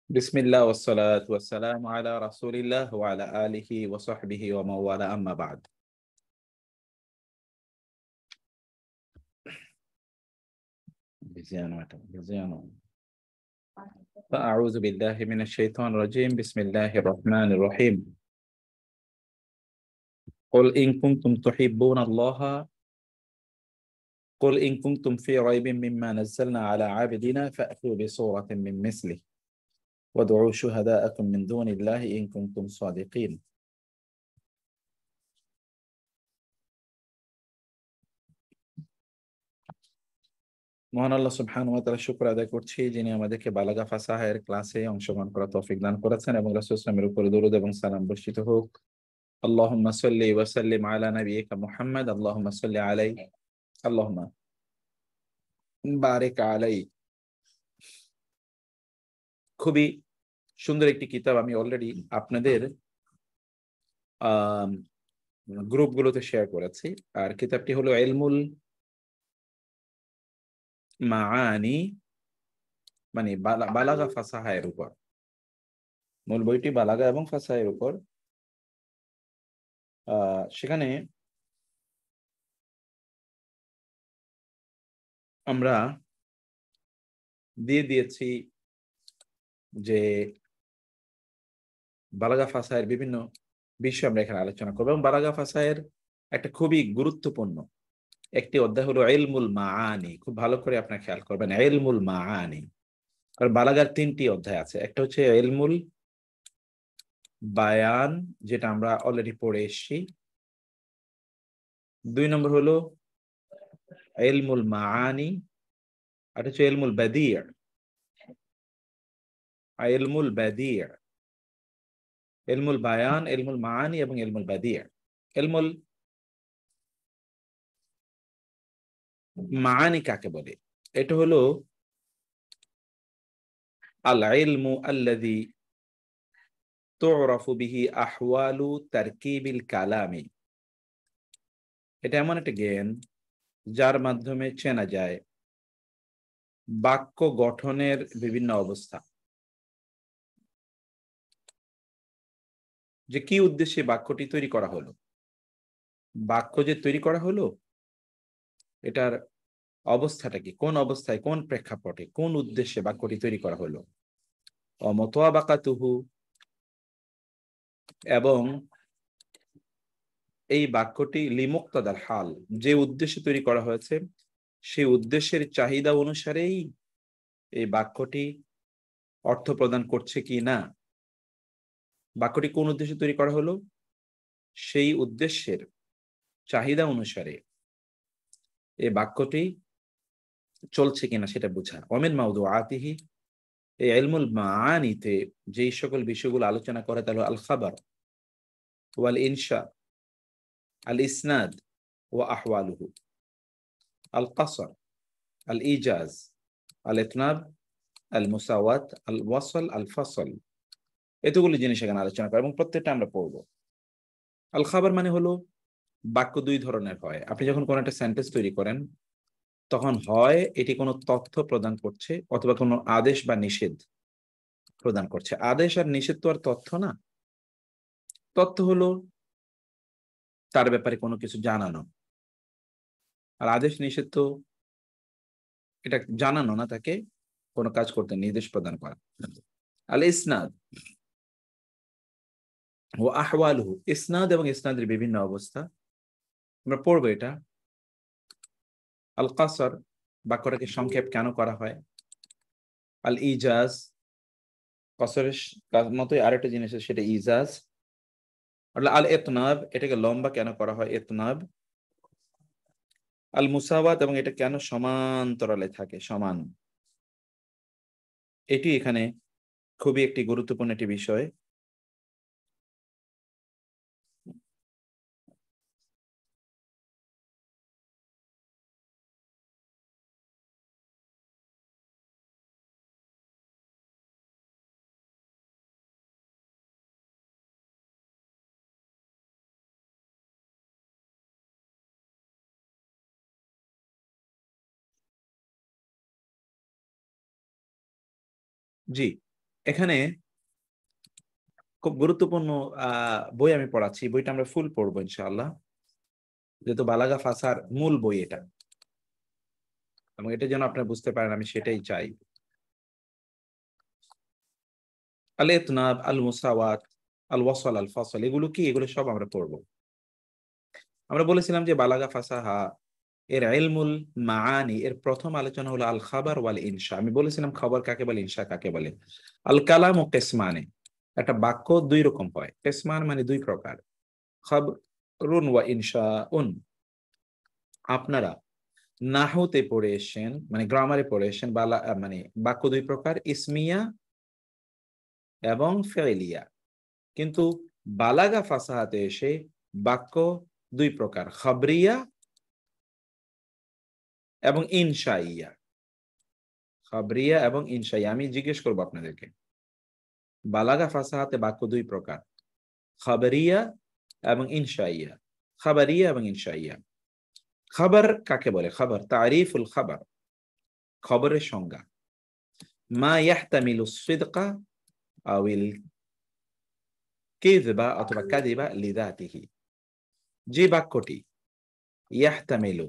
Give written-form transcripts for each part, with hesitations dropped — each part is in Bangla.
বিসমিল্লাহ ওয়াসসালাতু ওয়াসসালামু আলা রাসূলিল্লাহ ওয়া আলা আলিহি ওয়া সাহবিহি ওয়া মান ওয়ালা আম্মা বা'দ। فأعوذ بالله من الشيطان الرجيم بسم الله الرحمن الرحيم قل إن كنتم تحبون الله قل إن كنتم في ريب مما نزلنا على عبدنا فأتوا بسورة من مثله وادعوا شهداءكم من دون الله إن كنتم صادقين। মহান আল্লাহ সুবহানাহু ওয়া তাআলা শুকর আদায় করছি, যিনি আমাদেরকে বালাগা ফাসাহের ক্লাসে অংশগ্রহণ করার তৌফিক দান করেছেন এবং রাসূল সাল্লাল্লাহু আলাইহি ওয়াসাল্লামের উপর দরুদ এবং সালাম বর্ষিত হোক। আল্লাহুম্মা সাল্লি ওয়া সাল্লিম আলা নাবিয়িকা মুহাম্মদ, আল্লাহুম্মা সাল্লি আলাইহি, আল্লাহুম্মা বারিক আলাইহি। খুবই সুন্দর একটি কিতাব আমি অলরেডি আপনাদের গ্রুপগুলোতে শেয়ার করেছি। আর কিতাবটি হলো ইলমুল মাআনি, মানে বালাগা ফাসাহার উপর। মূল বইটি বালাগা এবং ফাসাহার উপর। সেখানে আমরা দিয়ে দিয়েছি যে বালাগা ফাসাহের বিভিন্ন বিষয় আমরা এখানে আলোচনা করবো, এবং বালাগা ফাসাহের একটা খুবই গুরুত্বপূর্ণ একটি অধ্যায় হলো ইলমুল মাআনি। খুব ভালো করে আপনার খেয়াল করবেন, ইলমুল মাআনি। কারণ বালাগার তিনটি অধ্যায় আছে। একটা হচ্ছে ইলমুল বায়ান, যেটা আমরা অলরেডি পড়ে এসেছি। 2 নম্বর হলো ইলমুল মাআনি, আর হচ্ছে ইলমুল বাদিয়। ইলমুল বাদিয়, ইলমুল বায়ান, ইলমুল মাআনি এবং ইলমুল বাদিয়। ইলমুল মাআনি কাকে বলে? এটা হলো আল ইলমু আল্লাযী তু'রাফু বিহি আহওয়ালু তারকিবিল কালামি। এটা এমন একটা জ্ঞান যার মাধ্যমে চেনা যায় বাক্য গঠনের বিভিন্ন অবস্থা, যে কি উদ্দেশ্যে বাক্যটি তৈরি করা হলো। বাক্য যে তৈরি করা হলো, এটার অবস্থাটা কি, কোন অবস্থায়, কোন প্রেক্ষাপটে, কোন উদ্দেশ্যে বাক্যটি তৈরি করা হলো। অমতওয়াবাকাতুহু, এবং এই বাক্যটি লিমুক্তাদাল হাল, যে উদ্দেশ্যে তৈরি করা হয়েছে সেই উদ্দেশ্যের চাহিদা অনুসারেই এই বাক্যটি অর্থ প্রদান করছে কি না। বাক্যটি কোন উদ্দেশ্যে তৈরি করা হলো, সেই উদ্দেশ্যের চাহিদা অনুসারে এই বাক্যটি চলছে কিনা সেটা বোঝা। ওমিন মাউদুআতিহি, এই ইলমুল মাআনিতে যেই সকল বিষয়গুলো আলোচনা করে তা হলো আল খাবার ওয়াল ইনশা, আল ইসনাদ ওয়া আহওয়ালুহু, আল কাসর, আল ইজাজ, আল ইতনাব, আল মুসাওয়াত, আল ওয়াসল, আল ফসল। এতগুলো জিনিস এখানে আলোচনা করে এবং প্রত্যেকটা আমরা পড়বো। আল খাবার মানে হলো বাক্য দুই ধরনের হয়। আপনি যখন কোনো একটা সেন্টেন্স তৈরি করেন, তখন হয় এটি কোনো তথ্য প্রদান করছে অথবা কোনো আদেশ বা নিষেধ প্রদান করছে। আদেশ আর নিষেধ তো আর তথ্য না। তথ্য হলো তার ব্যাপারে কোনো কিছু জানানো, আর আদেশ নিষেধ তো এটা জানানো না, তাকে কোনো কাজ করতে নির্দেশ প্রদান করা। আল ইসনাদ ও আহওয়ালুহু, ইসনাদ এবং ইসনাদের বিভিন্ন অবস্থা আমরা পড়বো এটা। আল কাসর, বাক্যটাকে সংক্ষেপ কেন করা হয়। আল ইজাজ, কসরের মতোই আরেকটা জিনিস আছে, সেটা ইজাজ। আল ইতনাব, এটাকে লম্বা কেন করা হয়, ইতনাব। আল মুসাওয়াত, এবং এটা কেন সমান্তরালে থাকে, সমান। এটি এখানে খুবই একটি গুরুত্বপূর্ণ একটি বিষয়। জি, এখানে খুব গুরুত্বপূর্ণ বই আমি পড়াচ্ছি, বইটা আমরা ফুল পড়বো ইনশাআল্লাহ, যেহেতু বালাগা ফাসার মূল বই এটা, এবং এটা যেন আপনি বুঝতে পারেন আমি সেটাই চাই। আল ইতনাব, আল মুসাওয়াত, আল ওয়াসল, আল ফাসল, এগুলো কি? এগুলো সব আমরা পড়বো। আমরা বলেছিলাম যে বালাগা ফাসাহা এর ইলমুল মাআনি এর প্রথম আলোচনা হলো আল খাবার ওয়াল ইনশা। আমি বলেছিলাম খবর কাকে বলে, ইনশা কাকে বলে। আল কালাম ও কিসমানে, একটা বাক্য দুই রকম হয়, কিসমান মানে দুই প্রকার, খবরুন ওয়া ইনশাউন। আপনারা নাহুতে পড়ে এসেছেন, মানে গ্রামারে পড়ে এসেছেন, মানে বাক্য দুই প্রকার, ইসমিয়া এবং ফেলিয়া। কিন্তু বালাগা ফাসাহাতে এসে বাক্য দুই প্রকার, খবরিয়া এবং ইনশাইয়া। খবরিয়া এবং ইনশাইয়া। আমি জিজ্ঞেস করবো আপনাদেরকে, বালাগা ফাসাহাতে বাক্য দুই প্রকার, খবরিয়া এবং ইনশাইয়া। খবরিয়া এবং ইনশাইয়া। খবর কাকে বলে? খবর, তারিফুল খবর, খবরের সংজ্ঞা। মা ইয়াহতামিলু সিদকা আউল কিযবা অথবা কাযিবা লিযাতিহি, যে বাক্যটি ইয়াহতামিলু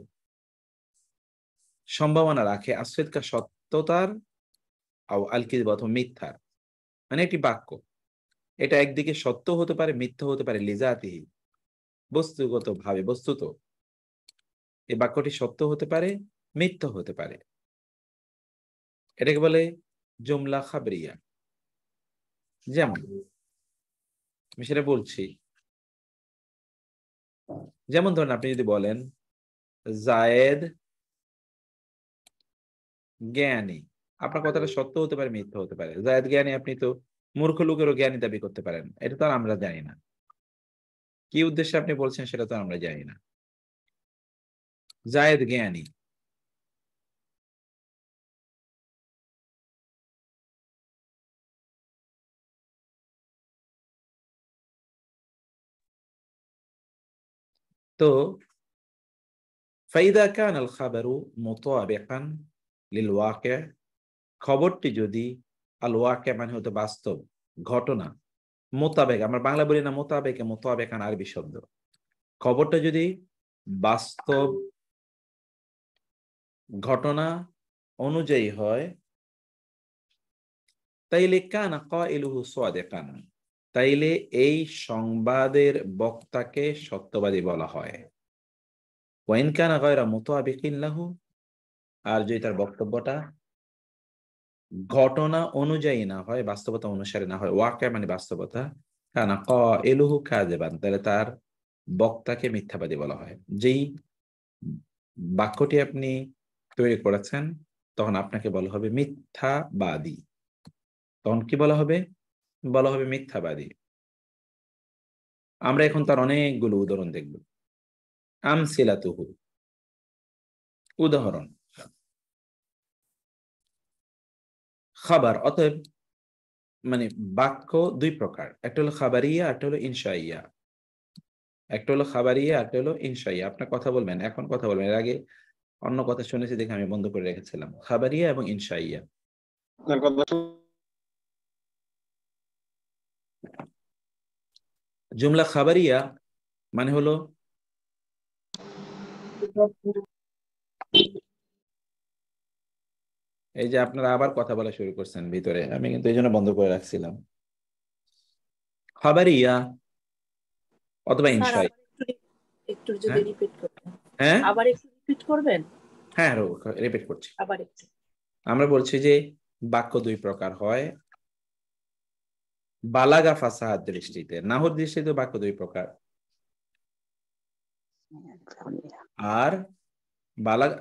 সম্ভাবনা রাখে, আসিদকা সত্যতার, আও আল কিযবা অথবা মিথ্যার, মানে একটি বাক্য এটা একদিকে সত্য হতে পারে, মিথ্যা হতে পারে, লিযাতিহি বস্তুগত ভাবে, বস্তুত এই বাক্যটি সত্য হতে পারে, মিথ্যা হতে পারে, এটাকে বলে জুমলা খাবরিয়া। যেমন আমি সেটা বলছি, যেমন ধরেন আপনি যদি বলেন জায়েদ জ্ঞানী, আপনার কথাটা সত্য হতে পারে, মিথ্যা হতে পারে। জায়েদ জ্ঞানী, আপনি তো মূর্খ লোকেরও জ্ঞানী দাবি করতে পারেন, এটা তো আর আমরা জানি না। কি উদ্দেশ্যে আপনি বলছেন সেটা তো আমরা জানি না। জায়েদ জ্ঞানী, তো ফাইদা কান আল খাবারু মুতাবিকান লিল ওয়াকি, খবরটি যদি আল ওয়াকি মানে হতে বাস্তব ঘটনা, মোতাবেক, আমরা বাংলা বলি না মোতাবেকে, মোতাবেকান আরবি শব্দ, খবরটা যদি বাস্তব ঘটনা অনুযায়ী হয়, তাইলে কানা কাইলুহু সাদিকান, তাইলে এই সংবাদের বক্তাকে সত্যবাদী বলা হয়। ওয়াইন কানা গায়রা মুতাবিকিন লাহু, আর যদি তার বক্তব্যটা ঘটনা অনুযায়ী না হয়, বাস্তবতা অনুসারে না হয়, ওয়াকিয়া মানে বাস্তবতা, কানা কাইলুহু কাযিবান, তাহলে তার বক্তাকে মিথ্যাবাদী বলা হয়। যেই বাক্যটি আপনি তৈরি করেছেন তখন আপনাকে বলা হবে মিথ্যাবাদী। তখন কি বলা হবে? বলা হবে মিথ্যাবাদী। আমরা এখন তার অনেকগুলো উদাহরণ দেখব। আমসিলাতুহু, উদাহরণ। খাবার, অতএব মানে বাক্য দুই প্রকার, একটা হলো খাবারিয়া, একটা হলো ইনশাইয়া। একটা হলো খাবারিয়া, একটা হলো ইনশাইয়া। আপনার কথা বলবেন, এখন কথা বলবেন, এর আগে অন্য কথা শুনেছি দেখে আমি বন্ধ করে রেখেছিলাম। খাবারিয়া এবং ইনশাইয়া। জুমলা খাবারিয়া মানে হলো, এই যে আপনারা আবার কথা বলা শুরু করছেন ভিতরে, আমি কিন্তু এই জন্য বন্ধ করে রাখছিলাম। খাবারিয়া অথবা স্যার ইনশাই। আবার একটু যদি হ্যাঁ, রিপিট করবেন। হ্যাঁ, আবার একটু রিপিট করবেন। হ্যাঁ, রিপিট করছি। আবার একটু। আমরা বলছি যে বাক্য দুই প্রকার হয় বালাগা ফাসাহার দৃষ্টিতে, নাহর দৃষ্টিতে বাক্য দুই প্রকার। আর বালাগা,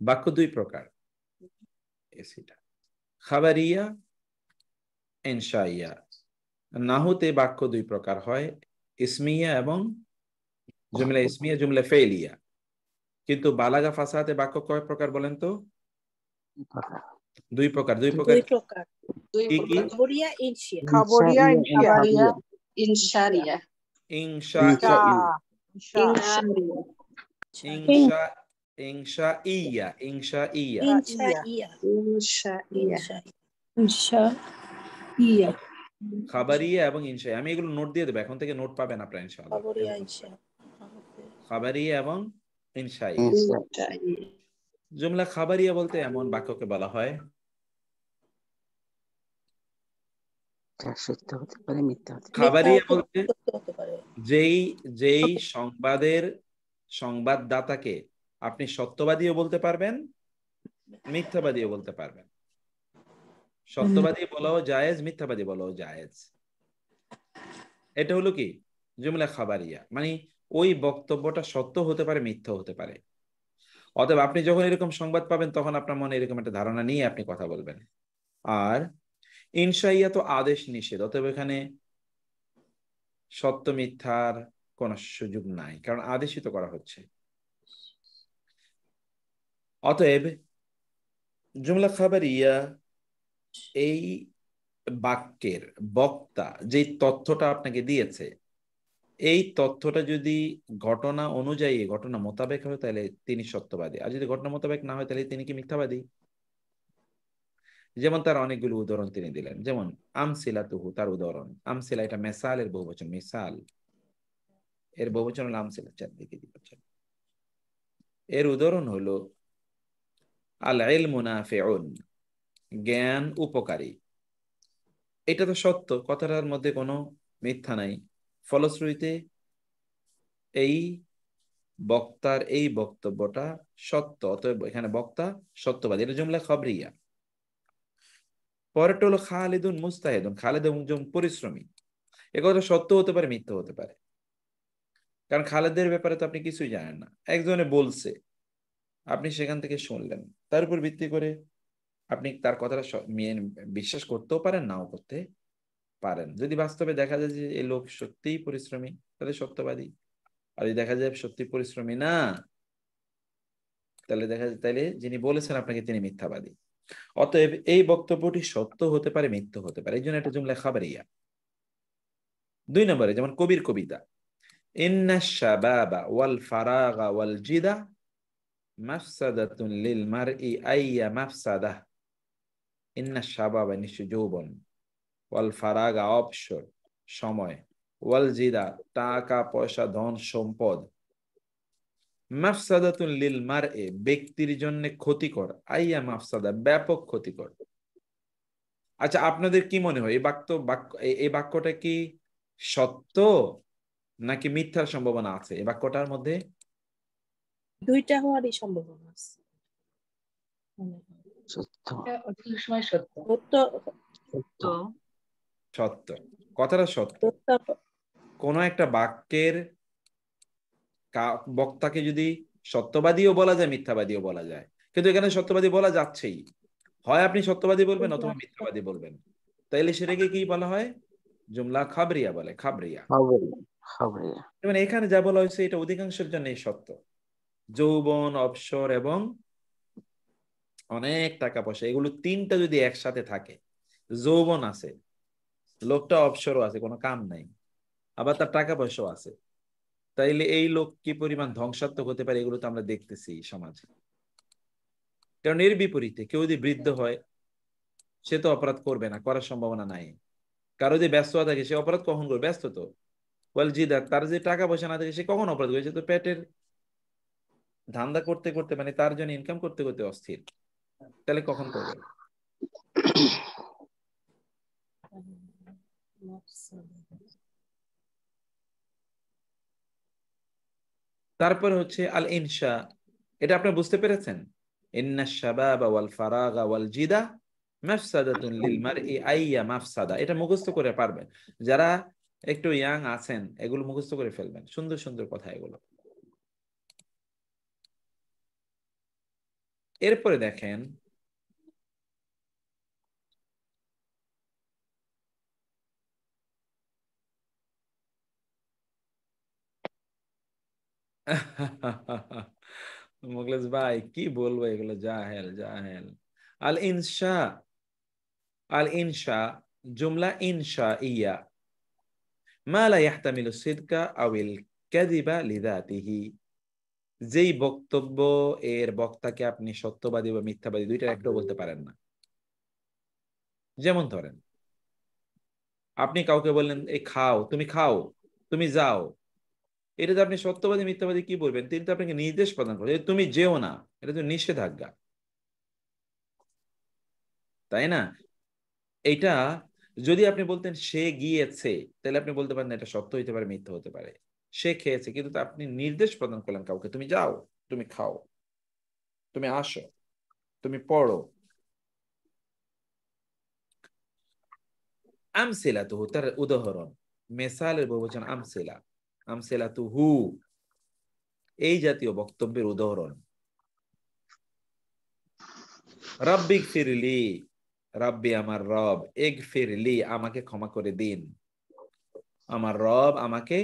বাক্য দুই প্রকার, খাবারিয়া, ইনশাইয়া। নাহুতে বাক্য দুই প্রকার হয়, ইসমিয়া এবং জুমলা ইসমিয়া, জুমলা ফেলিয়া। কিন্তু বালাগা ফাসাহাতে বাক্য কয় প্রকার বলেন তো? দুই প্রকার দুই প্রকার কি কি? খবরিয়া ইনশিয়া খবরিয়া ইনশারিয়া ইনশারিয়া ইনশা ইনশা ইনশা ইয়া ইনশাইয়া ইয়া খাবারিয়া এবং ইনশা। আমি এগুলো নোট দিয়ে দেবো, এখন থেকে নোট পাবেন আপনারা ইনশাআল্লাহ। খবরিয়া ইনশিয়া খাবারিয়া এবং ইনশাইয়া। ইনশাইয়া জুমলা খাবারিয়া বলতে এমন বাক্যকে বলা হয় যা সত্য হতে পারে, মিথ্যা হতে পারে। খাবারিয়া বলতে হতে পারে যেই যেই সংবাদের সংবাদদাতাকে আপনি সত্যবাদীও বলতে পারবেন, মিথ্যাবাদীও বলতে পারবেন। সত্যবাদী বলাও জায়েজ, মিথ্যাবাদী বলাও জায়েজ। এটা হলো কি জুমলা খাবারিয়া, মানে ওই বক্তব্যটা সত্য হতে পারে, মিথ্যা হতে পারে। অতএব আপনি যখন এরকম সংবাদ পাবেন তখন আপনার মনে এরকম একটা ধারণা নিয়ে আপনি কথা বলবেন। আর ইনশাইয়া তো আদেশ নিষেধ, অতএব এখানে সত্য মিথ্যার কোন সুযোগ নাই, কারণ আদেশিত করা হচ্ছে। অতএব জুমলা খাবারিয়া এই বাক্যের বক্তা যে তথ্যটা আপনাকে দিয়েছে, এই তথ্যটা যদি ঘটনা অনুযায়ী, ঘটনা মোতাবেক হয় তাহলে তিনি সত্যবাদী, আর যদি ঘটনা মোতাবেক না হয় তাহলে তিনি কি মিথ্যাবাদী। যেমন তার অনেকগুলো উদাহরণ তিনি দিলেন, যেমন আমসিলাতুহু, তার উদাহরণ। আমসিলা এটা মেসালের বহুবচন, মিসাল এর বহুবচন হলো আমসিলা, চারদিকে দিচ্ছেন। এর উদাহরণ হলো আল ইলমু নাফিউন, জ্ঞান উপকারী। এটা তো সত্য, কথাটার মধ্যে কোনো মিথ্যা নাই। ফলশ্রুতিতে এই বক্তার এই বক্তব্যটা সত্য, অতএব এখানে বক্তা সত্যবাদী। এটা জুমলা খাবরিয়া। পরেরটা হলো খালিদুন মুস্তাহিদুন, খালিদ একজন পরিশ্রমী। এ কথা সত্য হতে পারে, মিথ্যা হতে পারে, কারণ খালেদের ব্যাপারে তো আপনি কিছুই জানেন না। একজনে বলছে, আপনি সেখান থেকে শুনলেন, তার উপর ভিত্তি করে আপনি তার কথাটা বিশ্বাস করতেও পারেন, নাও করতে পারেন। যদি বাস্তবে দেখা যায় যে এই লোক সত্যিই পরিশ্রমী, তাহলে সত্যবাদী। আর যদি দেখা যায় সত্যি পরিশ্রমী না, তাহলে দেখা যায় তাহলে যিনি বলেছেন আপনাকে তিনি মিথ্যাবাদী। অতএব এই বক্তব্যটি সত্য হতে পারে, মিথ্যা হতে পারে, এই জন্য একটা জুমলা খাবারিয়া। 2 নম্বরে যেমন কবির কবিতা, ইন্না শাবাবা ওয়াল ফারাগা ওয়াল জিদা মাফসাদাতুন লিল মারই আইয়া মাফসাদাহ। ইন্না শাবাবা, নিশ্চয় যৌবন, ওয়াল ফারাগা অবসর সময়, ওয়াল জিদা টাকা পয়সা ধন সম্পদ, মাফসাদাতুন লিল মারই ব্যক্তির জন্য ক্ষতিকর, আইয়া মাফসাদা ব্যাপক ক্ষতিকর। আচ্ছা, আপনাদের কি মনে হয় এই বাক্যটা কি সত্য নাকি মিথ্যার সম্ভাবনা আছে এই বাক্যটার মধ্যে? দুইটা হওয়ারই সম্ভাবনা আছে। সত্য সত্য সত্য সত্য, কথাটা সত্য। কোন একটা বাক্যের বক্তাকে যদি সত্যবাদীও বলা যায়, মিথ্যাবাদীও বলা যায়, কিন্তু এখানে সত্যবাদী বলা যাচ্ছেই। হয় আপনি সত্যবাদী বলবেন অথবা মিথ্যাবাদী বলবেন, তাইলে সেটাকে কি বলা হয়? জুমলা খাবরিয়া বলে, খাবরিয়া। খবরিয়া যেমন এখানে যা বলা হয়েছে এটা অধিকাংশের জন্যই সত্য। যৌবন, অবসর এবং অনেক টাকা পয়সা, এগুলো তিনটা যদি একসাথে থাকে, যৌবন আছে, লোকটা অবসরও আছে, কোনো কাম নাই, আবার তার টাকা পয়সাও আছে, তাইলে এই লোক কি পরিমাণ ধ্বংসাত্মক হতে পারে এগুলো তো আমরা দেখতেছি সমাজে। কারণ এর বিপরীতে কেউ যদি বৃদ্ধ হয়, সে তো অপরাধ করবে না, করার সম্ভাবনা নাই। কারো যে ব্যস্ততা থাকে সে অপরাধ কখন করবে? ব্যস্ত তো। বল জি দেখ, তার যে টাকা পয়সা না থাকে সে কখন অপরাধ করে? সে তো পেটের ধান্দা করতে করতে, মানে তার জন্য ইনকাম করতে করতে অস্থির, তাহলে কখন করবে? তারপরে হচ্ছে আল ইনশা, এটা আপনি বুঝতে পেরেছেন? ইন্না শাবাবা ওয়াল ফারাগা ওয়াল জিদা মাফসাদাতুন লিল মারই আইয়া মাফসাদা, এটা মুখস্থ করে পারবেন। যারা একটু ইয়াং আছেন এগুলো মুখস্থ করে ফেলবেন, সুন্দর সুন্দর কথা এগুলো। এরপরে দেখেন মুখলেস ভাই কি বলবো, এগুলো জাহেল জাহেল। আল ইনশা, আল ইনশা জুমলা ইনশা ইয়া মা লা ইয়াহতামিলু সিদকা আউল কাযিবা লিযাতিহি, যেই বক্তব্য এর বক্তাকে আপনি সত্যবাদী বা মিথ্যাবাদী দুইটার একটাও বলতে পারেন না। যেমন ধরেন আপনি কাউকে বললেন এই খাও, তুমি খাও, তুমি যাও, এটা যে আপনি সত্যবাদী মিথ্যাবাদী কি বলবেন? তিনি তো আপনাকে নির্দেশ প্রদান করেন তুমি যেও না, এটা তো নিষেধাজ্ঞা, তাই না? এটা যদি আপনি বলতেন সে গিয়েছে, তাহলে আপনি বলতে পারেন এটা সত্য হইতে পারে, মিথ্যা হতে পারে। সে খেয়েছে, কিন্তু তা আপনি নির্দেশ প্রদান করলেন কাউকে, তুমি যাও, তুমি খাও, তুমি আসো, তুমি পড়ো। আমসিলাতুহু, তার উদাহরণ, মেসালের বহুবচন আমসিলা, আমসিলাতুহু এই জাতীয় বক্তব্যের উদাহরণ। রাব্বিক ফিরলি, রাব্বি আমার রব, এগ ফিরলি আমাকে ক্ষমা করে দিন, আমার রব আমাকে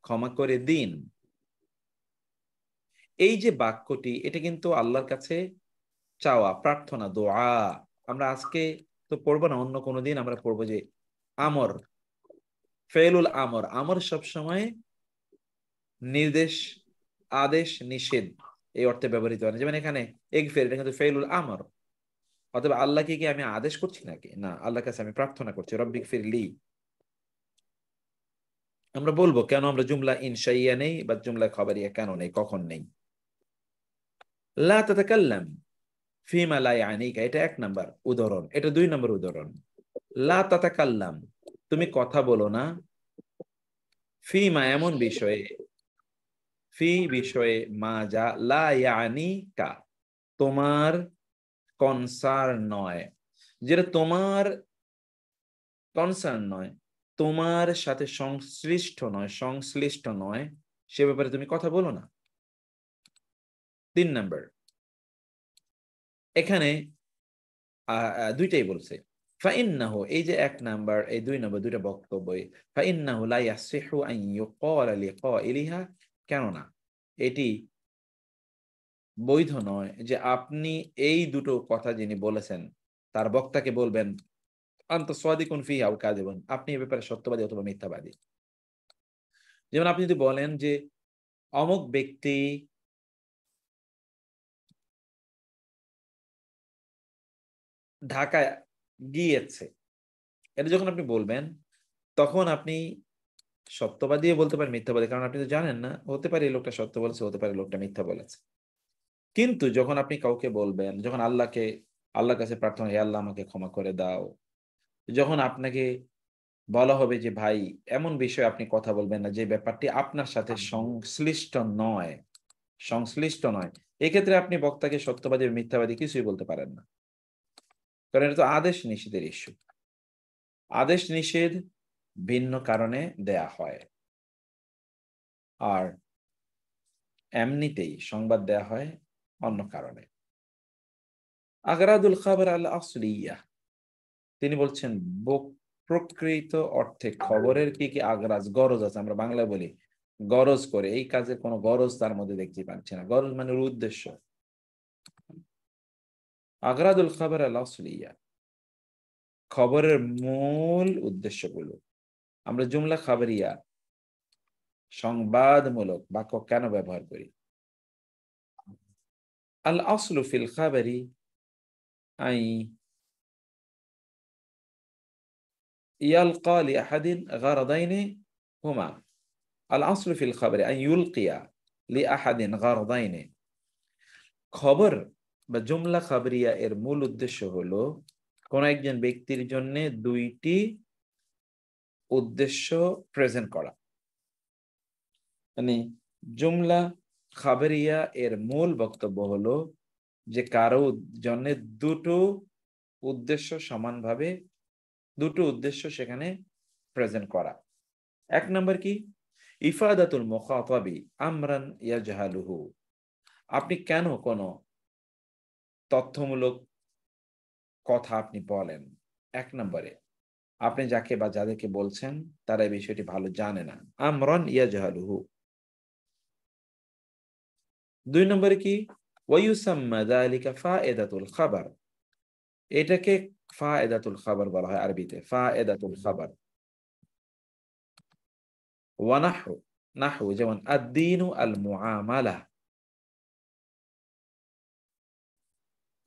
ক্ষমা করে দিন। এই যে বাক্যটি, এটা কিন্তু আল্লাহর কাছে চাওয়া, প্রার্থনা, দোয়া। আমরা আজকে তো পড়বো না, অন্য কোনো দিন আমরা পড়বো যে আমর, ফেলুল আমর, আমর সবসময় নির্দেশ, আদেশ, নিষেধ এই অর্থে ব্যবহৃত হয়। যেমন এখানে এগ ফের, এটা কিন্তু ফেলুল আমর, অথবা আল্লাহকে কি আমি আদেশ করছি নাকি? না, আল্লাহর কাছে আমি প্রার্থনা করছি, রব্বিক ফিরলি। আমরা বলবো কেন আমরা জুমলা ইনশাইয়া নেই বা জুমলা খবরিয়া কেন নেই, কখন নেই। লা তাতাকাল্লাম ফিমা লা ইয়ানিকা, এটা এক নাম্বার উদাহরণ। এটা দুই নম্বর উদাহরণ। লা তাতাকাল্লাম, তুমি কথা বলো না, ফিমা এমন বিষয়ে, ফি বিষয়ে, মা যা, লা ইয়ানিকা তোমার কনসার্ন নয়, যেটা তোমার কনসার্ন নয়, তোমার সাথে সংশ্লিষ্ট নয়, সংশ্লিষ্ট নয়, সে ব্যাপারে তুমি কথা বলো না। তিন নাম্বার, এখানে দুইটাই বলছে। ফাইন্নাহু, এই যে এক নাম্বার, এই দুই নাম্বার, দুইটা বক্তব্যই। ফাইন্নাহু লা ইয়াসিহু আন ইউকালা লিকাইলিহা, কেননা এটি বৈধ নয় যে আপনি এই দুটো কথা যিনি বলেছেন তার বক্তাকে বলবেন আনতা সাদিকুন ফি আও কাযিবুন, আপনি এই ব্যাপারে সত্যবাদী অথবা মিথ্যাবাদী। যেমন আপনি যদি বলেন যে অমুক ব্যক্তি ঢাকায় গিয়েছে, এটা যখন আপনি বলবেন তখন আপনি সত্যবাদীও বলতে পারেন, মিথ্যাবাদী, কারণ আপনি তো জানেন না, হতে পারে এই লোকটা সত্য বলেছে, হতে পারে লোকটা মিথ্যা বলেছে। কিন্তু যখন আপনি কাউকে বলবেন, যখন আল্লাহর কাছে প্রার্থনা, হে আল্লাহ আমাকে ক্ষমা করে দাও, যখন আপনাকে বলা হবে যে ভাই এমন বিষয়ে আপনি কথা বলবেন না যে ব্যাপারটি আপনার সাথে সংশ্লিষ্ট নয়, সংশ্লিষ্ট নয়, এক্ষেত্রে আপনি বক্তাকে সত্যবাদী মিথ্যাবাদী কিছুই বলতে পারেন না, কারণ এটা তো আদেশ নিষেধের ইস্যু। আদেশ নিষেধ ভিন্ন কারণে দেয়া হয়, আর এমনিতেই সংবাদ দেয়া হয় অন্য কারণে। আগরাদুল খাবার আল আসলিয়া, তিনি বলছেন প্রকৃত অর্থে খবরের কি কি আগরাজ, গরজ আছে, আমরা বাংলায় বলি গরজ করে, এই কাজে কোনো গরজ তার মধ্যে দেখতে পাচ্ছি না। গরজ মানে উদ্দেশ্য। আগরাদুল খাবার আল আসলিয়া, খবরের মূল উদ্দেশ্যগুলো। আমরা জুমলা খাবরিয়া, সংবাদমূলক বাক্য কেন ব্যবহার করি? আল আসলু ফিল খাবারি আই ইয়ালকা লিআহাদিন গারদাইনি হুমা, আল আসলু ফিল খাবারি আই ইউলকিয়া লিআহাদিন গারদাইনি, খবর বা জুমলা খাবরিয়া এর মূল উদ্দেশ্য হলো কোন একজন ব্যক্তির জন্য দুইটি উদ্দেশ্য প্রেজেন্ট করা। মানে জুমলা খাবরিয়া এর মূল বক্তব্য হলো যে কারো জন্য দুটো উদ্দেশ্য সমানভাবে, দুটো উদ্দেশ্য সেখানে প্রেজেন্ট করা। এক নম্বর কি? ইফাদাতুল মুখাতাবি আমরান ইয়াজহালুহু, আপনি কেন কোনো তথ্যমূলক কথা আপনি বলেন, এক নম্বরে আপনি যাকে বা যাদেরকে বলছেন তারা এই বিষয়টি ভালো জানে না, আমরান ইয়াজহালুহু। দুই নম্বরে কি? ওয়ায়ুসাম্মা যালিকা ফায়দাতুল খাবার, এটাকে ফায়েদাতুল খাবার বলা হয় আরবিতে, ফায়েদাতুল খাবার। ওয়া নাহু, নাহু যেমন আদ-দীনু আল মুআমালা,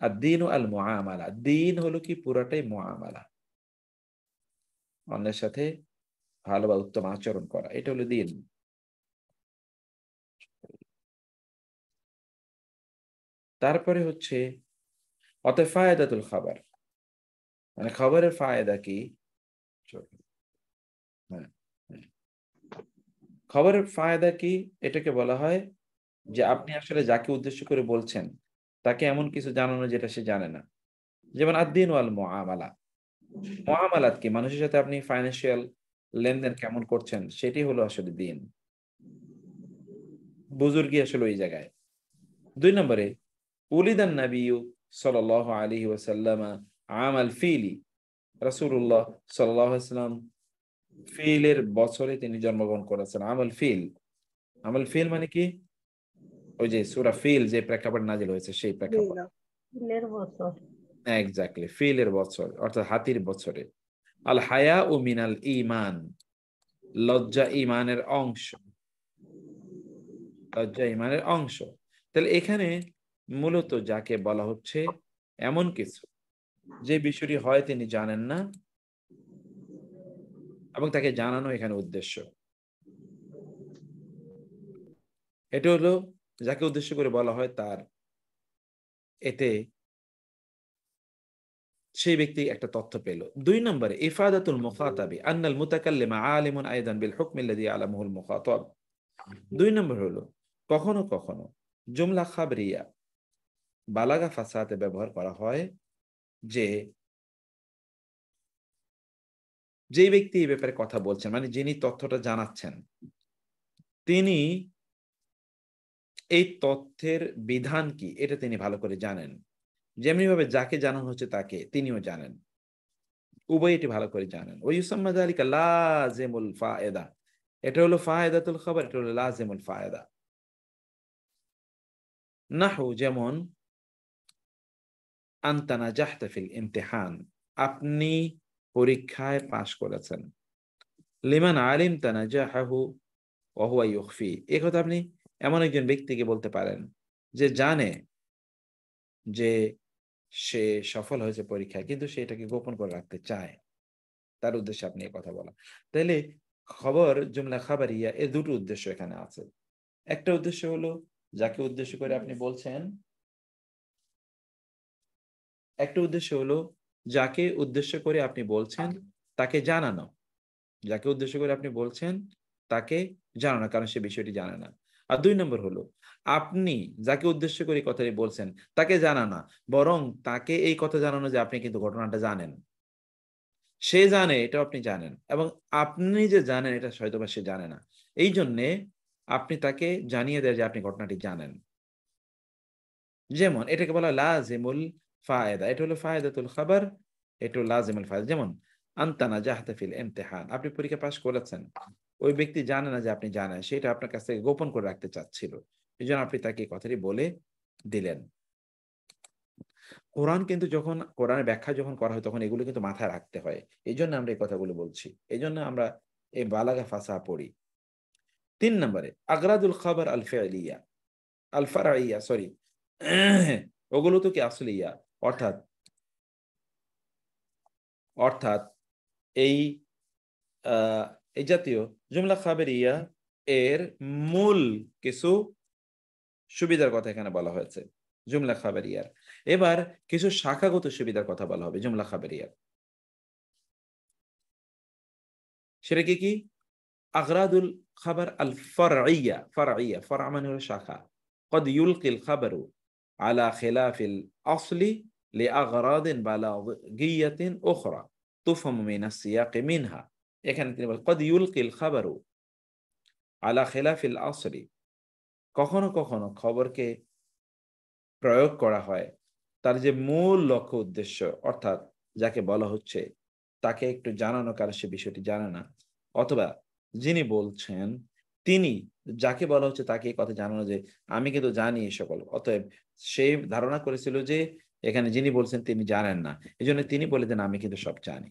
আদ-দীনু আল মুআমালা, দ্বীন হলো কি পুরাটাই মুআমালা, অন্যের সাথে ভালো বা উত্তম আচরণ করা, এটা হলো দ্বীন। তারপরে হচ্ছে অতএব ফায়েদাতুল খাবার, মানে খবরের ফায়দা কি? হ্যাঁ, খবরের ফায়দা কি? এটাকে বলা হয় যে আপনি আসলে যাকে উদ্দেশ্য করে বলছেন তাকে এমন কিছু জানানো যেটা সে জানে না। যেমন আদ-দীন ওয়াল মুআমালা, মুআমালাত কি? মানুষের সাথে আপনি ফাইন্যান্সিয়াল লেনদেন কেমন করছেন সেটি হলো আসলে দ্বীন, বুজুর্গি আসলে ওই জায়গায়। 2 নম্বরে উলিদান নাবিয়্যু সাল্লাল্লাহু আলাইহি ওয়াসাল্লাম আমাল ফিলি, রাসূলুল্লাহ সাল্লাল্লাহু আলাইহি ওয়াসাল্লাম ফিলের বছরে তিনি জন্মগ্রহণ করেছেন। আমল ফিল, আমল ফিল মানে কি? ওই যে সূরা ফিল যে প্রেক্ষাপট নাজিল হয়েছে সেই প্রেক্ষাপট, এক্স্যাক্টলি ফিলের বছর অর্থাৎ হাতির বছরে। আল হায়া ও মিনাল ঈমান, লজ্জা ঈমানের অংশ, লজ্জা ঈমানের অংশ। তাহলে এখানে মূলত যাকে বলা হচ্ছে এমন কিছু যে বিষয়টি হয় তিনি জানেন না এবং তাকে জানানো এখানে উদ্দেশ্য। এটা হলো যাকে উদ্দেশ্য করে বলা হয় তার, এতে সেই ব্যক্তি একটা তথ্য পেল। 2 নম্বরে ইফাদাতুল মুখাতাবি আন্নাল মুতাকাল্লিমা আলিমুন আইদান বিল হুকমি আল্লাযী আলামাহুল মুখাতাব। 2 নম্বর হলো কখনো কখনো জুমলা খাবরিয়া বালাগা ফাসাতে ব্যবহার করা হয় যে যেই ব্যক্তি এই ব্যাপারে কথা বলছেন, মানে যিনি তথ্যটা জানাচ্ছেন, তিনি এই তথ্যের বিধান কি এটা তিনি ভালো করে জানেন। যেমনি ভাবে যাকে জানানো হচ্ছে তাকে তিনিও জানেন, উভয় এটি ভালো করে জানেন। ওই ইউসাম্মা যালিকা লাজিমুল ফায়েদা, এটা হলো ফায়েদাতুল খবর, এটা হলো লাজিমুল ফায়েদা। নাহু যেমন আনতা নাজাহতা ফিল ইমতিহান, আপনি পরীক্ষায় পাশ করেছেন। লিমান আলিমতা নাজাহাহু ওয়া হুয়া ইউখফি, এই কথা আপনি এমন একজন ব্যক্তিকে বলতে পারেন যে জানে যে সে সফল হয়েছে পরীক্ষায় কিন্তু সে এটাকে গোপন করে রাখতে চায়, তার উদ্দেশ্যে আপনি এই কথা বলা। তাইলে খবর জুমলা খাবারিয়া এর দুটো উদ্দেশ্য এখানে আছে। একটা উদ্দেশ্য হলো যাকে উদ্দেশ্য করে আপনি বলছেন, একটা উদ্দেশ্য হলো যাকে উদ্দেশ্য করে আপনি বলছেন তাকে জানানো, যাকে উদ্দেশ্য করে আপনি বলছেন তাকে জানানো, কারণ সে বিষয়টি জানে না। আর 2 নম্বর হলো আপনি যাকে উদ্দেশ্য করে এই কথাটি বলছেন তাকে জানানা, বরং তাকে এই কথা জানানো যে আপনি কিন্তু ঘটনাটা জানেন, সে জানে এটাও আপনি জানেন, এবং আপনি যে জানেন এটা হয়তোবা সে জানে না, এই জন্যে আপনি তাকে জানিয়ে দেয় যে আপনি ঘটনাটি জানেন। যেমন এটাকে বলা হয় লাজিমুল ফায়েদা, এটা হলো ফায়েদাতুল খাবার, এটা হলো লাজিমুল ফায়েদা। যেমন আনতা নাজাহতা ফিল ইমতিহান, আপনি পরীক্ষা পাস করেছেন, ওই ব্যক্তি জানে না যে আপনি জানেন, সেটা আপনার কাছ থেকে গোপন করে রাখতে চাচ্ছিল, এই জন্য আপনি তাকে কথাটি বলে দিলেন। কোরআন কিন্তু যখন কোরআনের ব্যাখ্যা যখন করা হয় তখন এগুলো কিন্তু মাথায় রাখতে হয়, এই জন্য আমরা এই কথাগুলো বলছি, এই জন্য আমরা এই বালাগা ফাসা পড়ি। 3 নম্বরে আগরাদুল খাবার আল ফি'লিয়া আল ফারঈয়া, সরি ওগুলো তো কি আসলিয়া, অর্থাৎ অর্থাৎ এই এই জাতীয় জুমলা খাবেরিয়া এর মূল কিছু সুবিধার কথা এখানে বলা হয়েছে জুমলা খাবেরিয়ার। এবার কিছু শাখাগত সুবিধার কথা বলা হবে জুমলা খাবেরিয়ার, সেটা কি কি? আগরাদুল খাবার আল ফারঈয়া, ফারঈয়া ফারআ মানে হলো শাখা। قد يلقي الخبر على خلاف الأصل لأغراض بلاغية أخرى تفهم من السياق منها, এখানে তিনি বলেন قد يلقي الخبر على خلاف الأصل, কখনো কখনো খবরকে প্রয়োগ করা হয় তার যে মূল লক্ষ্য উদ্দেশ্য, অর্থাৎ যাকে বলা হচ্ছে তাকে একটু জানানো কারণ সে বিষয়টি জানে না, অথবা যিনি বলছেন তিনি, যাকে বলা হচ্ছে তাকে কথা জানানো যে আমি কিন্তু জানি এই সকল, অতএব সে ধারণা করেছিল যে এখানে যিনি বলছেন তিনি জানেন না, এই জন্য তিনি বলে দেন আমি কিন্তু সব জানি।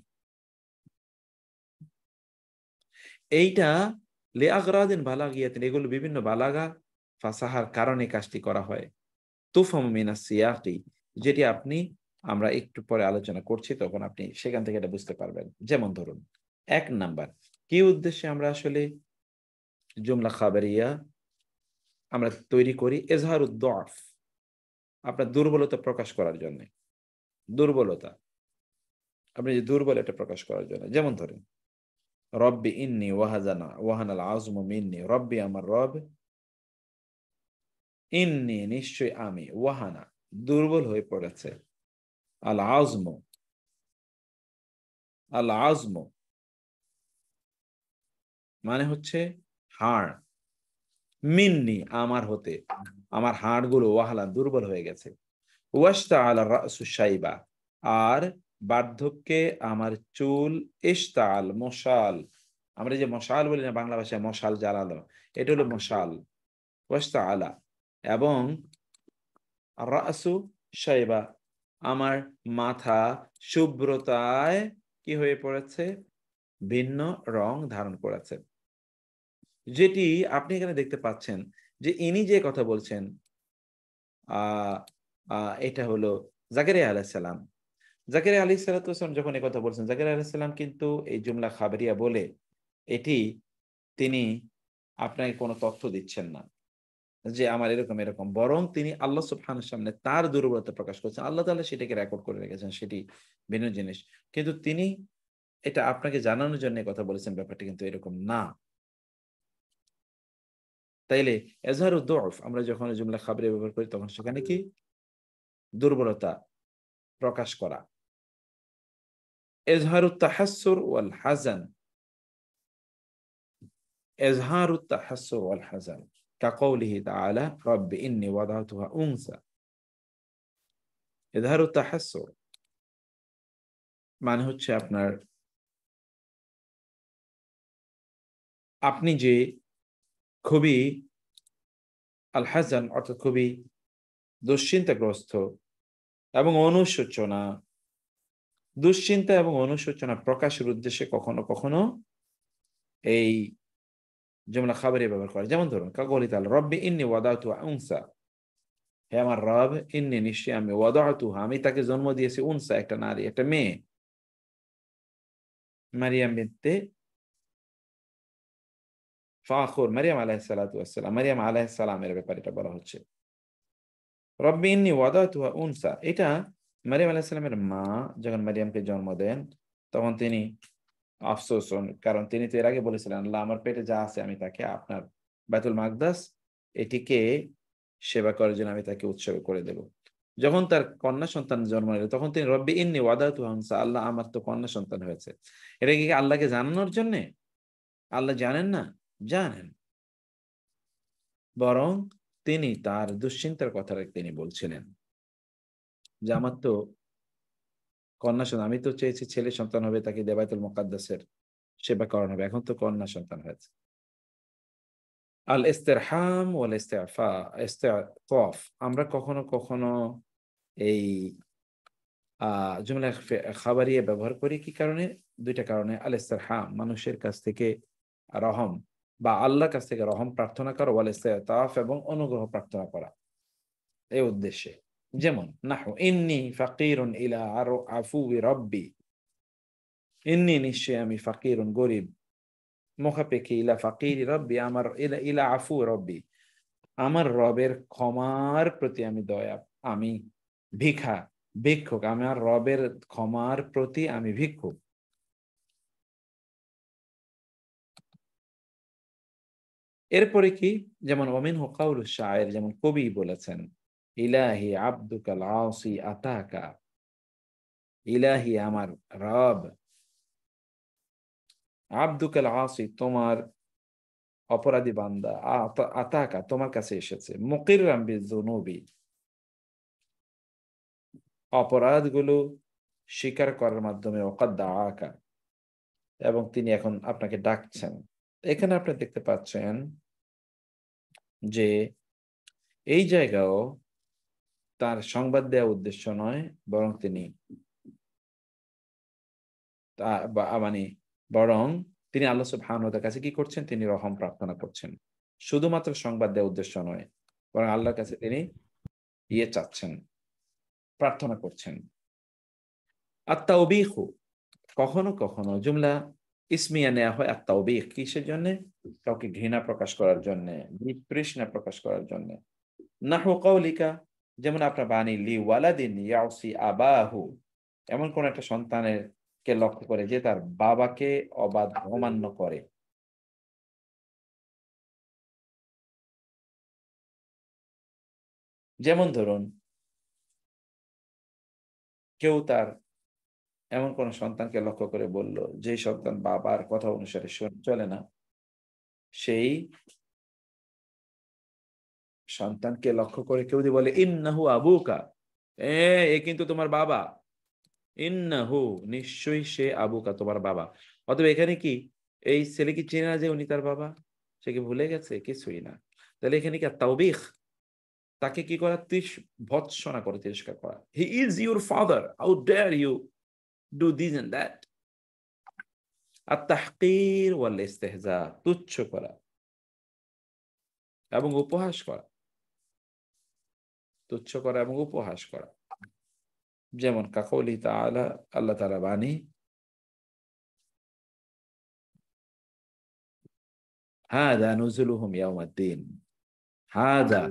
এইটা লিআগরাদিন বালাগিয়াতিন, এগুলো বিভিন্ন বালাগা ফাসাহার কারণে কাজটি করা হয়। তুফহামু মিনাস সিয়াকি, যেটি আমরা একটু পরে আলোচনা করছি, তখন আপনি সেখান থেকে এটা বুঝতে পারবেন। যেমন ধরুন 1 নাম্বার, কি উদ্দেশ্যে আমরা আসলে জুমলা খাবারিয়া আমরা তৈরি করি? ইজহারুদ দুআফ, আপনার দুর্বলতা প্রকাশ করার জন্য। দুর্বলতা, আপনি যে দুর্বল এটা প্রকাশ করার জন্য। যেমন ধরেন রব্বি ইন্নী ওয়াহানাল আযমু মিন্নী, রব্বি আমার রব, ইন্নী নিশ্চয় আমি, ওয়াহানা দুর্বল হয়ে পড়েছে, আল আজমু মানে হচ্ছে হাড়, মিন্নি আমার হতে, আমার হাড়গুলো ওয়াহালা দুর্বল হয়ে গেছে, ওয়াশতাআলা রাসু শাইবা আর বার্ধক্যে আমার চুল, ইশতাআল মশাল, আমরা যে মশাল বলি না বাংলা ভাষায়, মশাল জ্বালালো, এটা হলো মশাল। ওয়াশতাআলা এবং রাসু শাইবা, আমার মাথা শুভ্রতায় কি হয়ে পড়েছে? ভিন্ন রং ধারণ করেছে। যেটি আপনি এখানে দেখতে পাচ্ছেন যে ইনি যে কথা বলছেন এটা হলো জাকারিয়া আলাইহিস সালাম। জাকারিয়া আলাইহিস সালাম যখন এই কথা বলছেন, জাকারিয়া আলাইহিস সালাম কিন্তু এই জুমলা খাবারিয়া বলে এটি তিনি আপনাকে কোনো তথ্য দিচ্ছেন না যে আমার এরকম এরকম, বরং তিনি আল্লাহ সুবহানাহু সামনে তার দুর্বলতা প্রকাশ করছেন। আল্লাহ তাআলা সেটাকে রেকর্ড করে রেখেছেন, সেটি ভিন্ন জিনিস। কিন্তু তিনি এটা আপনাকে জানানোর জন্য কথা বলেছেন, ব্যাপারটা কিন্তু এরকম না। তাইলে এজহারুদ দুআফ আমরা যখন জুমলা খাবারিয়া ব্যবহার করি তখন সেখানে কি দুর্বলতা প্রকাশ করা। ইজহারুত তাহাসসুর ওয়াল হাযান, ইজহারুত তাহাসসুর ওয়াল হাযান কাকাউলিহি তাআলা রব্বি ইন্নী ওয়াদাতুহা উনসা। ইজহারুত তাহাসসুর মানে হচ্ছে আপনার, আপনি যে খুবই আল হাযান অর্থাৎ খুবই দুশ্চিন্তাগ্রস্ত এবং অনুশোচনা, দুশ্চিন্তা এবং অনুশোচনা প্রকাশের উদ্দেশ্যে কখনো কখনো এই জুমলা খাবারিয়া ব্যবহার করে। যেমন ধরুন কাকাউলি তাআলা রব্বি ইন্নী ওয়াদাতুহা উনসা, হে আমার রব, ইন্নী নিশ্চয় আমি, ওয়াদাতুহা আমি তাকে জন্ম দিয়েছি, উনসা একটা নারী, একটা মেয়ে, মারিয়াম বিনতে ফাখুর, মারিয়াম আলাইহিস সালাতু ওয়াস সালাম, মারিয়াম আলাইহিস সালামের ব্যাপারে এটা বলা হচ্ছে। রব্বি ইন্নী ওয়াদাতুহা উনসা, এটা মারিয়াম আলাইহিস সালামের মা যখন মারিয়ামকে জন্ম দেন তখন তিনি আফসোস হন, কারণ তিনি তো এর আগে বলেছিলেন আল্লাহ আমার পেটে যা আছে আমি তাকে আপনার বাইতুল মাকদাস এটিকে সেবা করার জন্য আমি তাকে উৎসর্গ করে দেব। যখন তার কন্যা সন্তান জন্ম নিল তখন তিনি রব্বি ইন্নী ওয়াদাতুহা উনসা, আল্লাহ আমার তো কন্যা সন্তান হয়েছে। এটা কি আল্লাহকে জানানোর জন্যে? আল্লাহ জানেন না? জানেন, বরং তিনি তার দুশ্চিন্তার কথা তিনি বলছিলেন যে আমার তো কন্যা সন্তান, আমি তো চেয়েছি ছেলে সন্তান হবে, তাকে বাইতুল মুকাদ্দাসের সেবা করানো হবে, এখন তো কন্যা সন্তান হয়েছে। আল ইস্তিরহাম ওয়াল ইস্তিআতাফ, আমরা কখনো কখনো এই জুমলা খাবারিয়া ব্যবহার করি কি কারণে? দুইটা কারণে। আল ইস্তিরহাম মানুষের কাছ থেকে রহম বা আল্লাহর কাছ থেকে রহম প্রার্থনা করা, ওয়াল ইস্তিআতাফ এবং অনুগ্রহ প্রার্থনা করা এই উদ্দেশ্যে। যেমন নাহু ইন্নী ফাকিরুন ইলা আফুবি রব্বি, ইন্নী নিশ্চয় আমি ফাকিরুন গরিব, মুখাপেক্ষী, ইলা ফাকিরি রব্বি আমার, ইলা আফু রব্বি আমার রবের ক্ষমার প্রতি আমি দয়া, আমি ভিক্ষুক, আমার রবের ক্ষমার প্রতি আমি ভিক্ষুক। এরপরে কি? যেমন ওমিন হুকাউল শায়ের, যেমন কবি বলেছেন ইলাহি আব্দুকাল আসি আতাকা, ইলাহি আমার রব, আব্দুকাল আসি তোমার অপরাধী বান্দা, আতাকা তোমার কাছে এসেছে, মুকিররাম বিযুনুবি অপরাধগুলো স্বীকার করার মাধ্যমে, ওয়াকাদ দাআকা এবং তিনি এখন আপনাকে ডাকছেন। এখানে আপনি দেখতে পাচ্ছেন যে এই জায়গাও তার সংবাদ দেওয়া উদ্দেশ্য নয়, বরং তিনি বরং তিনি আল্লাহ সুবহানাহু ওয়া তাআলার কাছে কি করছেন? তিনি রহম প্রার্থনা করছেন। শুধুমাত্র সংবাদ দেওয়ার উদ্দেশ্য নয়, বরং আল্লাহর কাছে তিনি চাচ্ছেন, প্রার্থনা করছেন। আত-তাওবীখু, কখনো কখনো জুমলা ইসমিয়া নেওয়া হয় আত-তাওবীখ কিসের জন্য? কাউকে ঘৃণা প্রকাশ করার জন্য, বিতৃষ্ণা প্রকাশ করার জন্য। নাহু কাউলিকা, যেমন আপনার বাণী, লি ওয়ালাদিন ইয়াসি আবাহু, এমন কোন একটা সন্তানের কে লক্ষ্য করে যে তার বাবাকে অমান্য করে। যেমন ধরুন, কেউ তার এমন কোন সন্তানকে লক্ষ্য করে বলল, যে সন্তান বাবার কথা অনুসারে চলে না, সেই সন্তানকে লক্ষ্য করে কেউ যদি বলে ইন্নাহু আবুকা, এ কিন্তু তোমার বাবা, ইন্নাহু, নিশ্চয়ই সে আবুকা, তোমার বাবা। অতএব এখানে কি এই ছেলে কি চেনে না যে উনি তার বাবা? সে কি ভুলে গেছে? কিছুই না। তাহলে এখানে কি তাওবীখ, তাকে কি করা? ভৎসনা করে, তিরস্কার করা। He is your father, how dare you do this and that. আত-তাহকীর ওয়াল ইস্তিহজা, তুচ্ছ করা এবং উপহাস করা, তুচ্ছ করা এবং উপহাস করা। যেমন কাকৌলি তাআলা, আল্লাহ তাআলা বাণী, হাযা নুজুলুহুম ইয়াউমাদ্দিন, হাযা,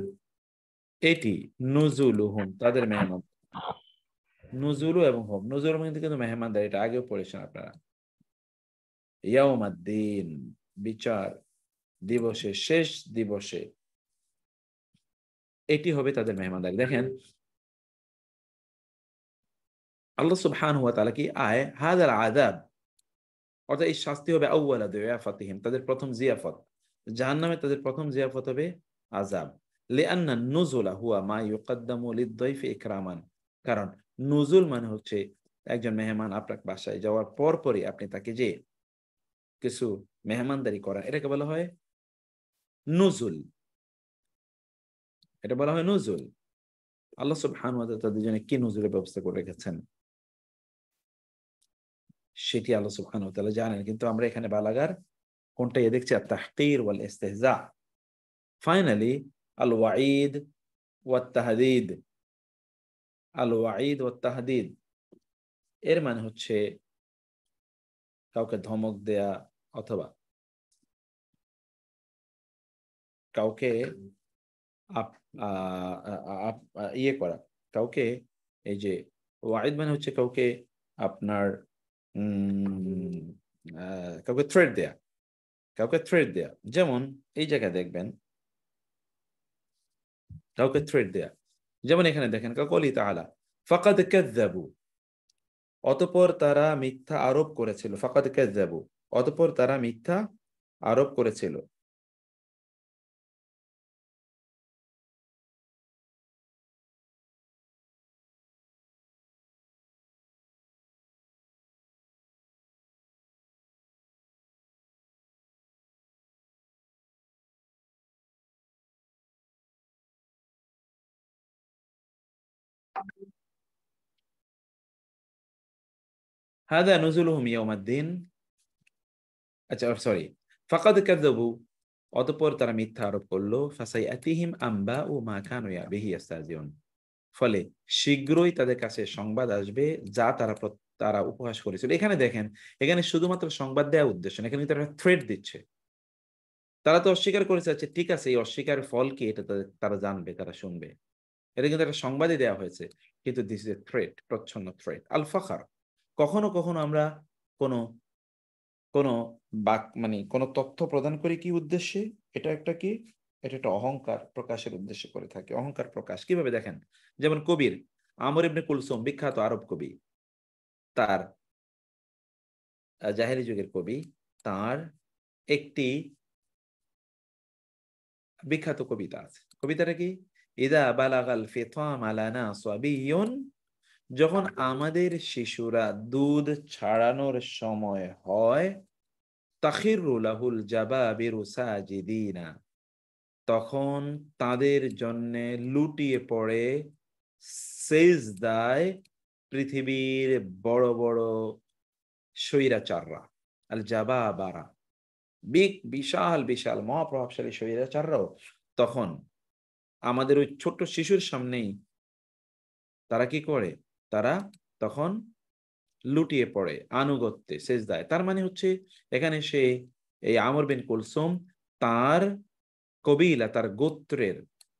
এটি, নুজুলুহুম, তাদের মেহমান। নুজুলু এবং হুম, নুজুল মানে কিন্তু মেহমানদারি, এটা আগেও পড়েছেন আপনারা। ইয়াউমাদ্দিন, বিচার দিবসে, শেষ দিবসে, এটি হবে তাদের মেহমানদারি। দেখেন আল্লাহ সুবহানাহু ওয়া তাআলা কি হাযাল আযাব, অর্থাৎ এই শাস্তি হবে আউয়ালা দিয়াফাতিহিম, তাদের প্রথম জিয়াফত। জাহান্নামে তাদের প্রথম জিয়াফত হবে আযাব। লিআন্না নুজুলা হুয়া মা ইউকদ্দামু লিদ-দাইফি ইকরামান, কারণ নুজুল মানে হচ্ছে একজন মেহমান আপনার বাসায় যাওয়ার পরপরই আপনি তাকে যে কিছু মেহমানদারি করা, এটাকে বলা হয় নুজুল। এটা বলা হয় নুজুল। আল্লাহ সুবহানাহু ওয়া তাআলা তাদের জন্য কি নুজুলের ব্যবস্থা করে রেখেছেন সেটি আল্লাহ সুবহানাহু ওয়া তাআলা জানেন, কিন্তু আমরা এখানে বালাগার কোনটা দেখছি? আত-তাহকীর ওয়াল ইস্তিহজা। ফাইনালি আল ওয়াঈদ ওয়াত তাহদীদ, আল ওয়াঈদ ওয়াত তাহদীদ এর মানে হচ্ছে কাউকে ধমক দেয়া, অথবা কাউকে ইয়ে করা, কাউকে, এই যে ওয়াঈদ মানে হচ্ছে কাউকে আপনার কাউকে থ্রেট দেয়া, কাউকে থ্রেট দেয়া। যেমন এই জায়গায় দেখবেন কাউকে থ্রেট দেয়া, যেমন এখানে দেখেন কাকলি তাআলা ফাকাদ কাযযাবু, অতঃপর তারা মিথ্যা আরোপ করেছিল। ফাকাদ কাযযাবু, অতঃপর তারা মিথ্যা আরোপ করেছিল। হাদা নুজুলুহুম ইয়াউমাদ্দিন, আচ্ছা সরি, ফাকাদ কাযযাবু, অতঃপর তারা মিথ্যা আরোপ করলো। ফাসাইআতিহিম আম্বাউ মা কানু বিহি ইস্তাহজিউন, ফলে শীঘ্রই তাদের কাছে সংবাদ আসবে যা তারা উপহাস করেছিল। এখানে দেখেন, এখানে শুধুমাত্র সংবাদ দেওয়ার উদ্দেশ্য না, এখানে তারা থ্রেট দিচ্ছে। তারা তো অস্বীকার করেছে, আচ্ছা ঠিক আছে, এই অস্বীকারের ফল কি এটা তারা জানবে, তারা শুনবে। এটা কিন্তু একটা সংবাদই দেওয়া হয়েছে, কিন্তু দিস ইজ এ থ্রেট, প্রচ্ছন্ন থ্রেট। আল ফাখার, কখনো কখনো আমরা কোনো কোনো মানে কোনো তথ্য প্রদান করি কি উদ্দেশ্যে? এটা একটা কি, এটা একটা অহংকার প্রকাশের উদ্দেশ্যে করে থাকে। অহংকার প্রকাশ কিভাবে দেখেন, যেমন কবির আমর ইবনে কুলসুম, বিখ্যাত আরব কবি, তার জাহেলি যুগের কবি, তার একটি বিখ্যাত কবিতা আছে। কবিতাটা কি? ইদা বালাগাল ফিতাম আলানা সাবিয়ুন, যখন আমাদের শিশুরা দুধ ছাড়ানোর সময় হয়, তাখিরু লাহুল জাবাবিরু সাজিদিনা, তখন তাদের জন্য লুটিয়ে পড়ে সেজদায় পৃথিবীর বড় বড় স্বৈরাচাররা, আল জাবাবারা, বিশাল বিশাল মহাপ্রভাবশালী স্বৈরাচাররাও তখন আমাদের ওই ছোট্ট শিশুর সামনেই তারা কি করে, তারা তখন লুটিয়ে পড়ে আনুগত্যে সেজদায়। তার মানে হচ্ছে এখানে সে এই আমর বিন কুলসুম তার কবিলা, তার গোত্রের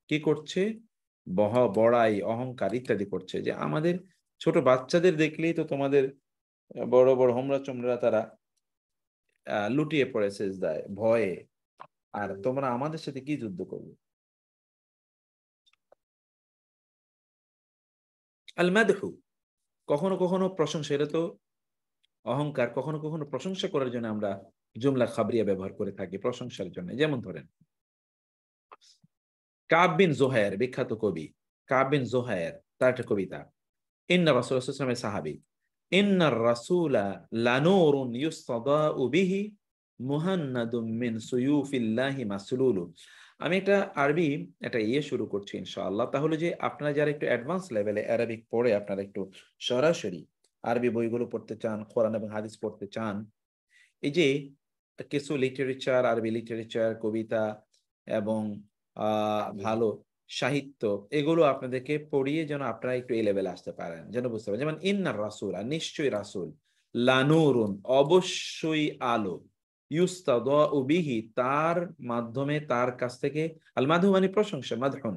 কি করছে, বড়াই অহংকার ইত্যাদি করছে, যে আমাদের ছোট বাচ্চাদের দেখলেই তো তোমাদের বড় বড় হোমরা চোমরা তারা লুটিয়ে পড়ে সেজদায় ভয়ে, আর তোমরা আমাদের সাথে কি যুদ্ধ করবে। আল মাদহু, কখনো কখনো প্রশংসা, এটা তো অহংকার, কখনো কখনো প্রশংসা করার জন্য আমরা জুমলা খাবরিয়া ব্যবহার করে থাকি প্রশংসার জন্য। যেমন ধরেন কাব বিন জোহায়ের, বিখ্যাত কবি কাব বিন জোহায়ের, তার একটা কবিতা, ইন্না রাসূলুল্লাহ সাল্লাল্লাহু আলাইহি ওয়াসাল্লামের সাহাবী, ইন্নার রাসূলা লানূরুন ইউসতাদাউ বিহি মুহান্নাদুম মিন সুয়ুফিল্লাহি মাসলুলু। আমি একটা আরবি একটা শুরু করছি ইনশাআল্লাহ, তাহলে যে আপনারা যারা একটু অ্যাডভান্স লেভেলে অ্যারাবিক পড়ে আপনারা একটু সরাসরি আরবি বইগুলো পড়তে চান, কোরআন এবং হাদিস পড়তে চান, এই যে কিছু লিটারেচার, আরবি লিটারেচার, কবিতা এবং ভালো সাহিত্য, এগুলো আপনাদেরকে পড়িয়ে যেন আপনারা একটু এই লেভেলে আসতে পারেন, যেন বুঝতে পারেন। যেমন ইন্নার রাসূল, আর নিশ্চয়ই রাসূল, লানুরুন অবশ্যই আলো, ইউস্তাদাউ বিহি তার মাধ্যমে, তার কাছ থেকে, আল মাদহু মানে প্রশংসা, মাদহুন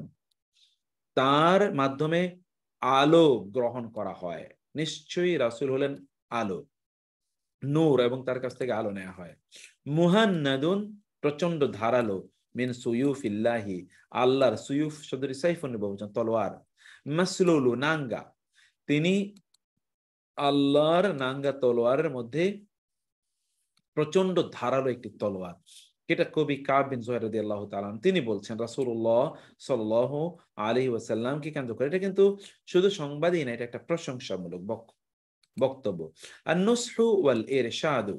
তার মাধ্যমে আলো গ্রহণ করা হয়। নিশ্চয়ই রাসূল হলেন আলো, নূর, এবং তার কাছ থেকে আলো নেওয়া হয়। মুহান্নাদুন প্রচন্ড ধারালো, মিন সুয়ুফিল্লাহি আল্লাহর, সুয়ুফ শব্দটি সাইফুন বহুবচন, তলোয়ার, মাসলুলু নাঙ্গা, তিনি আল্লাহর নাঙ্গা তলোয়ারের মধ্যে প্রচন্ড ধারালো একটি তলোয়ার। এটা কবি কাব বিন জোহাইর রাদিয়াল্লাহু তাআলা তিনি বলছেন রাসূলুল্লাহ সাল্লাল্লাহু আলাইহি ওয়াসাল্লামকে কেন্দ্র করে। এটা কিন্তু শুধু সংবাদই না, এটা একটা প্রশংসামূলক বক্তব্য। আন-নুসহু ওয়াল ইরশাদু,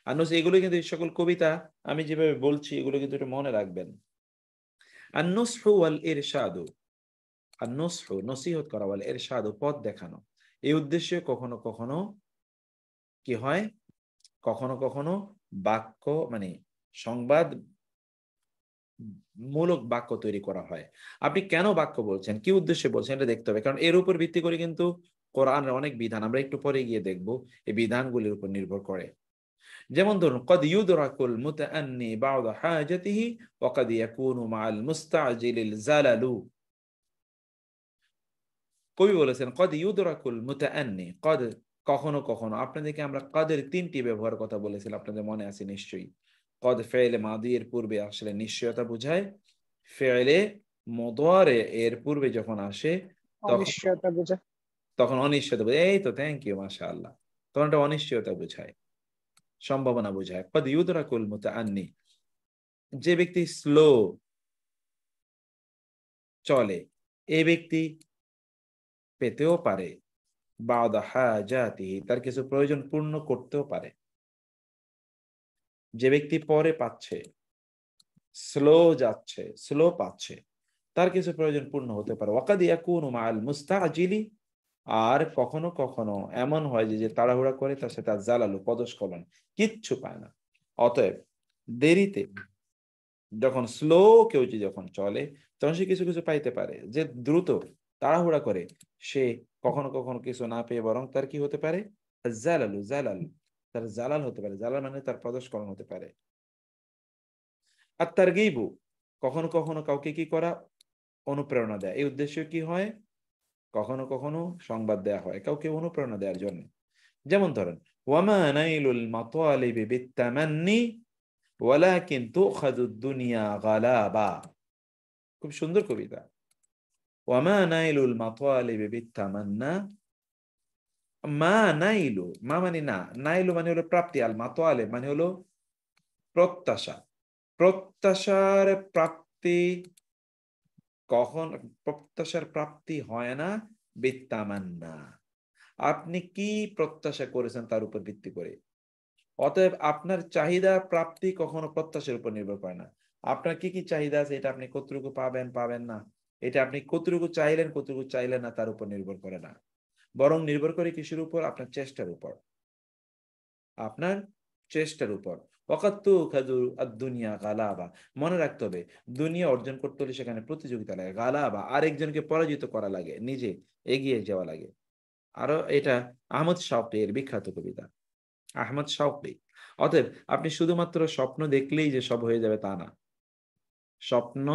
আন-নুসহু এগুলো কিন্তু সকল কবিতা আমি যেভাবে বলছি এগুলো কিন্তু একটু মনে রাখবেন। আন-নুসহু ওয়াল ইরশাদু, আন-নুসহু নসিহত করা, ওয়াল ইরশাদু পথ দেখানো, এই উদ্দেশ্যে কখনো কখনো কি হয়, কখনো কখনো বাক্য মানে সংবাদ মূলক বাক্য তৈরি করা হয়। আপনি কেন বাক্য বলছেন, কি উদ্দেশ্যে বলছেন, এটা দেখতে হবে, কারণ এর উপর ভিত্তি করে কিন্তু কোরআনের অনেক বিধান, আমরা একটু পরে গিয়ে দেখব, এই বিধানগুলির উপর নির্ভর করে। যেমন ধরুন কদ ইউদরাকুল মুতাআন্নি বা'দা হাজাতিহি ওয়া কদ ইয়াকুনু মা'আল মুস্তা'জিলিল জালালু। কবি বলেছেন কদ ইউদরাকুল মুতাআন্নি, কদ কখনো কখনো, আপনাদেরকে আমরা কদের তিনটি ব্যবহার কথা বলেছিলাম, আপনাদের মনে আছে নিশ্চয়ই। কদ ফেলে মাদি এর পূর্বে আসলে নিশ্চয়তা বোঝায়, ফেলে মুদারে এর পূর্বে যখন আসে অনিশ্চয়তা বোঝায়, তখন অনিশ্চয়তা বোঝায়। এই তো থ্যাংক ইউ, মাশাআল্লাহ, তখন এটা অনিশ্চয়তা বোঝায়, সম্ভাবনা বোঝায়। কদ ইউদরাকুল মুতাআন্নি, যে ব্যক্তি স্লো চলে এই ব্যক্তি পেতেও পারে বা'দা হাজাতিহি, তার কিছু প্রয়োজন পূর্ণ করতেও পারে। যে ব্যক্তি পরে পাচ্ছে, স্লো যাচ্ছে, স্লো পাচ্ছে, তার কিছু প্রয়োজন পূর্ণ হতে পারে। ওয়াকাদ ইয়াকুনু মা'আল মুস্তাজিলি, আর কখনো কখনো এমন হয় যে তাড়াহুড়া করে তার সাথে জালালু পদস্খলন, কিচ্ছু পায় না। অতএব দেরিতে যখন স্লো কেউ যখন চলে তখন সে কিছু কিছু পাইতে পারে। যে দ্রুত তাড়াহুড়া করে সে কখনো কখনো কিছু না পেয়ে বরং তার কি হতে পারে, জালালু, জালাল, তার জালাল হতে পারে, জালাল মানে তার পদস্খলন হতে পারে। আর তারগীবু, কখনো কখনো কাউকে কি করা, অনুপ্রেরণা দেয়, এই উদ্দেশ্য কি হয়, কখনো কখনো সংবাদ দেয়া হয় কাউকে অনুপ্রেরণা দেওয়ার জন্য। যেমন ধরেন ওয়ামা নাইলুল মাতালিবি বিত্তামান্নি ওয়ালাকিন তুখাযুদ দুনিয়া গালাবা, খুব সুন্দর কবিতা। ওয়ামা নাইলুল মাতালিবি বিত্তামান্না, মা নাইলু, মা মানে না, নাইলু মানে হলো প্রাপ্তি, আল মাতালিব মানে হলো প্রত্যাশা, প্রত্যাশার প্রাপ্তি, কখন প্রত্যাশার প্রাপ্তি হয় না, বিত্তামান্না, আপনি কি প্রত্যাশা করেছেন তার উপর ভিত্তি করে। অতএব আপনার চাহিদা প্রাপ্তি কখনো প্রত্যাশার উপর নির্ভর করে না। আপনার কি কি চাহিদা আছে এটা আপনি কতটুকু পাবেন পাবেন না এটা আপনি কতটুকু চাইলেন না তার উপর নির্ভর করে না, বরং নির্ভর করে কিসের উপর? আপনার চেষ্টার উপর, আপনার চেষ্টার উপর। দুনিয়া গালাবা, মনে রাখতে হবে দুনিয়া অর্জন করতে হলে সেখানে প্রতিযোগিতা লাগে, গালাবা আরেকজনকে পরাজিত করা লাগে, নিজে এগিয়ে যাওয়া লাগে। আরো এটা আহমদ শাওকীর বিখ্যাত কবিতা, আহমদ শাওকী। অতএব আপনি শুধুমাত্র স্বপ্ন দেখলেই যে সব হয়ে যাবে তা না, স্বপ্ন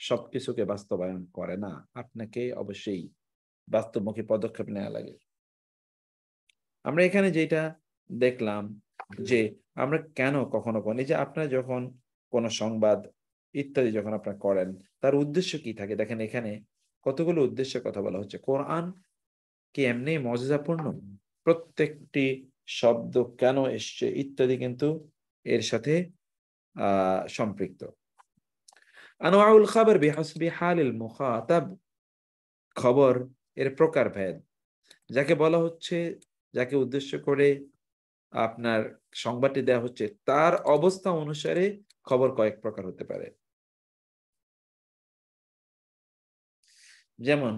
সবকিছুকে বাস্তবায়ন করে না, আপনাকে অবশ্যই বাস্তবমুখী পদক্ষেপ নেওয়া লাগে। আমরা এখানে যেটা দেখলাম যে আমরা কেন কখনো এই যে আপনারা যখন কোনো সংবাদ ইত্যাদি যখন আপনারা করেন, তার উদ্দেশ্য কি থাকে? দেখেন এখানে কতগুলো উদ্দেশ্যের কথা বলা হচ্ছে। কোরআন কি এমনি মর্যাদাপূর্ণ? প্রত্যেকটি শব্দ কেন এসছে ইত্যাদি কিন্তু এর সাথে সম্পৃক্ত। আনওয়াউল খাবার বিহাসবি হালিল মুখাতাব, খবর এর প্রকারভেদ, যাকে বলা হচ্ছে, যাকে উদ্দেশ্য করে আপনার সংবাদটি দেওয়া হচ্ছে, তার অবস্থা অনুসারে খবর কয়েক প্রকার হতে পারে। যেমন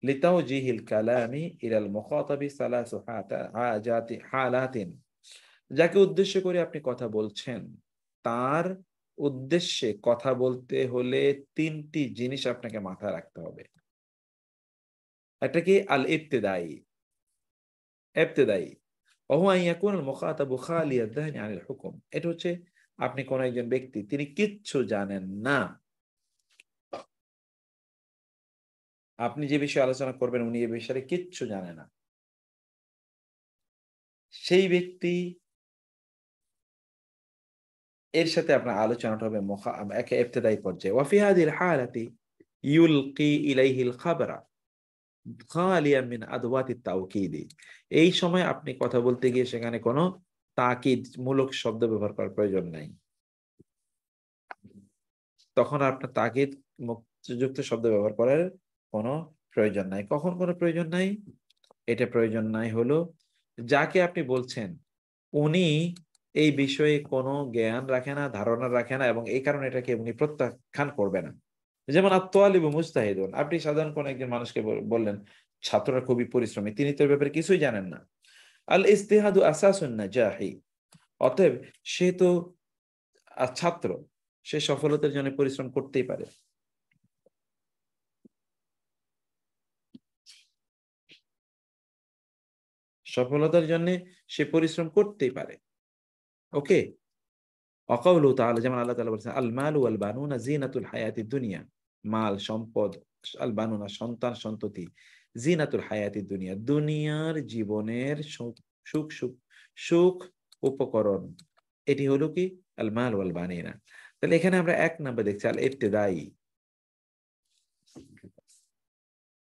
লিতাওজিহিল কালামি ইলাল মুখাতাবি সালাসু হালাতিন, যাকে উদ্দেশ্য করে আপনি কথা বলছেন তার উদ্দেশ্যে কথা বলতে হলে তিনটি জিনিস আপনাকে মাথায় রাখতে হবে। একটা কি? আল ইবতিদাই, ইবতিদাই ওহুয়া আন ইয়াকুন আল মুখাতাবু খালিয়া যাহনি আনিল হুকুম। এটা হচ্ছে আপনি কোন একজন ব্যক্তি, তিনি কিচ্ছু জানেন না, আপনি যে বিষয়ে আলোচনা করবেন উনি এই বিষয়ে কিচ্ছু জানে না, সেই ব্যক্তি এর সাথে আপনার আলোচনাটা হবে একে ইবতিদাই পর্যায়ে। ওয়া ফি হাযিহিল হালাতি ইউলকি ইলাইহিল খাবরা খালিয়াম মিন আদওয়াতিত তাওকীদ, এই সময় আপনি কথা বলতে গিয়ে সেখানে কোনো তাকিদ মূলক শব্দ ব্যবহার করার প্রয়োজন নাই, তখন আপনার তাকিদ যুক্ত শব্দ ব্যবহার করার কোনো প্রয়োজন নাই। কখন কোনো প্রয়োজন নাই? এটা প্রয়োজন নাই হলো যাকে আপনি বলছেন উনি এই বিষয়ে কোনো জ্ঞান রাখে না, ধারণা রাখে না, এবং এই কারণে এটাকে উনি প্রত্যাখ্যান করবে না। যেমন আত-তালিবু মুজতাহিদুন, আপনি সাধারণ কোন একজন মানুষকে বললেন ছাত্ররা খুবই পরিশ্রমী, তিনি তো এর ব্যাপারে কিছুই জানেন না। আল ইজতিহাদু আসাসুন নাজাহি, অতএব সে তো ছাত্র, সে সফলতার জন্য পরিশ্রম করতেই পারে। সফলতার জন্য সে পরিশ্রম করতেই পারে। ওকে। ওয়াকাউলু তাআলা, যেমন আল্লাহ তাআলা বলেছেন আল মালু ওয়াল বানুনা জিনাতুল হায়াতিদ দুনিয়া, মাল সম্পদ, আল বানুনা সন্তান সন্ততি, জিনাতুল হায়াতিদ দুনিয়া দুনিয়ার জীবনের সুখ সুখ সুখ উপকরণ, এটি হলো কি? আল মাল ওয়াল বানিনা। তাহলে এখানে আমরা এক নাম্বার দেখছি আল ইবতিদাই,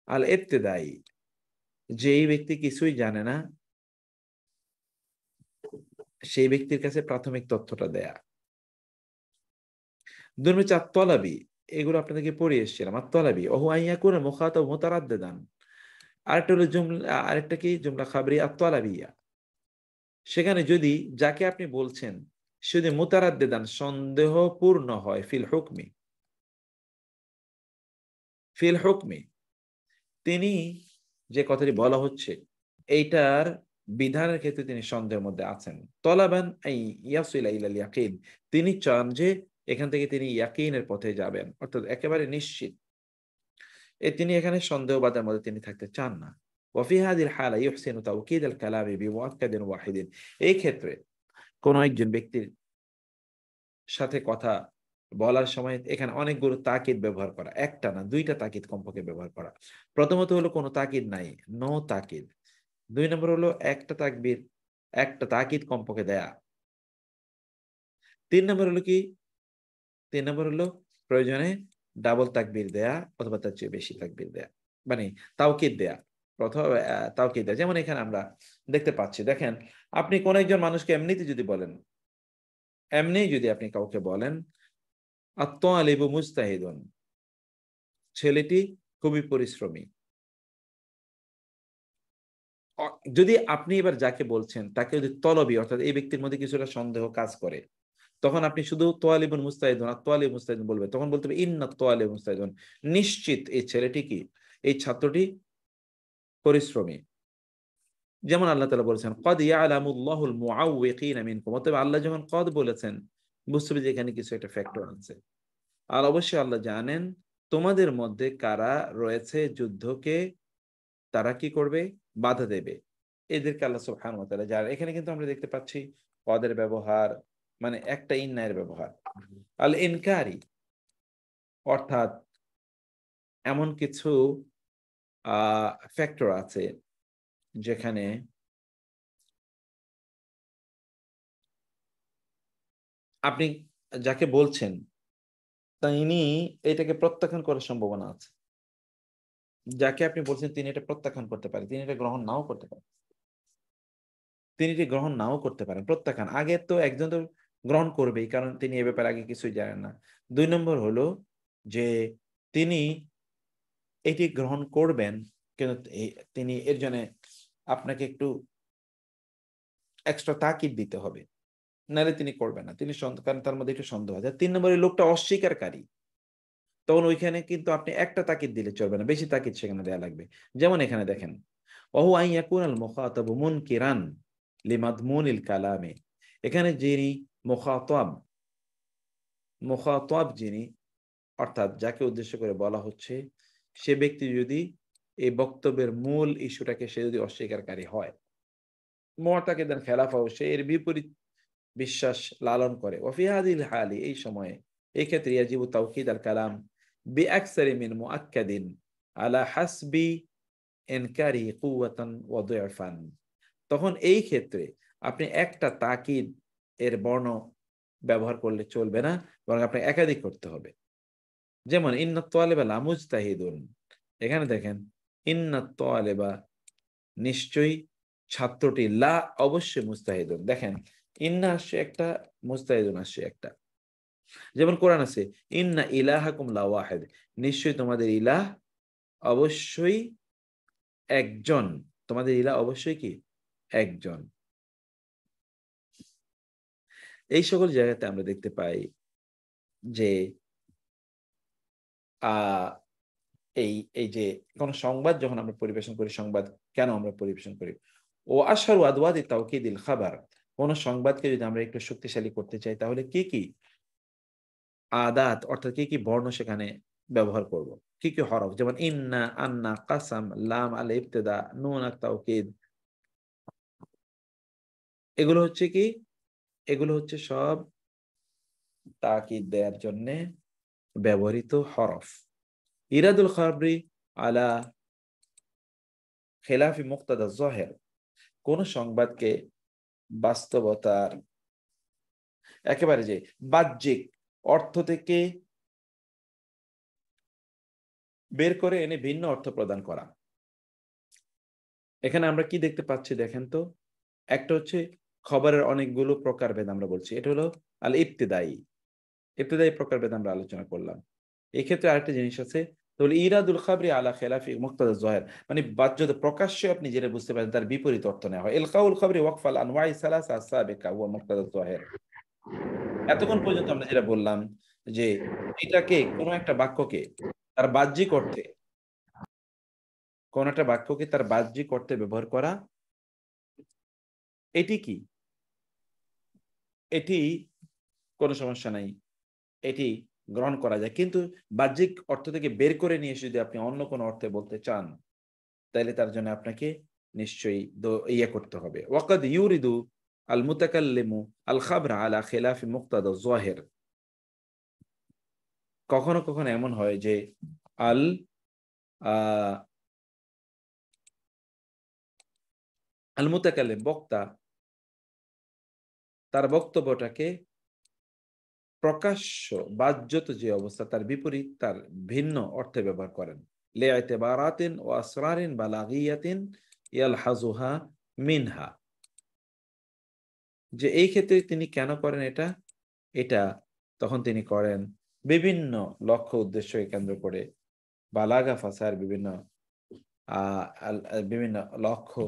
আল ইবতিদাই, যে এই ব্যক্তি কিছুই জানে না সেই ব্যক্তির কাছে প্রাথমিক তথ্যটা দেয়া। দুই আত-তালাবি, এগুলো আপনাদেরকে পড়ে এসেছিলাম। আত-তালাবি ওহু আন ইয়াকুনা মুখাতাব মুতারাদ্দিদান, আরেকটা হলো জুমলা, আরেকটা কি? জুমলা খাবরি আত-তালাবিয়া, সেখানে যদি যাকে আপনি বলছেন যদি মুতারাদ্দিদান সন্দেহপূর্ণ হয় ফিল হুকমি, ফিল হুকমি, তিনি যে কথাটি বলা হচ্ছে এইটার বিধানের ক্ষেত্রে তিনি সন্দেহের মধ্যে আছেন। তলাবান আই ইয়াসিলা ইলাল ইয়াকিন, তিনি চান যে এখান থেকে তিনি ইয়াকিনের পথে যাবেন, অর্থাৎ একেবারে নিশ্চিত, তিনি এখানে সন্দেহবাদের মধ্যে তিনি থাকতে চান না। ওয়াফি হাযিল হালা ইহসিনু তাওকীদ আল কালামি বিমুআক্কাদিন ওয়াহিদিন, এই ক্ষেত্রে কোন একজন ব্যক্তির সাথে কথা বলার সময় এখানে অনেকগুলো তাকিদ ব্যবহার করা, একটা না দুইটা তাকিদ কমপক্ষে ব্যবহার করা। প্রথমত হলো কোনো তাকিদ নাই, নো তাকিদ। দুই নম্বর হলো একটা তাকবীর, একটা তাকিদ কমপক্ষে দেয়া। তিন নম্বর হলো কি? তিন নম্বর হলো প্রয়োজনে ডাবল তাকবীর দেয়া অথবা তার চেয়ে বেশি তাকবীর দেয়া, মানে তাওকীদ দেয়া, প্রথম তাওকীদ দেয়া। যেমন এখানে আমরা দেখতে পাচ্ছি, দেখেন আপনি কোন একজন মানুষকে এমনিতে যদি বলেন, এমনি যদি আপনি কাউকে বলেন আত-তালিবু মুজতাহিদুন, ছেলেটি খুবই পরিশ্রমী, যদি আপনি এবার যাকে বলছেন তাকে যদি তলবি, অর্থাৎ এই ব্যক্তির মধ্যে কিছুটা সন্দেহ কাজ করে, তখন আপনি শুধু তোয়ালিবুন মুস্তাহিদুন আর তোয়ালিব মুস্তাহিদুন বলবেন, তখন বলতে হবে ইন্না তোয়ালিব মুস্তাহিদুন, নিশ্চিত এই ছেলেটি কি, এই ছাত্রটি পরিশ্রমী। যেমন আল্লাহ তাআলা বলেছেন ক্বাদ ইয়ালামুল্লাহুল মুআউযিকিনা মিনকুম, অতএব আল্লাহ যখন ক্বাদ বলেছেন বুঝতে হবে যে এখানে কিছু একটা ফ্যাক্টর আছে। আর অবশ্যই আল্লাহ জানেন তোমাদের মধ্যে কারা রয়েছে যুদ্ধকে তারা কি করবে, বাধা দেবে, এদেরকে আল্লাহ সুবহানাহু ওয়া তাআলা জানেন। এখানে কিন্তু আমরা দেখতে পাচ্ছি ক্বাদের ব্যবহার মানে একটা ইন্নায়ের ব্যবহার। আল ইনকারি অর্থাৎ এমন কিছু ফ্যাক্টর আছে যেখানে আপনি যাকে বলছেন তিনি এটাকে প্রত্যাখ্যান করার সম্ভাবনা আছে। যাকে আপনি বলছেন তিনি এটা প্রত্যাখ্যান করতে পারেন, তিনি এটা গ্রহণ নাও করতে পারেন, তিনি এটি গ্রহণ নাও করতে পারেন। প্রত্যাখ্যান, আগে তো একজন তো গ্রহণ করবেই, কারণ তিনি এ ব্যাপারে আগে কিছুই জানেন না। 2 নম্বর হলো যে তিনি এটি গ্রহণ করবেন, কিন্তু তিনি এর জন্য আপনাকে একটু এক্সট্রা তাকিদ দিতে হবে, নাহলে তিনি করবেন না, তিনি কারণ তার মধ্যে একটু সন্দেহ আছে। 3 নম্বরে লোকটা অস্বীকারী, তখন ওইখানে কিন্তু আপনি একটা তাকিদ দিলে চলবে না, বেশি তাকিদ সেখানে দেওয়া লাগবে। যেমন এখানে দেখেন ওহু আন ইয়াকুনাল মুখাতাবু মুনকিরান লিমাদমুনিল কালামে, এখানে যিনি মুখাতাব যিনি অর্থাৎ যাকে উদ্দেশ্য করে বলা হচ্ছে, সে ব্যক্তি যদি এই বক্তব্যের মূল ইস্যুটাকে সে যদি অস্বীকারী হয়, মুতাকিদান খেলাফাও, সে এর বিপরীত বিশ্বাস লালন করে, ওয়া ফি হাযিল হালি, এই সময়ে এই ক্ষেত্রে ইয়াজিবু তাওকীদ আল কালাম বিআকসারি মিন মুআক্কাদিন আলা হাসবি ইনকারি কুওয়াতান ওয়া দু'ফান, তখন এই ক্ষেত্রে আপনি একটা তাকিদ এর বর্ণ ব্যবহার করলে চলবে না, বরং আপনি একাধিক করতে হবে। যেমন ইন্নাত তালিবা লা মুজতাহিদুন, এখানে দেখেন ইন্নাত তালিবা নিশ্চয়ই ছাত্রটি, লা অবশ্যই, মুস্তাহিদুন, দেখেন ইন্না আসছে একটা, মুস্তাহিদুন আসছে একটা। যেমন কোরআন আছে ইন্না ইলাহাকুম লা ওয়াহিদ, নিশ্চয়ই তোমাদের ইলাহ অবশ্যই একজন, তোমাদের ইলাহ অবশ্যই কি একজন। এই সকল জায়গাতে আমরা দেখতে পাই যে এই এই যে কোন সংবাদ যখন আমরা পরিবেশন করি, সংবাদ কেন আমরা পরিবেশন করি, ও আশহারু আদওয়াতি তাওকীদিল খাবার, কোন সংবাদকে যদি আমরা একটু শক্তিশালী করতে চাই তাহলে কি কি আদাত অর্থাৎ কি কি বর্ণ সেখানে ব্যবহার করব, কি কি হরফ, যেমন ইন্না, আন্না, কাসাম, লাম আল ইবতিদা, নুন আত তাওকীদ, এগুলো হচ্ছে কি, এগুলো হচ্ছে সব তাকিদ দেওয়ার জন্য ব্যবহৃত হরফ। ইরাদুল খাবরি আলা খেলাফি মুক্তাদা জহের, কোন সংবাদকে বাস্তবতার একেবারে যে বাহ্যিক অর্থ থেকে বের করে এনে ভিন্ন অর্থ প্রদান করা। এখানে আমরা কি দেখতে পাচ্ছি দেখেন তো, একটা হচ্ছে খবরের অনেকগুলো প্রকারভেদ আমরা বলছি, এটা হলো আল ইবতিদায়ী প্রকারভেদ আমরা আলোচনা করলাম। এই ক্ষেত্রে আরেকটা জিনিস আছে, তাহলে ইরাদুল খাবরি আলা খেলাফি মুক্তাদা জহের, মানে বাহ্যত প্রকাশ্যে আপনি যেটা বুঝতে পারেন তার বিপরীত অর্থ নেওয়া হয়। ইলকাউল খাবরি ওয়াকফাল আনওয়াই সালাসা আস-সাবিকা ওয়া মুক্তাদা জহের। এতক্ষণ পর্যন্ত আমরা যেটা বললাম যে এটাকে কোন একটা বাক্যকে তার বাহ্যিক অর্থে, কোন একটা বাক্যকে তার বাহ্যিক অর্থে ব্যবহার করা, এটি কি, এটি কোনো সমস্যা নাই, এটি গ্রহণ করা যায়। কিন্তু বাহ্যিক অর্থ থেকে বের করে নিয়ে যদি আপনি অন্য কোনো অর্থে বলতে চান তাহলে তার জন্য আপনাকে নিশ্চয়ই ইয়ে করতে হবে। ওয়াকাদ ইউরিদু আল মুতাকাল্লিমু আল খাবরা আলা খিলাফি মুক্তাদা যাহির, কখনো কখনো এমন হয় যে আল আল মুতাকাল্লিম বক্তা তার বক্তব্যটাকে প্রকাশ্য বাহ্যত যে অবস্থা তার বিপরীত, তার ভিন্ন অর্থে ব্যবহার করেন, লিআতিবারাতিন ওয়া আসরারিন বালাগিয়াতিন ইয়ালহাজুহা মিনহা, যে এই ক্ষেত্রে তিনি কেন করেন এটা, এটা তখন তিনি করেন বিভিন্ন লক্ষ্য উদ্দেশ্যকে কেন্দ্র করে, বালাগা ফাসার বিভিন্ন বিভিন্ন লক্ষ্য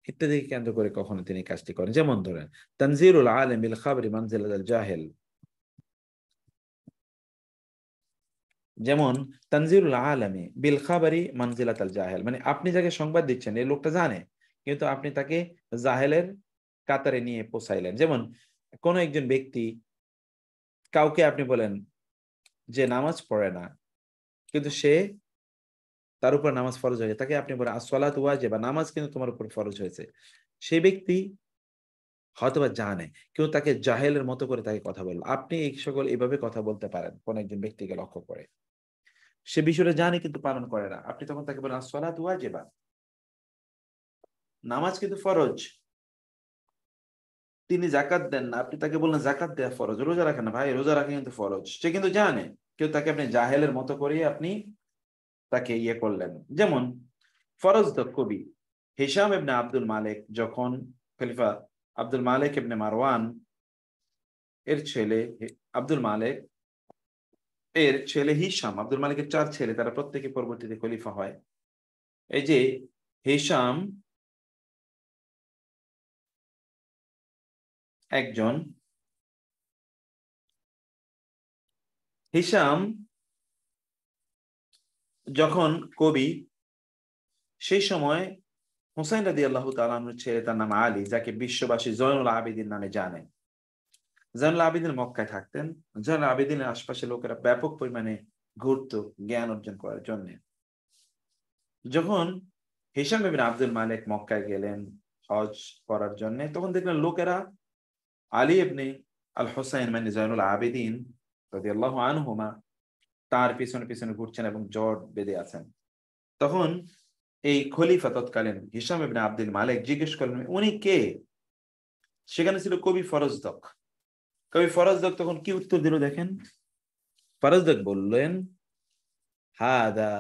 ইত্যাদিকে কেন্দ্র করে কখনো তিনি কাজটি করেন। যেমন ধরেন তানজিলুল আলিম বিল খাবরি মানজিলাতুল জাহিল, যেমন তানজিলুল আলামি বিল খাবারি মানজিলাতাল জাহেল, মানে আপনি যাকে সংবাদ দিচ্ছেন এই লোকটা জানে, কিন্তু আপনি তাকে জাহেলের কাতারে নিয়ে পৌঁছাইলেন। যেমন কোন একজন ব্যক্তি, কাউকে আপনি বলেন যে নামাজ পড়ে না, কিন্তু সে তার উপর নামাজ ফরজ হয়েছে, তাকে আপনি বলেন আসসালাতু ওয়াজিবা, নামাজ কিন্তু তোমার উপর ফরজ হয়েছে। সেই ব্যক্তি হয়তোবা জানে, কিন্তু তাকে জাহেলের মতো করে তাকে কথা বলল। আপনি এই সকল এইভাবে কথা বলতে পারেন কোন একজন ব্যক্তিকে লক্ষ্য করে, সে বিষয়টা জানে কিন্তু পালন করে না, আপনি তখন তাকে বলেন আসসালাতু ওয়াজিবা, নামাজ কিন্তু ফরজ। তিনি যাকাত দেন না, আপনি তাকে বললেন যাকাত দেয়া ফরজ। রোজা রাখেন না, ভাই রোজা রাখা কিন্তু ফরজ, সে কিন্তু জানে, কেউ তাকে আপনি জাহেলের মতো করে আপনি তাকে ইয়ে করলেন। যেমন ফরজ কবি হিশাম ইবনে আব্দুল মালিক, যখন খলিফা আব্দুল মালিক ইবনে মারওয়ান এর ছেলে আব্দুল মালিক এর ছেলে হিশাম, আব্দুল মালিকের 4 ছেলে, তারা প্রত্যেকে পরবর্তীতে খলিফা হয়। এই যে হিশাম একজন, হিশাম যখন কবি, সেই সময় হুসাইন রাদিয়াল্লাহু তাআলা আনহুর ছেলে, তার নাম আলী, যাকে বিশ্ববাসী জয়নুল আবেদিন নামে জানে। জয়নুল আবেদিন মক্কায় থাকতেন। জয়নুল আবেদিনের আশপাশে লোকেরা ব্যাপক পরিমাণে ঘুরতো জ্ঞান অর্জন করার জন্য। যখন হিশাম ইবনে আব্দুল মালিক মক্কায় গেলেন হজ করার জন্য, তখন দেখলেন লোকেরা আলী ইবনে আল হুসাইন মানে জয়নুল আবেদিন রাদিয়াল্লাহু আনহুমা তার পিছনে পিছনে ঘুরছেন এবং জট বেঁধে আছেন। তখন এই খলিফা তৎকালীন হিশাম ইবনে আব্দুল মালিক জিজ্ঞেস করলেন উনি কে? সেখানে ছিল কবি ফরজদক। কবি ফরজদক তখন কি উত্তর দিল দেখেন। ফরজদক বললেন হাদা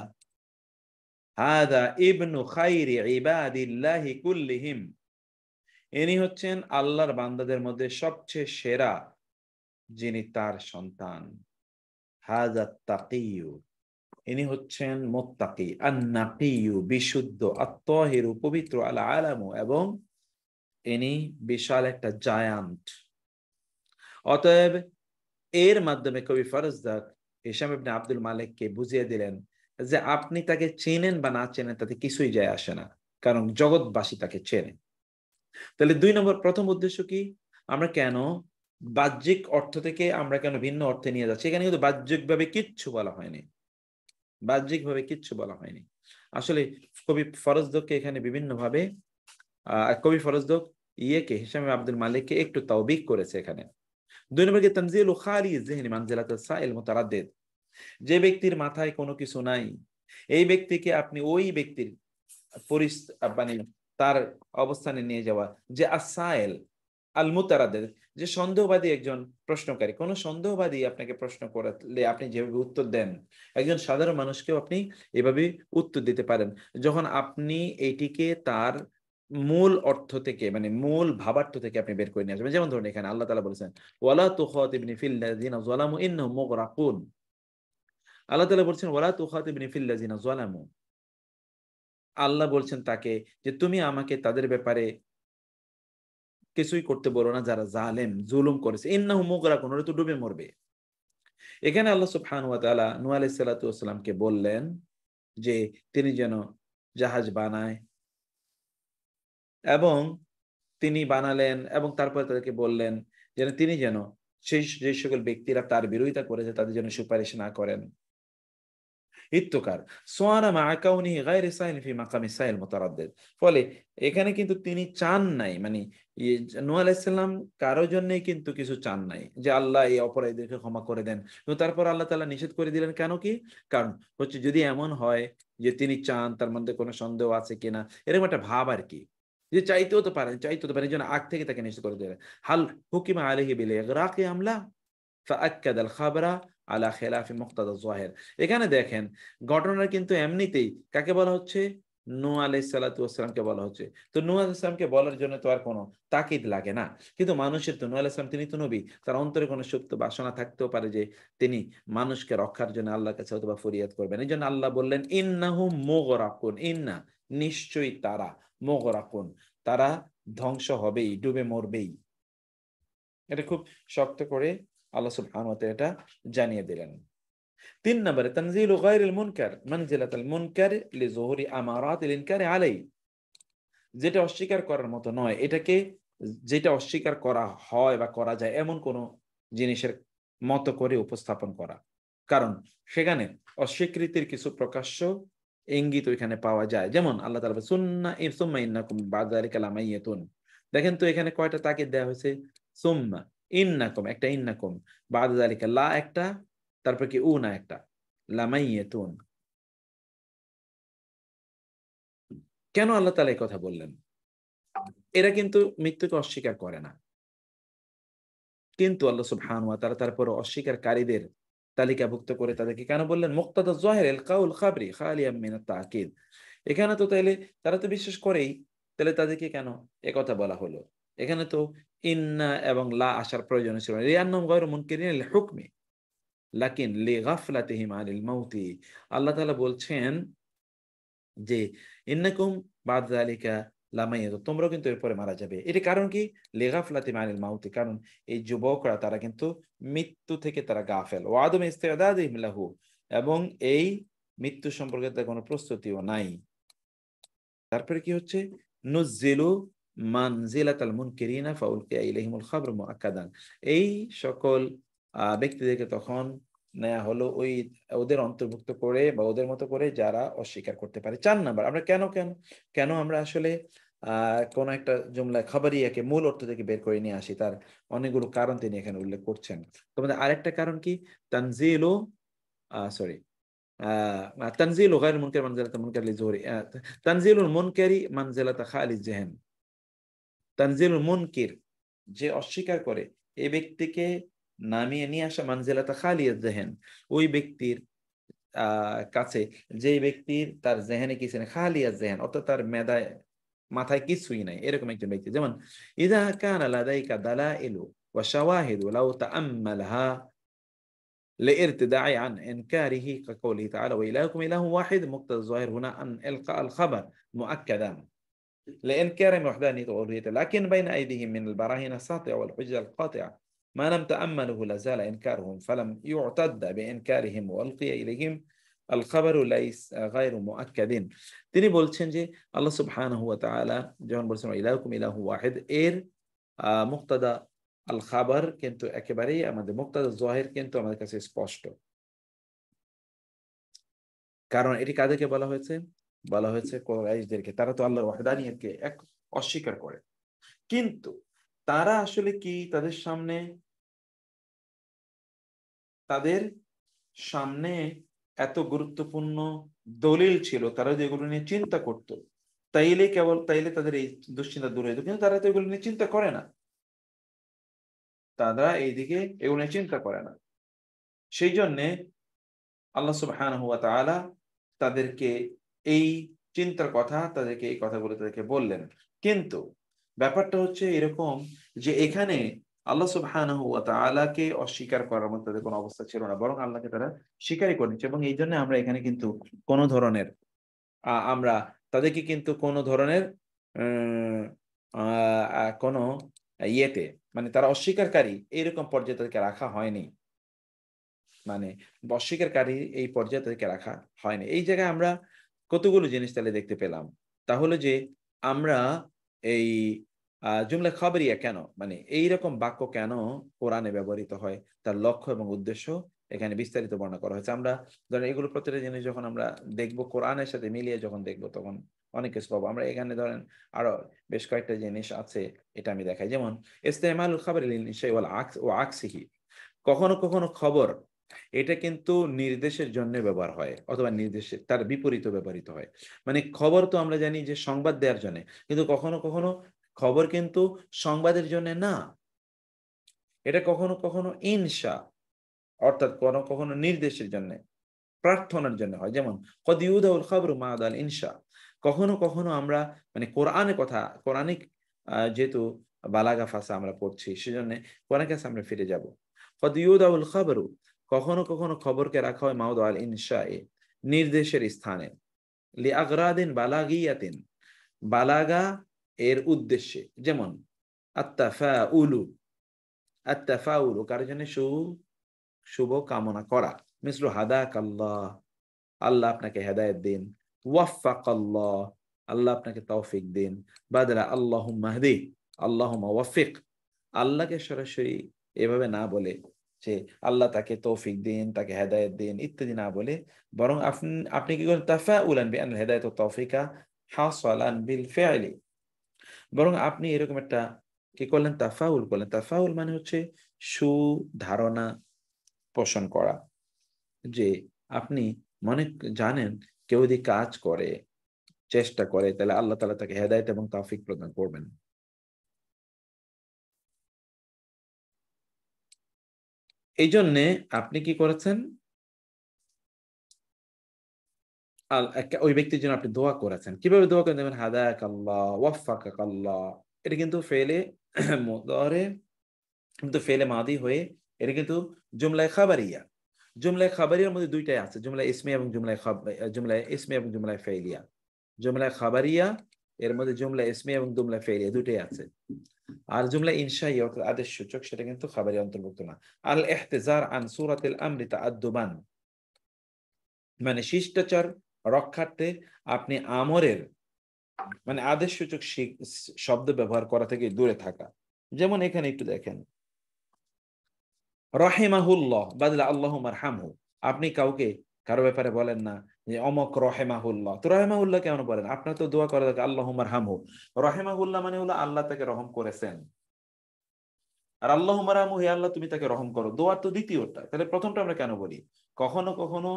হাদা ইবনু খাইরি ইবাদিল্লাহি কুল্লিহিম, ইনি হচ্ছেন আল্লাহর বান্দাদের মধ্যে সবচেয়ে সেরা, যিনি তার সন্তান। হাদা তাকিয়ু, ইনি হচ্ছেন মুত্তাকি, আন-নাকিয়ু বিশুদ্ধ, আত-তাহিরু পবিত্র, আল আলামু এবং ইনি বিশাল একটা জায়ান্ট। অতএব এর মাধ্যমে কবি ফরজদক হিশাম ইবনে আব্দুল মালিককে বুঝিয়ে দিলেন যে আপনি তাকে চেনেন বা না চেনেন তাতে কিছুই যায় আসে না, কারণ জগৎবাসী তাকে চেনে। তাহলে 2 নম্বর প্রথম উদ্দেশ্য কি, আমরা কেন বাহ্যিক অর্থ থেকে আমরা কেন ভিন্ন অর্থে নিয়ে যাচ্ছি? এখানে কিন্তু বাহ্যিকভাবে কিচ্ছু বলা হয়নি, বাহ্যিকভাবে কিচ্ছু বলা হয়নি। আসলে কবি ফরজদককে এখানে বিভিন্ন ভাবে কবি ফরজদক হিশাম ইবনে আব্দুল মালিককে একটু তাওবিক করেছে এখানে। 2 নম্বর কি তানজিলু খালি যিহনি মানজিলাতুস সাইল মুতারাদ্দিদ, যে ব্যক্তির মাথায় কোনো কিছু নাই, এই ব্যক্তিকে আপনি ওই ব্যক্তির মানে তার অবস্থানে নিয়ে যাওয়া, যে আসাইল আল মুতারাদ্দিদ, যে সন্দেহবাদী, একজন প্রশ্নকারী। কোন সন্দেহবাদী আপনাকে প্রশ্ন করলে আপনি যেভাবে উত্তর দেন, একজন সাধারণ মানুষকেও আপনি এভাবে উত্তর দিতে পারেন, যখন আপনি এটিকে তার মূল অর্থ থেকে, মানে মূল ভাবার্থ থেকে আপনি বের করে নিয়ে আসবেন। যেমন ধরুন এখানে আল্লাহ তাআলা বলেছেন ওয়ালা তুখাতিবনি ফিল লাযিনা যালামু ইন্নাহুম মুগরাকুন। আল্লাহ তাআলা বলছেন ওয়ালা তুখাতিবনি ফিল লাযিনা যালামু, আল্লাহ বলছেন তাকে যে তুমি আমাকে তাদের ব্যাপারে কিছুই করতে বলো না যারা জালেম, জুলুম করেছে। ইন্নাহুম মুগরাকুন, ওরা তো ডুবে মরবে। এখানে আল্লাহ সুবহানাহু ওয়া তাআলা নূহ আলাইহিস সালাতু ওয়াস সালামকে বললেন যে তিনি যেন জাহাজ বানায়, এবং তিনি বানালেন এবং তারপরে তাদেরকে বললেন যেন তিনি যেন যে সকল ব্যক্তিরা তার বিরোধিতা করেছে তাদের জন্য সুপারিশ না করেন। ইত্তকার সোয়ারা মা কাউনিহি গায়রি সাইল ফি মাকামি সাইল মুতারাদ্দিদ। ফলে এখানে কিন্তু তিনি চান নাই, মানে নূহ আলাইহিস সালাম কারো জন্যই কিন্তু কিছু চান নাই যে আল্লাহ এই অপরাধীদেরকে ক্ষমা করে দেন। কিন্তু তারপর আল্লাহ তাআলা নিষেধ করে দিলেন কেন? কি কারণ হচ্ছে যদি এমন হয় যে তিনি চান, তার মধ্যে কোনো সন্দেহ আছে কিনা, এরকম একটা ভাব আর কি, যে চাইতেও তো পারেন, এই জন্য আগ থেকে তাকে নিষেধ করে দিলেন। হাল হুকিমা আলাইহি বিল ইগরাকি আমলা ফাআক্কাদ আল খাবরা আলা খিলাফি মুক্তাদা যাহির। এখানে দেখেন ঘটনা কিন্তু এমনিতেই কাকে বলা হচ্ছে? নূহ আলাইহিস সালাতু ওয়াস সালামকে বলা হচ্ছে। তো নূহ আলাইহিস সালামকে বলার জন্য তো আর কোনো তাকিদ লাগে না, কিন্তু মানুষের তো নূহ আলাইহিস সালাম তিনি তো নবী, তার অন্তরে কোনো সুপ্ত বাসনা থাকতেও পারে যে তিনি মানুষকে রক্ষার জন্য আল্লাহর কাছে অথবা ফরিয়াদ করবেন। এই জন্য আল্লাহ বললেন ইন্নাহুম মুগরাকুন, ইন্না নিশ্চয়ই তারা, মুগরাকুন, তারা ধ্বংস হবেই, ডুবে মরবেই। এটা খুব শক্ত করে আল্লাহ সুবহানাহু ওয়া তাআলা এটা জানিয়ে দিলেন। 3 নম্বরে তানজিলু গায়রিল মুনকার মানজিলাতাল মুনকার লিযুহুরি আমারাতিল ইনকারি আলাইহি, যেটা অস্বীকার করার মতো নয়, এটাকে যেটা অস্বীকার করা হয় বা করা যায় এমন কোন জিনিসের মতো করে উপস্থাপন করা। কারণ সেখানে অস্বীকৃতির কিছু প্রকাশ্য ইঙ্গিত ওইখানে পাওয়া যায়। যেমন আল্লাহ তাআলা বলেন সুম্মা ইন্নাকুম বা'দা যালিকা লামাইয়াতুন। দেখেন তো এখানে কয়টা তাকিদ দেওয়া হয়েছে? সুম্মা ইন্নাকুম একটা, ইন্নাকুম বা'দা যালিকা লা একটা, তারপর কি উনা একটা, লামাইয়াতুন। কেন আল্লাহ তাআলা এই কথা বললেন? এরা কিন্তু মৃত্যুকে অস্বীকার করে না, কিন্তু আল্লাহ সুবহানাহু ওয়া তাআলা তারপর অস্বীকারীদের তালিকাভুক্ত করে তাদেরকে কেন বললেন? মুক্তাদা যাহির আল কাউল খাবরি খালিয়াম মিন আত-তা'কিদ। এখানে তো তাইলে তারা তো বিশ্বাস করেই, তাহলে তাদেরকে কেন একথা বলা হলো? এখানে তো ইন্না এবং লা আসার প্রয়োজন ছিল না। লিআন্নাহুম গায়রু মুনকিরিন লিল হুকমি লাকিন লিগাফলাতিহিম আনিল মাউতি। আল্লাহ তাআলা বলছেন যে ইন্নাকুম বা'দা যালিকা লামাইয়াতুন, তোমরাও কিন্তু এরপরে মারা যাবে। এর কারণ কি? লিগাফলাতিহিম আনিল মাউতি, কারণ এই যুবকরা তারা কিন্তু মৃত্যু থেকে তারা গাফেল। ওয়া আদম ইস্তিদাদিহিম লাহু, এবং এই মৃত্যু সম্পর্কে তাদের কোনো প্রস্তুতিও নাই। তারপরে কি হচ্ছে? নুজ্জিলু মানজিলাতাল মুনকিরিনা ফাউলকিয়া ইলাইহিমুল খাবরু মুআক্কাদান। এই সকল ব্যক্তিদেরকে তখন নেয়া হলো ওই ওদের অন্তর্ভুক্ত করে বা ওদের মতো করে যারা অস্বীকার করতে পারে। 4 নাম্বার, আমরা কেন আমরা আসলে কোন একটা জুমলা খাবারিয়াকে মূল অর্থ থেকে বের করে নিয়ে আসি, তার অনেকগুলো কারণ তিনি এখানে উল্লেখ করছেন। তোমাদের আরেকটা কারণ কি? তানজিলু সরি তানজিলু গায়রুল মুনকার মানজিলাতাল মুনকার লিযুহুরি তানজিলুল মুনকারি মানজিলাতা খালিজ যিহন। তানজিলুল মুনকির, যে অস্বীকার করে, এই ব্যক্তিকে নামিয়ে নিয়ে আসা মানজিলাতা খালিজ যিহন, ওই ব্যক্তির কাছে, যে ব্যক্তির তার জেহেনে কিছু নেই, খালিয়াজ জেহেন অর্থাৎ তার মাথায় কিছুই নাই, এরকম একজন ব্যক্তি। যেমন ইযা কানা লাদাইকা দালাইলু ওয়া শাওয়াহিদু লাউ তাআম্মালহা لارتداع عن إنكاره كقوله تعالى وإلهكم إله واحد. مقتضى الظاهر هنا أن إلقاء الخبر مؤكدا لإنكار وحدانية وألوهيته، لكن بين أيديهم من البراهين الساطعة والحجة القاطعة ما لم تأمله لزال إنكارهم فلم يعتد بإنكارهم وألقي إليهم الخبر ليس غير مؤكد। তিনি বলছেন যে আল্লাহ সুবহানাহু ওয়া তাআলা যখন বলছেন ইলাহুকুম ইলাহু ওয়াহিদ, এর মুক্তাদা আল খাবার কিন্তু একেবারেই আমাদের মুক্তাদা যাহির কিন্তু আমাদের কাছে স্পষ্ট। কারণ এটি কাদেরকে বলা হয়েছে? বলা হয়েছে কুরাইশদেরকে। তারা তো আল্লাহর ওয়াহদানিয়তকে এক অস্বীকার করে, কিন্তু তারা আসলে কি তাদের সামনে এত গুরুত্বপূর্ণ দলিল ছিল, তারা যেগুলো নিয়ে চিন্তা করত, তাইলে তাদের এই দুশ্চিন্তা দূর হয়ে যেত, কিন্তু তারা তো এগুলো নিয়ে চিন্তা করে না, তারা এইদিকে এগুলো নিয়ে চিন্তা করে না। সেই জন্যে আল্লাহ সুবহানাহু ওয়া তাআলা তাদেরকে এই চিন্তার কথা, তাদেরকে এই কথাগুলো তাদেরকে বললেন। কিন্তু ব্যাপারটা হচ্ছে এরকম যে এখানে আল্লাহ সুবহানাহু ওয়া তাআলাকে অস্বীকার করার মতো তাদের কোনো অবস্থা ছিল না, বরং আল্লাহকে তারা স্বীকারই করে নিচ্ছে। এবং এই জন্য আমরা এখানে কিন্তু কোনো ধরনের আমরা তাদেরকে কিন্তু কোনো ধরনের কোনো ইয়েতে, মানে তারা অস্বীকারী এইরকম পর্যায়ে তাদেরকে রাখা হয়নি, মানে অস্বীকারী এই পর্যায়ে তাদেরকে রাখা হয়নি। এই জায়গায় আমরা কতগুলো জিনিস তাহলে দেখতে পেলাম। তাহলে যে আমরা এই জুমলা খাবরিয়া কেন, মানে এইরকম বাক্য কেন কোরআনে ব্যবহৃত হয়, তার লক্ষ্য এবং উদ্দেশ্য এখানে বিস্তারিত বর্ণনা করা হয়েছে। আমরা ধরেন এগুলো প্রতিটা জিনিস যখন আমরা দেখব, কোরআনের সাথে মিলিয়ে যখন দেখব, তখন অনেক কিছু পাবো। আমরা এখানে ধরেন আরো বেশ কয়েকটা জিনিস আছে, এটা আমি দেখাই। যেমন ইস্তেমালুল খাবরি লিল ইনশাই ওয়াল আকস ওয়া আকসিহি, কখনো কখনো খবর এটা কিন্তু নির্দেশের জন্য ব্যবহার হয়, অথবা নির্দেশের তার বিপরীত ব্যবহৃত হয়। মানে খবর তো আমরা জানি যে সংবাদ দেওয়ার জন্য, কিন্তু কখনো কখনো খবর কিন্তু সংবাদের জন্য না, এটা কখনো কখনো ইনশা অর্থাৎ কোনো কখনো নির্দেশের জন্য, প্রার্থনার জন্য হয়। যেমন কদ ইউদাউল খাবরু মা'দাল ইনশা, কখনো কখনো আমরা মানে কোরআনিক যেহেতু বালাগা ফাসা আমরা পড়ছি, সেজন্য কোরআনের কাছে আমরা ফিরে যাব। কদ ইউদাউল খাবরু, কখনো কখনো খবরকে রাখা হয় মা'দাল ইনশা, নির্দেশের স্থানে, লিআগরাদিন বালাগিয়াতিন, বালাগা এর উদ্দেশ্যে, যেমন আত্তাফাউলু, আত্তাফাউলু কারোর জন্য শুভ কামনা করা, মিসলু হাদাকাল্লাহ, আল্লাহ আপনাকে হেদায়েত দিন, ওয়াফাকাল্লাহ, আল্লাহ আপনাকে তৌফিক দিন, বাদলা আল্লাহুম্মা হদি, আল্লাহুম্মা ওয়াফিক। আল্লাহকে সরাসরি এভাবে না বলে যে আল্লাহ তাকে তৌফিক দিন, তাকে হেদায়েত দিন ইত্যাদি না বলে, বরং আপনি কি করেন তাফাউলান বিআন হেদায়েত ওয়া তৌফিকা হাসালান বিল ফি'লি, বরং আপনি এরকম একটা কি করলেন, তাফাউল করলেন। তাফাউল মানে হচ্ছে সুধারণা পোষণ করা, যে আপনি মনে জানেন কেউ যদি কাজ করে, চেষ্টা করে, তাহলে আল্লাহ তাআলা তাকে হেদায়েত এবং তৌফিক প্রদান করবেন। এই জন্যে আপনি কি করেছেন, ওই ব্যক্তির জন্য আপনি দোয়া করেছেন। কিভাবে দোয়া করেন, যেমন হাদাকাল্লাহ, ওয়াফাকাকাল্লাহ, এটা কিন্তু ফেলে মুদারে, কিন্তু ফেলে মাদি হয়ে এটা কিন্তু জুমলায়ে খাবারিয়া। জুমলায়ে খাবারিয়ার মধ্যে দুইটাই আছে, জুমলা ইসমি এবং জুমলায়ে ইসমি এবং জুমলায়ে ফাইলিয়া। জুমলায়ে খাবারিয়া এর মধ্যে জুমলা ইসমি এবং জুমলা ফাইলিয়া দুটোই আছে। আর জুমলা ইনশাই অর্থাৎ আদেশ সূচক, সেটা কিন্তু খাবারিয়া অন্তর্ভুক্ত না। আল ইহতিজার আন সূরাতিল আমরি তাআদ্দুবান, মানে শিষ্টাচার রক্ষার্থে আপনি আমরের মানে আদেশ সূচক শব্দ ব্যবহার করা থেকে দূরে থাকা। যেমন এখানে একটু দেখেন, রহিমাহুল্লাহ বাদলা আল্লাহুম্মা আরহামহু, আপনি কাউকে কারো ব্যাপারে বলেন না যে অমক রহিমাহুল্লাহ, তো রহিমাহুল্লাহ কেমন বলেন, আপনার তো দোয়া করা থাকে আল্লাহুম্মা আরহামহু। রহিমাহুল্লাহ মানে হলো আল্লাহ তাকে রহম করেছেন, আর আল্লাহুম্মা আরহামহু, হে আল্লাহ তুমি তাকে রহম করো, দোয়ার তো দ্বিতীয়টা, তাহলে প্রথমটা আমরা কেন বলি? কখনো কখনো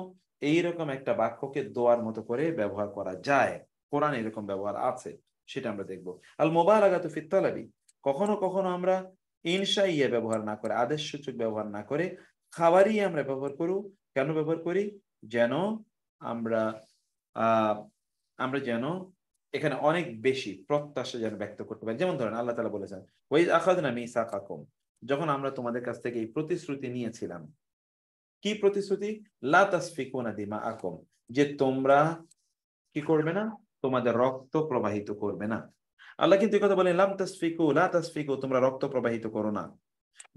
এইরকম একটা বাক্যকে দোয়ার মতো করে ব্যবহার করা যায়, কোরআনে এরকম ব্যবহার আছে, সেটা আমরা দেখব। আল মুবালাগাতু ফিত তালাবি, কখনো কখনো আমরা ইনশাইয়া ব্যবহার না করে, আদেশ সূচক ব্যবহার না করে খাবারই আমরা ব্যবহার করব। কেন ব্যবহার করি? যেন আমরা আমরা যেন এখানে অনেক বেশি প্রত্যাশা যেন ব্যক্ত করতে পারি। যেমন ধরেন আল্লাহ তাআলা বলেছেন, ওয়াইজ আখাযনা মিসাকাকুম, যখন আমরা তোমাদের কাছ থেকে এই প্রতিশ্রুতি নিয়েছিলাম। কি প্রতিশ্রুতি? লা তাসফিকুনা দিমাআকুম, যে তোমরা কি করবে না, তোমাদের রক্ত প্রবাহিত করবে না। আল্লাহ কিন্তু এই কথা বলেন লাম তাসফিকু, লা তাসফিকু, তোমরা রক্ত প্রবাহিত করো না,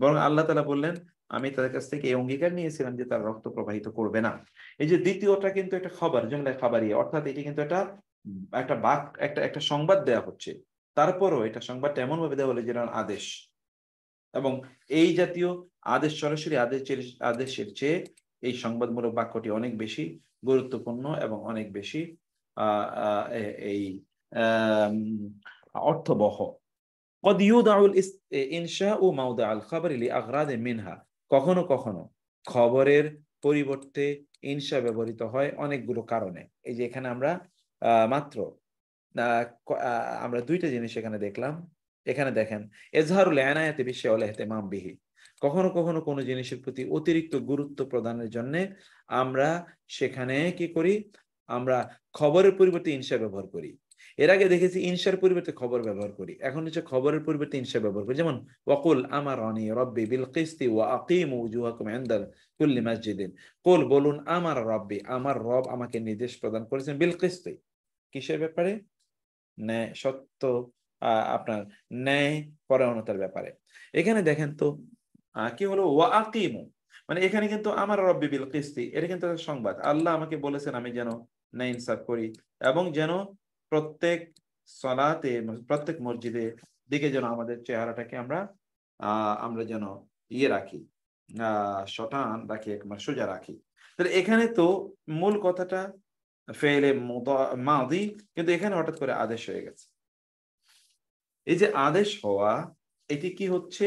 বরং আল্লাহ তাআলা বললেন আমি তাদের কাছ থেকে এই অঙ্গীকার নিয়েছিলাম যে তারা রক্ত প্রবাহিত করবে না। এই যে দ্বিতীয়টা কিন্তু একটা খবর, জুমলা খাবারিয়া, অর্থাৎ এটি কিন্তু একটা একটা সংবাদ দেয়া হচ্ছে, তারপরও এটা সংবাদটা এমন ভাবে দেওয়া হলো যেটা আদেশ, এবং এই জাতীয় আদেশ সরাসরি আদেশের চেয়ে এই সংবাদমূলক বাক্যটি অনেক বেশি গুরুত্বপূর্ণ এবং অনেক বেশি এই অর্থবহ। قد يوضع الإنشاء موضع الخبر لأغراض منها, কখনো কখনো খবরের পরিবর্তে ইনশা ব্যবহৃত হয় অনেকগুলো কারণে। এই যে এখানে আমরা মাত্র আমরা দুইটা জিনিস এখানে দেখলাম। এখানে দেখেন এজহারুল ইনায়াতি বিশাইইল ওয়াল ইহতিমাম বিহি, কখনো কখনো কোনো জিনিসের প্রতি অতিরিক্ত গুরুত্ব প্রদানের জন্য আমরা সেখানে কি করি, আমরা খবরের পরিবর্তে ইনশা ব্যবহার করি। এর আগে দেখেছি ইনশার পরিবর্তে খবর ব্যবহার করি, এখন হচ্ছে খবরের পরিবর্তে ইনশা ব্যবহার করি। যেমন ওয়াকুল আমারানি রাব্বি বিল কিসতি ওয়া আকিমু উজুহাকুম ইনদা কুল্লি মাসজিদিন, কুল বলুন আমার রাব্বি, আমার রব আমাকে নির্দেশ প্রদান করেছেন বিল কিসতি, কিসের ব্যাপারে? ন্যায় সত্য, আপনার ন্যায় পরায়ণতার ব্যাপারে। এখানে দেখেন তো কি হলো, ওয়া আকিমু, মানে এখানে কিন্তু আমার রব্বি বিল কিসতি, এটা কিন্তু একটা সংবাদ, আল্লাহ আমাকে বলেছেন আমি যেন ন্যায় ইনসাফ করি, এবং যেন প্রত্যেক সালাতে প্রত্যেক মসজিদে দিকে যেন আমাদের চেহারাটাকে আমরা যেন রাখি, শটান রাখি, একবার সোজা রাখি। তাহলে এখানে তো মূল কথাটা ফেলে মাদি, কিন্তু এখানে হঠাৎ করে আদেশ হয়ে গেছে। এই যে আদেশ হওয়া, এটি কি হচ্ছে,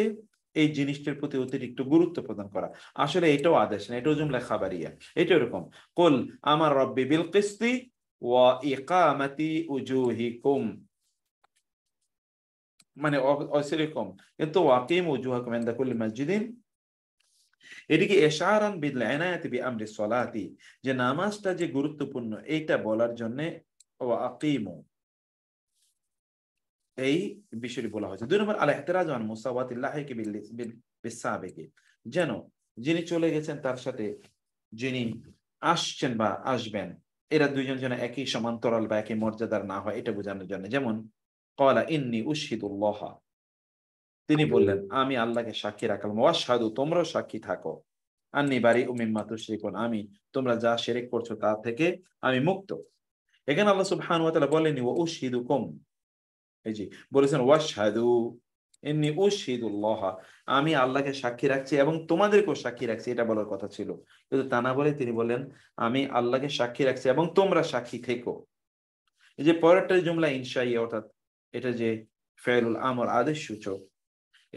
এই জিনিসটার প্রতি অতিরিক্ত গুরুত্ব প্রদান করা। আসলে এটাও আদেশ না, এটাও জুমলা খাবারিয়া। এটা এরকম কুল আমার রব্বি বিল কিসতি ওয়া ইকামাতি উজুহিকুম, মানে অসিরকম, কিন্তু ওয়াকিম উজুহাকুম ইনদা কুল্লি মাসজিদিন, এটিকে ইশারান বিল ইনায়াতি বিআমরি সলাতি, যে নামাজটা যে গুরুত্বপূর্ণ এইটা বলার জন্য ওয়াকিমু এই বিষয়টি বলা হয়েছে। 2 নম্বর আল ইহতিরাজ আন মুসাওয়াতিল লাহিকি বিস সাবিকি, যেন যিনি চলে গেছেন তার সাথে যিনি আসছেন বা আসবেন এরা দুইজন যেন একই সমান্তরাল বা একই মর্যাদার না হয়, এটা বোঝানোর জন্য। যেমন ক্বালা ইন্নী উশহিদুল্লাহ, তিনি বললেন আমি আল্লাহকে সাক্ষী রাখলাম, ওয়াশহাদু, তোমরাও সাক্ষী থাকো, আন্নী বারিউম মিম্মা তুশরিকুন, আমি তোমরা যা শিরক করছো তা থেকে আমি মুক্ত। এখানে আল্লাহ সুবহানাহু ওয়া তাআলা বলেননি ওয়া উশহিদুকুম, এই যে বলেছেন ওয়াশহাদু ইন্নী উশহিদুল্লাহ, আমি আল্লাহকে সাক্ষী রাখছি এবং তোমাদেরকেও সাক্ষী রাখছি, এটা বলার কথা ছিল। কিন্তু তা না বলে তিনি বললেন আমি আল্লাহকে সাক্ষী রাখছি এবং তোমরা সাক্ষী থেকো। এই যে পরেরটা জুমলা ইনশাইয়া, অর্থাৎ এটা যে ফেলুল আমর, আদেশ সূচক,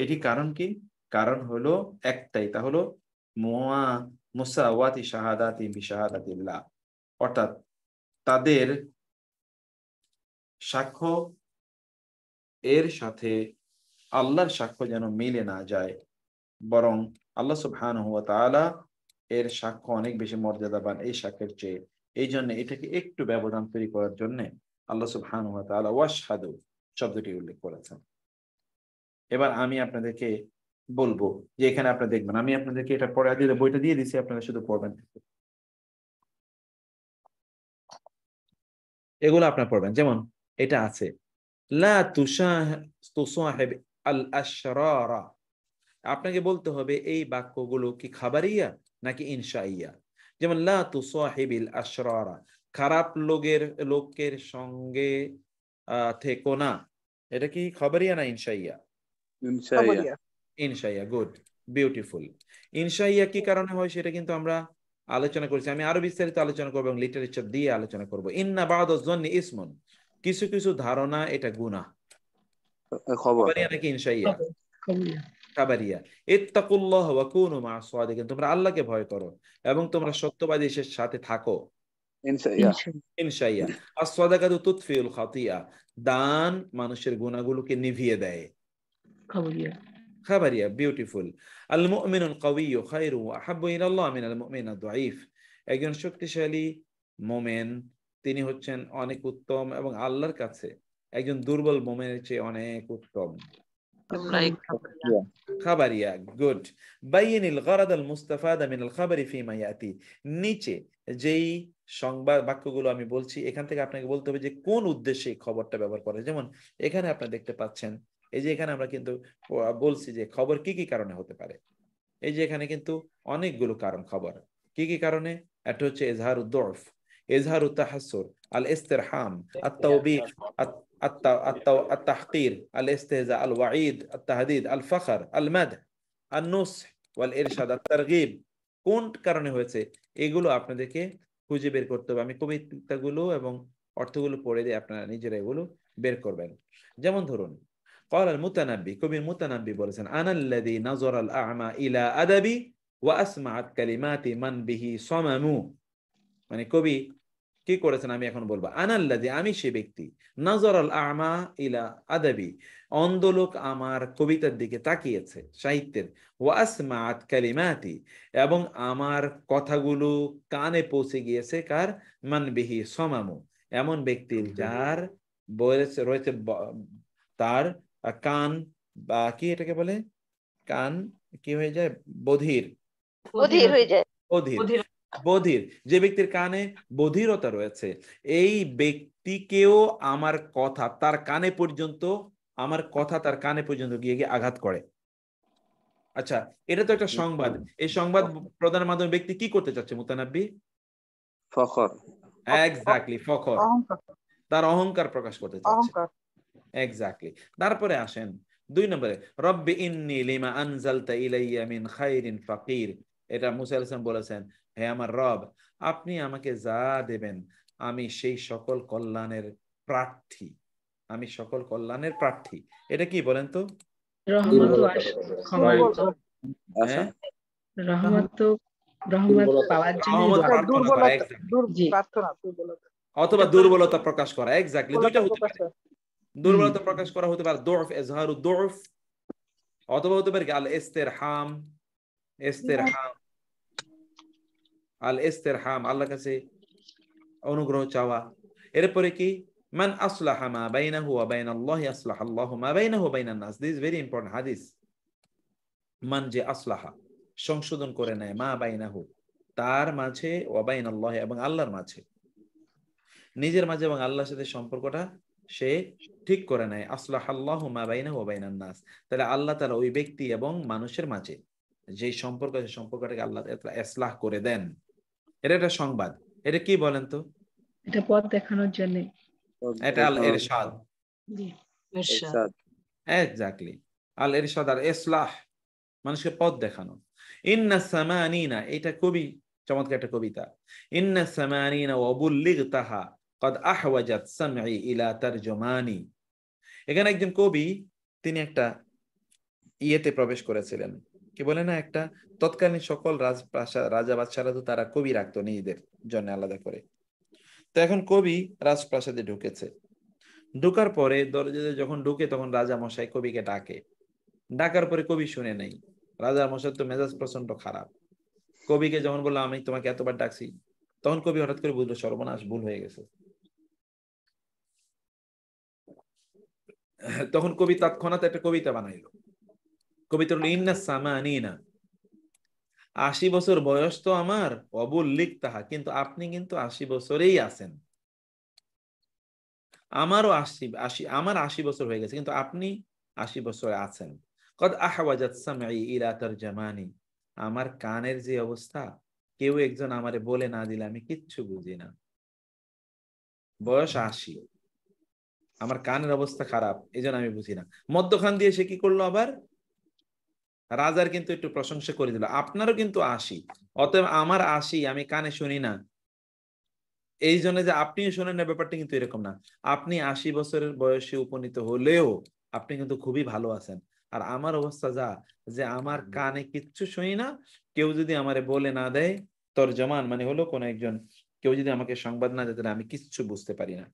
এটি কারণ কি? কারণ হলো একটাই, তা হলো মুসাওয়াতি শাহাদাতি বিশাহাদাতিল্লাহ, অর্থাৎ তাদের সাক্ষ্য এর সাথে আল্লাহর সাক্ষ্য যেন মিলে না যায়, বরং আল্লাহ সুবহানাহু ওয়া তাআলা এর সাক্ষ্য অনেক বেশি মর্যাদাবান এই সাক্ষ্যের চেয়ে। এই জন্য এটাকে একটু ব্যবধান তৈরি করার জন্য আল্লাহ সুবহানাহু ওয়া তাআলা ওয়াশহাদু শব্দটি উল্লেখ করেছেন। এবার আমি আপনাদেরকে বলবো যে এখানে আপনারা দেখবেন, আমি আপনাদেরকে এটা পরে আগে বইটা দিয়ে দিচ্ছি, আপনারা শুধু পড়বেন, এগুলো আপনারা পড়বেন। যেমন এটা আছে লা তুসাহিব আল আশরারা, আপনাকে বলতে হবে এই বাক্যগুলো কি খাবারিয়া নাকি ইনশাইয়া। যেমন লা তুসাহিবিল আশরারা, খারাপ লোকের সঙ্গে থেকো না, এটা কি খাবারিয়া না ইনশাইয়া? ইনশাইয়া, গুড, বিউটিফুল। ইনশাইয়া কি কারণে হয় সেটা কিন্তু আমরা আলোচনা করেছি, আমি আরো বিস্তারিত আলোচনা করবো এবং লিটারেচার দিয়ে আলোচনা করবো। ইন্না বা'দাজ যন্নি ইসমুন, কিছু কিছু ধারণা এটা গুনাহ। খাবারিয়া নাকি ইনশাইয়া? খাবারিয়া। ইত্তাকুল্লাহ ওয়া কুনু মা'আস সাদিকিন, তোমরা আল্লাহকে ভয় করো এবং তোমরা সত্যবাদীদের সাথে থাকো, ইনশাইয়া। আস-সাদাকাতু তুতফিউল খাতিয়া, দান মানুষের গুনাহগুলোকে নিভিয়ে দেয়, খাবারিয়া, বিউটিফুল। আল মুমিনুল কাওয়িয়্যু খায়রু ওয়া আহাব্বু ইলাল্লাহ মিনাল মুমিনিদ দাঈফ, একজন শক্তিশালী মুমিন তিনি হচ্ছেন অনেক উত্তম এবং আল্লাহর কাছে একজন দুর্বল মুমিনের চেয়ে অনেক উত্তম। খাবারিয়া, গুড। বাইনিল গরাদ আল মুস্তাফাদা মিনাল খাবারি ফিমা ইয়াতি, নিচে যেই সংবাদ বাক্যগুলো আমি বলছি এখান থেকে আপনাকে বলতে হবে যে কোন উদ্দেশ্যে এই খবরটা ব্যবহার করে। যেমন এখানে আপনারা দেখতে পাচ্ছেন, এই যে এখানে আমরা কিন্তু বলছি যে খবর কি কি কারণে হতে পারে। এই যে এখানে কিন্তু অনেকগুলো কারণ, খবর কি কি কারণে। একটা হচ্ছে ইজহারুদ দুফ, ইজহারুত তাহাসসুর, আল ইস্তিরহাম, আত-তাওবীখ, التحقير، الاستهزاء، الوعيد، التهديد، الفخر، المدح، النصح والإرشاد، الترغيب। কোন কারণে হয়েছে এগুলো আপনাদেরকে খুঁজে বের করতে হবে। আমি কবিতাগুলো এবং অর্থগুলো পড়ে দিয়ে আপনারা নিজেরা এগুলো বের করবেন। যেমন ধরুন قال المتنبي, কবি মুতানাব্বি বলেছেন আনা الذي نظر الأعمى إلى أدبي وأسمعت كلمات من به صمموا, মানে কবি কি করেছেন আমি এখন বলবো। আনাল্লাযী, আমি সে ব্যক্তি, নাযরাল আ'মা ইলা আদাবি, অন্ধ লোক আমার কবিতার দিকে তাকিয়েছে, সাহিত্যের, ওয়া আসমাআত কালিমাতি, এবং আমার কথাগুলো কানে পৌঁছে গিয়েছে, কার? মান বিহি সমামু, এমন ব্যক্তির যার রয়েছে তার কান, বা কি এটাকে বলে, কান কি হয়ে যায়, বধির, বধির হয়ে যায়, বধির, বধির, যে ব্যক্তির কানে বধিরতা রয়েছে, এই ব্যক্তিকেও আমার কথা তার কানে পর্যন্ত, আমার কথা তার কানে পর্যন্ত গিয়ে গিয়ে আঘাত করে। আচ্ছা, এটা তো একটা সংবাদ, এই সংবাদ প্রদানের মাধ্যমে ব্যক্তি কি করতে চাচ্ছে মুতানাব্বি? ফখর, এক্স্যাক্টলি, ফখর, তার অহংকার প্রকাশ করতে চাচ্ছে, এক্স্যাক্টলি। তারপরে আসেন 2 নম্বরে, রব্বি ইন্নী লিমা আনজালতা ইলাইয়া মিন খায়রিন ফাকির, এটা মুসা আলাইহিস সালাম বলেছেন, হে আমার রব, আপনি আমাকে যা দেবেন আমি সেই সকল কল্যাণের প্রার্থী, আমি সকল কল্যাণের প্রার্থী। এটা কি বলেন তো? অথবা দুর্বলতা প্রকাশ করা, এক্স্যাক্টলি, দুইটা হতে পারে। দুর্বলতা প্রকাশ করা হতে পারে দুফ, ইজহারুদ দুফ, অথবা হতে পারে আল ইস্তিরহাম, ইস্তিরহাম, আল ইস্তিরহাম, আল্লাহর কাছে অনুগ্রহ চাওয়া। এরপরে কি, মান আসলাহা মা বাইনাহু ওয়া বাইনাল্লাহি আসলাহাল্লাহু মা বাইনাহু ওয়া বাইনান নাস, দিস ভেরি ইম্পর্টেন্ট হাদিস। মান, যে আসলাহা, সংশোধন করে নেয়, মা বাইনাহু, তার মাঝে, ওয়া বাইনাল্লাহি, এবং আল্লাহর মাঝে, নিজের মাঝে এবং আল্লাহর সাথে সম্পর্কটা সে ঠিক করে নেয়। আসলাহাল্লাহু মা বাইনাহু ওয়া বাইনান নাস, তাহলে আল্লাহ তাআলা ওই ব্যক্তি এবং মানুষের মাঝে যে সম্পর্ক, সেই সম্পর্কটাকে আল্লাহ তাআলা ইসলাহ করে দেন। এটা একটা সংবাদ। এটা কি বলেন তো? এটা পথ দেখানোর জন্য। এটা আল ইরশাদ। জি, ইরশাদ। এক্স্যাক্টলি, আল ইরশাদ আর ইসলাহ, মানুষকে পথ দেখানো। ইন্না সামানিনা, এটা খুবই চমৎকার একটা কবিতা। ইন্না সামানিনা ওয়া বুল্লিগতাহা ক্বাদ আহওয়াজাত সামঈ ইলা তারজুমানি। এখানে একজন কবি, তিনি একটা ইয়েতে প্রবেশ করেছিলেন, কি বলে না, একটা তৎকালীন সকল রাজা বাদশারা তো তারা কবি রাখতো নিজেদের জন্য আলাদা করে। তো এখন কবি রাজপ্রাসাদে ঢুকেছে, ঢুকার পরে দরজাতে যখন ঢুকে তখন রাজা মশাই কবিকে ডাকে। ডাকার পরে কবি শুনে নেই। রাজা মশাই তো মেজাজ প্রচন্ড খারাপ। কবিকে যখন বললো আমি তোমাকে এতবার ডাকছি, তখন কবি হঠাৎ করে বুঝলো সর্বনাশ, ভুল হয়ে গেছে। তখন কবি তৎক্ষণাৎ একটা কবিতা বানাইলো। কবিতা হলো ইন্না সামানিনা, 80 বছর বয়স তো আমার, অবুল লিখ তাহা, কিন্তু আপনি কিন্তু 80 বছরেই আছেন। আমারও 80 বছর হয়ে গেছে, কিন্তু আপনি 80 বছরে আছেন। কদ আহওয়াজাত সামঈ ইলা তারজামানি, আমার কানের যে অবস্থা, কেউ একজন আমারে বলে না দিলে আমি কিচ্ছু বুঝি না। বয়স 80, আমার কানের অবস্থা খারাপ, এজন্য আমি বুঝি না। মধ্যখান দিয়ে সে কি করলো, আবার রাজার কিন্তু একটু প্রশংসা করে দিল, আপনারও কিন্তু 80, অতএব আমার 80, আমি কানে শুনি না, এই জন্য যে আপনিও শোনেন না, ব্যাপারটা কিন্তু এরকম না। আপনি 80 বছরের বয়সে উপনীত হলেও আপনি কিন্তু খুবই ভালো আছেন। আর আমার অবস্থা যা, যে আমার কানে কিচ্ছু শুনি না, কেউ যদি আমারে বলে না দেয়, তরজমান মানে হলো কোন একজন, কেউ যদি আমাকে সংবাদ না দেয়, তাহলে আমি কিচ্ছু বুঝতে পারি না।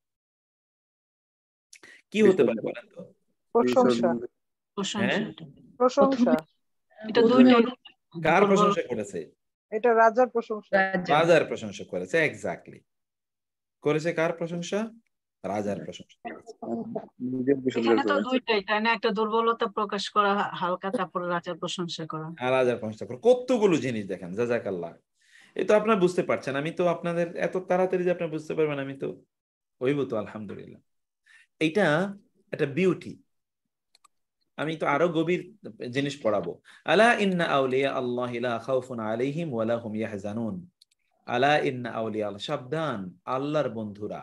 কি হতে পারে বলেন তো? প্রশংসা। হ্যাঁ, প্রশংসা। এটা দুইটাই। কার প্রশংসা করেছে? এটা রাজার প্রশংসা। রাজার প্রশংসা করেছে। এক্স্যাক্টলি, করেছে কার প্রশংসা? রাজার প্রশংসা করেছে। এখানে তো দুইটাই, তাই না? একটা দুর্বলতা প্রকাশ করা হালকা, তারপর রাজার প্রশংসা করা। আর রাজার প্রশংসা করে কতগুলো জিনিস দেখেন। জাযাকাল্লাহ। এই তো আপনারা বুঝতে পারছেন, আমি তো আপনাদের এত তাড়াতাড়ি যে আপনারা বুঝতে পারবেন, আমি তো হইব তো আলহামদুলিল্লাহ। এইটা একটা বিউটি। আমি তো আরো গভীর জিনিস পড়াবো। আলা ইন্না আউলিয়া আল্লাহি লা খাউফুন আলাইহিম ওয়া লা হুম ইয়াহজানুন। আলা ইন্না আউলিয়া, সাবধান, আল্লাহর বন্ধুরা,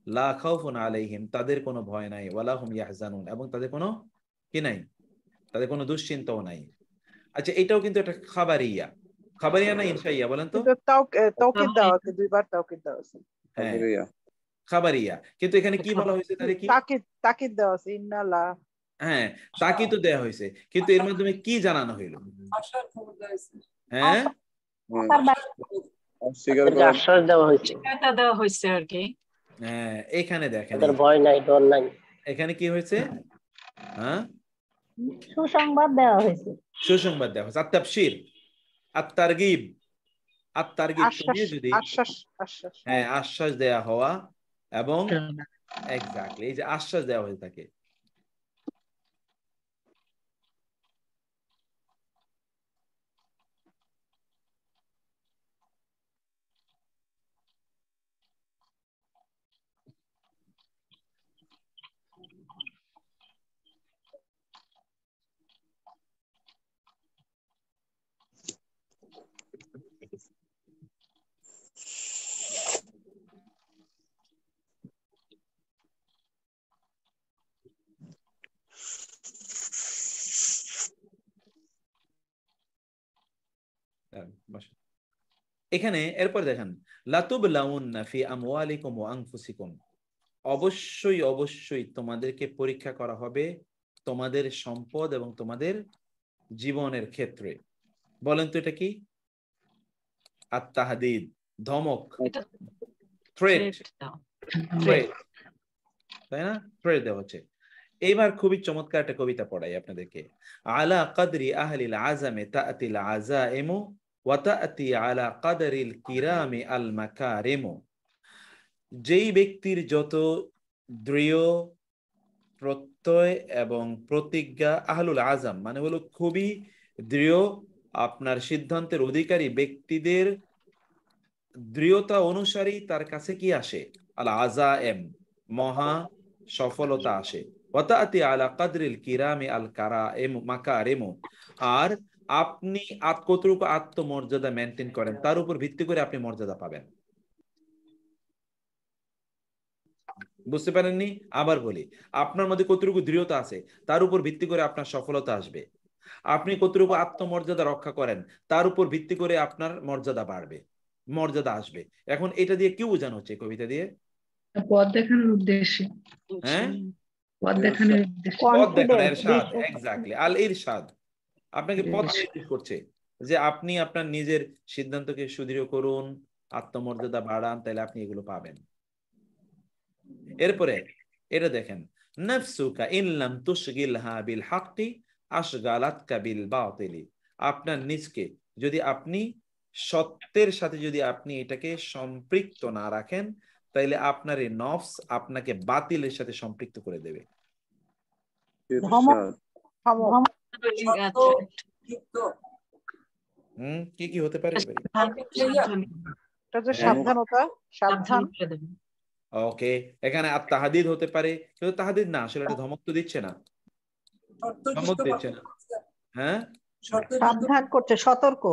লা খাউফুন আলাইহিম, তাদের কোনো ভয় নাই, ওয়া লা হুম ইয়াহজানুন, এবং তাদের কোনো কি নাই, তাদের কোনো দুশ্চিন্তাও নাই। আচ্ছা, এটাও কিন্তু একটা খাবারিয়া। খাবারিয়া না ইনশাইয়া বলেন তো? কিন্তু তাওকিদ দেওয়া আছে, দুইবার তাওকিদ দেওয়া আছে। হ্যাঁ, খাবারিয়া। কিন্তু এখানে কি বলা হয়েছে তাহলে? কি তাকিদ দেওয়া আছে, ইন্না লা। হ্যাঁ, তাকি তো দেয়া হয়েছে, কিন্তু এর মাধ্যমে কি জানানো হইল? হ্যাঁ, আশ্বাস দেওয়া হয়েছে। এটা দেওয়া হয়েছে আর কি। হ্যাঁ, এখানে দেখেন, ভয় নাই, ডর নাই। এখানে কি হয়েছে? হ্যাঁ, সুসংবাদ দেওয়া হয়েছে। সুসংবাদ দেওয়া হয়েছে। আত-তাবশীর, আত-তারগীব, আত-তারগীব, তুমি যদি আশ্বাস। হ্যাঁ, আশ্বাস দেয়া হওয়া, এবং এক্স্যাক্টলি এই যে আশ্বাস দেওয়া হয়ে থাকে। এখানে এরপর দেখেন, লাতুবলাউন্না ফি আমওয়ালিকুম ওয়া আনফুসিকুম, অবশ্যই অবশ্যই তোমাদেরকে পরীক্ষা করা হবে তোমাদের সম্পদ এবং তোমাদের জীবনের ক্ষেত্রে। বলেন তো এটা কি? আত-তাহদীদ, ধমক, থ্রেট, তাই না? থ্রেট দেওয়া হচ্ছে। এইবার খুবই চমৎকার একটা কবিতা পড়াই আপনাদেরকে। আলা কদরি আহলিল আযামে তা'তিল আযাইমু ওয়া তা'তি আলা কদরিল কিরামি আল মাকারিমু। যেই ব্যক্তির যত দৃঢ় প্রত্যয় এবং প্রতিজ্ঞা, আহলুল আযাম মানে হলো খুবই দৃঢ়, আপনার সিদ্ধান্তের অধিকারী ব্যক্তিদের দৃঢ়তা অনুসারেই তার কাছে কি আসে? আল আজায়েম, মহা সফলতা আসে। ওয়াতাতি আলা কাদরিল কিরামি আল কারাইম মাকারিম, আর আপনি কতটুকু আত্মমর্যাদা মেনটেন করেন তার উপর ভিত্তি করে আপনি মর্যাদা পাবেন। বুঝতে পারেননি? আবার বলি, আপনার মধ্যে কতটুকু দৃঢ়তা আছে তার উপর ভিত্তি করে আপনার সফলতা আসবে। আপনি কতটুকু আত্মমর্যাদা রক্ষা করেন তার উপর ভিত্তি করে আপনার মর্যাদা বাড়বে, মর্যাদা আসবে। এখন এটা দিয়ে কি বোঝানো হচ্ছে কবিতা দিয়ে? পথ দেখানোর উদ্দেশ্যে। হ্যাঁ, পথ দেখানোর উদ্দেশ্যে। পথ দেখানো, ইরশাদ, এক্স্যাক্টলি, আল ইরশাদ। আপনাকে পথ নির্দেশ করছে যে আপনি আপনার নিজের সিদ্ধান্তকে সুদৃঢ় করুন, আত্মমর্যাদা বাড়ান, তাহলে আপনি এগুলো পাবেন। এরপরে এটা দেখেন, নাফসুকা ইনলাম তুশগিলহা বিল হাক্কি আশগালাতকা বিল বাতিলি। আপনার নিজকে যদি আপনি সত্যের সাথে যদি আপনি এটাকে সম্পৃক্ত না রাখেন, তাইলে আপনার এই নফস আপনাকে বাতিলের সাথে সম্পৃক্ত করে দেবে। কি কি হতে পারে? সাবধানতা, সাবধান। ওকে, এখানে তাহাদিদ হতে পারে, কিন্তু তাহাদিদ না, আসলে এটা ধমক তো দিচ্ছে না, ধমক দিচ্ছে না। হ্যাঁ, সাবধান করছে, সতর্ক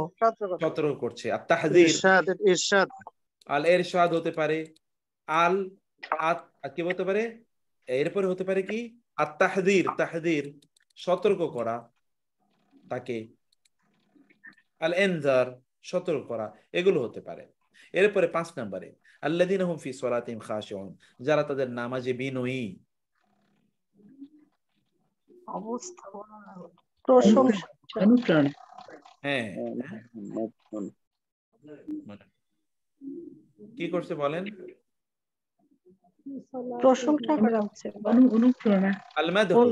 সতর্ক করছে। আর তাহযীর, ইরশাদ, আল ইরশাদ হতে পারে, আল কি হতে পারে, এরপরে হতে পারে কি আর তাহযীর, তাহযীর সতর্ক করা তাকে, আল ইনজার সতর্ক করা, এগুলো হতে পারে। এরপরে 5 নম্বরে আল্লাযীনা হুম ফি সালাতিহিম খাশিউন, যারা তাদের নামাজে বিনয়ী। অনুপ্রাণ। হ্যাঁ, কি করছে বলেন? প্রশংসা করা হচ্ছে, অনুপ্রেরণা। আল মাদহু,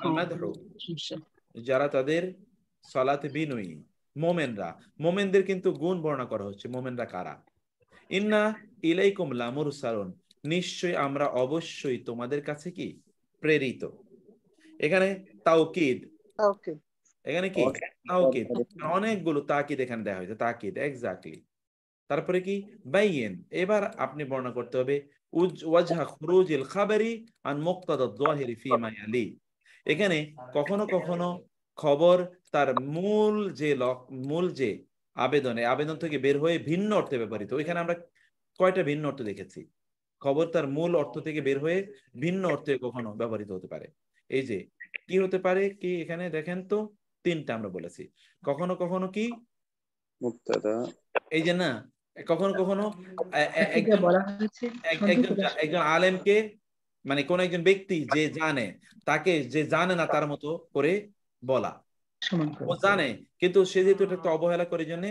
আল মাদহু, যারা তাদের সালাতে বিনয়ী, মোমেনরা। মোমেনদের কিন্তু গুণ বর্ণনা করা হচ্ছে, মোমেনরা কারা? ইন্না ইলাইকুম লামুরসালুন, নিশ্চয়ই আমরা অবশ্যই তোমাদের কাছে কি প্রেরিত। এখানে তাওকিদ, এখানে কি তাওকিদ, অনেকগুলো তাকিদ এখানে দেওয়া হয়েছে, তাকিদ, এক্স্যাক্টলি। তারপরে কি বাইয়িন, এবার আপনি বর্ণনা করতে হবে ওয়াজহা খুরুজিল খাবারি আন মুক্তাদা যাহিরি ফিমা ইয়ালি। এখানে কখনো কখনো খবর তার মূল যে আবেদন থেকে বের হয়ে ভিন্ন অর্থে ব্যবহৃত। এখানে আমরা কয়টা ভিন্ন অর্থ দেখেছি? খবর তার মূল অর্থ থেকে বের হয়ে ভিন্ন অর্থে কখনো ব্যবহৃত হতে পারে। এই যে কি হতে পারে, কি এখানে দেখেন তো, 3টা আমরা বলেছি। কখনো কখনো কি মুক্তাদা, এই যে না, কখনো কখনো একজন আলেমকে, মানে কোন একজন ব্যক্তি যে জানে, তাকে যে জানে না তার মতো করে বলা। ও জানে কিন্তু সে যেহেতু এটা অবহেলা করে জন্য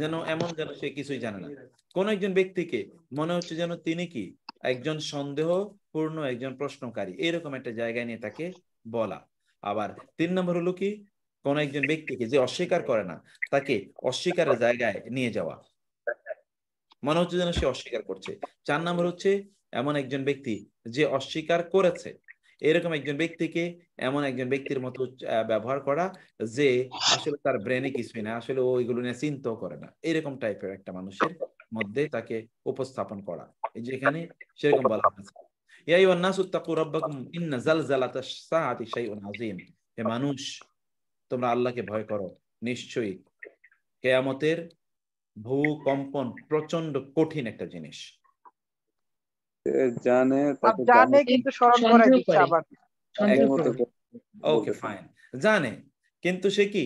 যেন এমন যেন সে কিছুই জানে না। কোন একজন ব্যক্তিকে মনে হচ্ছে যেন তিনি কি একজন সন্দেহপূর্ণ, একজন প্রশ্নকারী, এরকম একটা জায়গায় নিয়ে তাকে বলা। আবার 3 নম্বর হলো কি, কোন একজন ব্যক্তিকে যে অস্বীকার করে না তাকে অস্বীকারের জায়গায় নিয়ে যাওয়া, মনে হচ্ছে যেন সে অস্বীকার করছে। 4 নম্বর হচ্ছে এমন একজন ব্যক্তি যে অস্বীকার করেছে, এরকম একজন ব্যক্তিকে এমন একজন ব্যক্তির মতো ব্যবহার করা যে আসলে তার ব্রেনে কিছুই না, আসলে ও এগুলো নিয়ে চিন্তাও করে না, এরকম টাইপের একটা মানুষের মধ্যে তাকে উপস্থাপন করা। এই যে এখানে সেরকম বলা হয়েছে, ইয়া আইয়ুহান নাসু তাকু রাব্বাকুম ইন্না যালযালাতাশ সাআতি শাইউন আযীম। হে মানুষ, তোমরা আল্লাহকে ভয় করো, নিশ্চয়ই কিয়ামতের ভূকম্পন প্রচন্ড কঠিন একটা জিনিস। জানে কিন্তু স্মরণ করাই দিচ্ছে আবার। ওকে ফাইন, জানে কিন্তু সে কি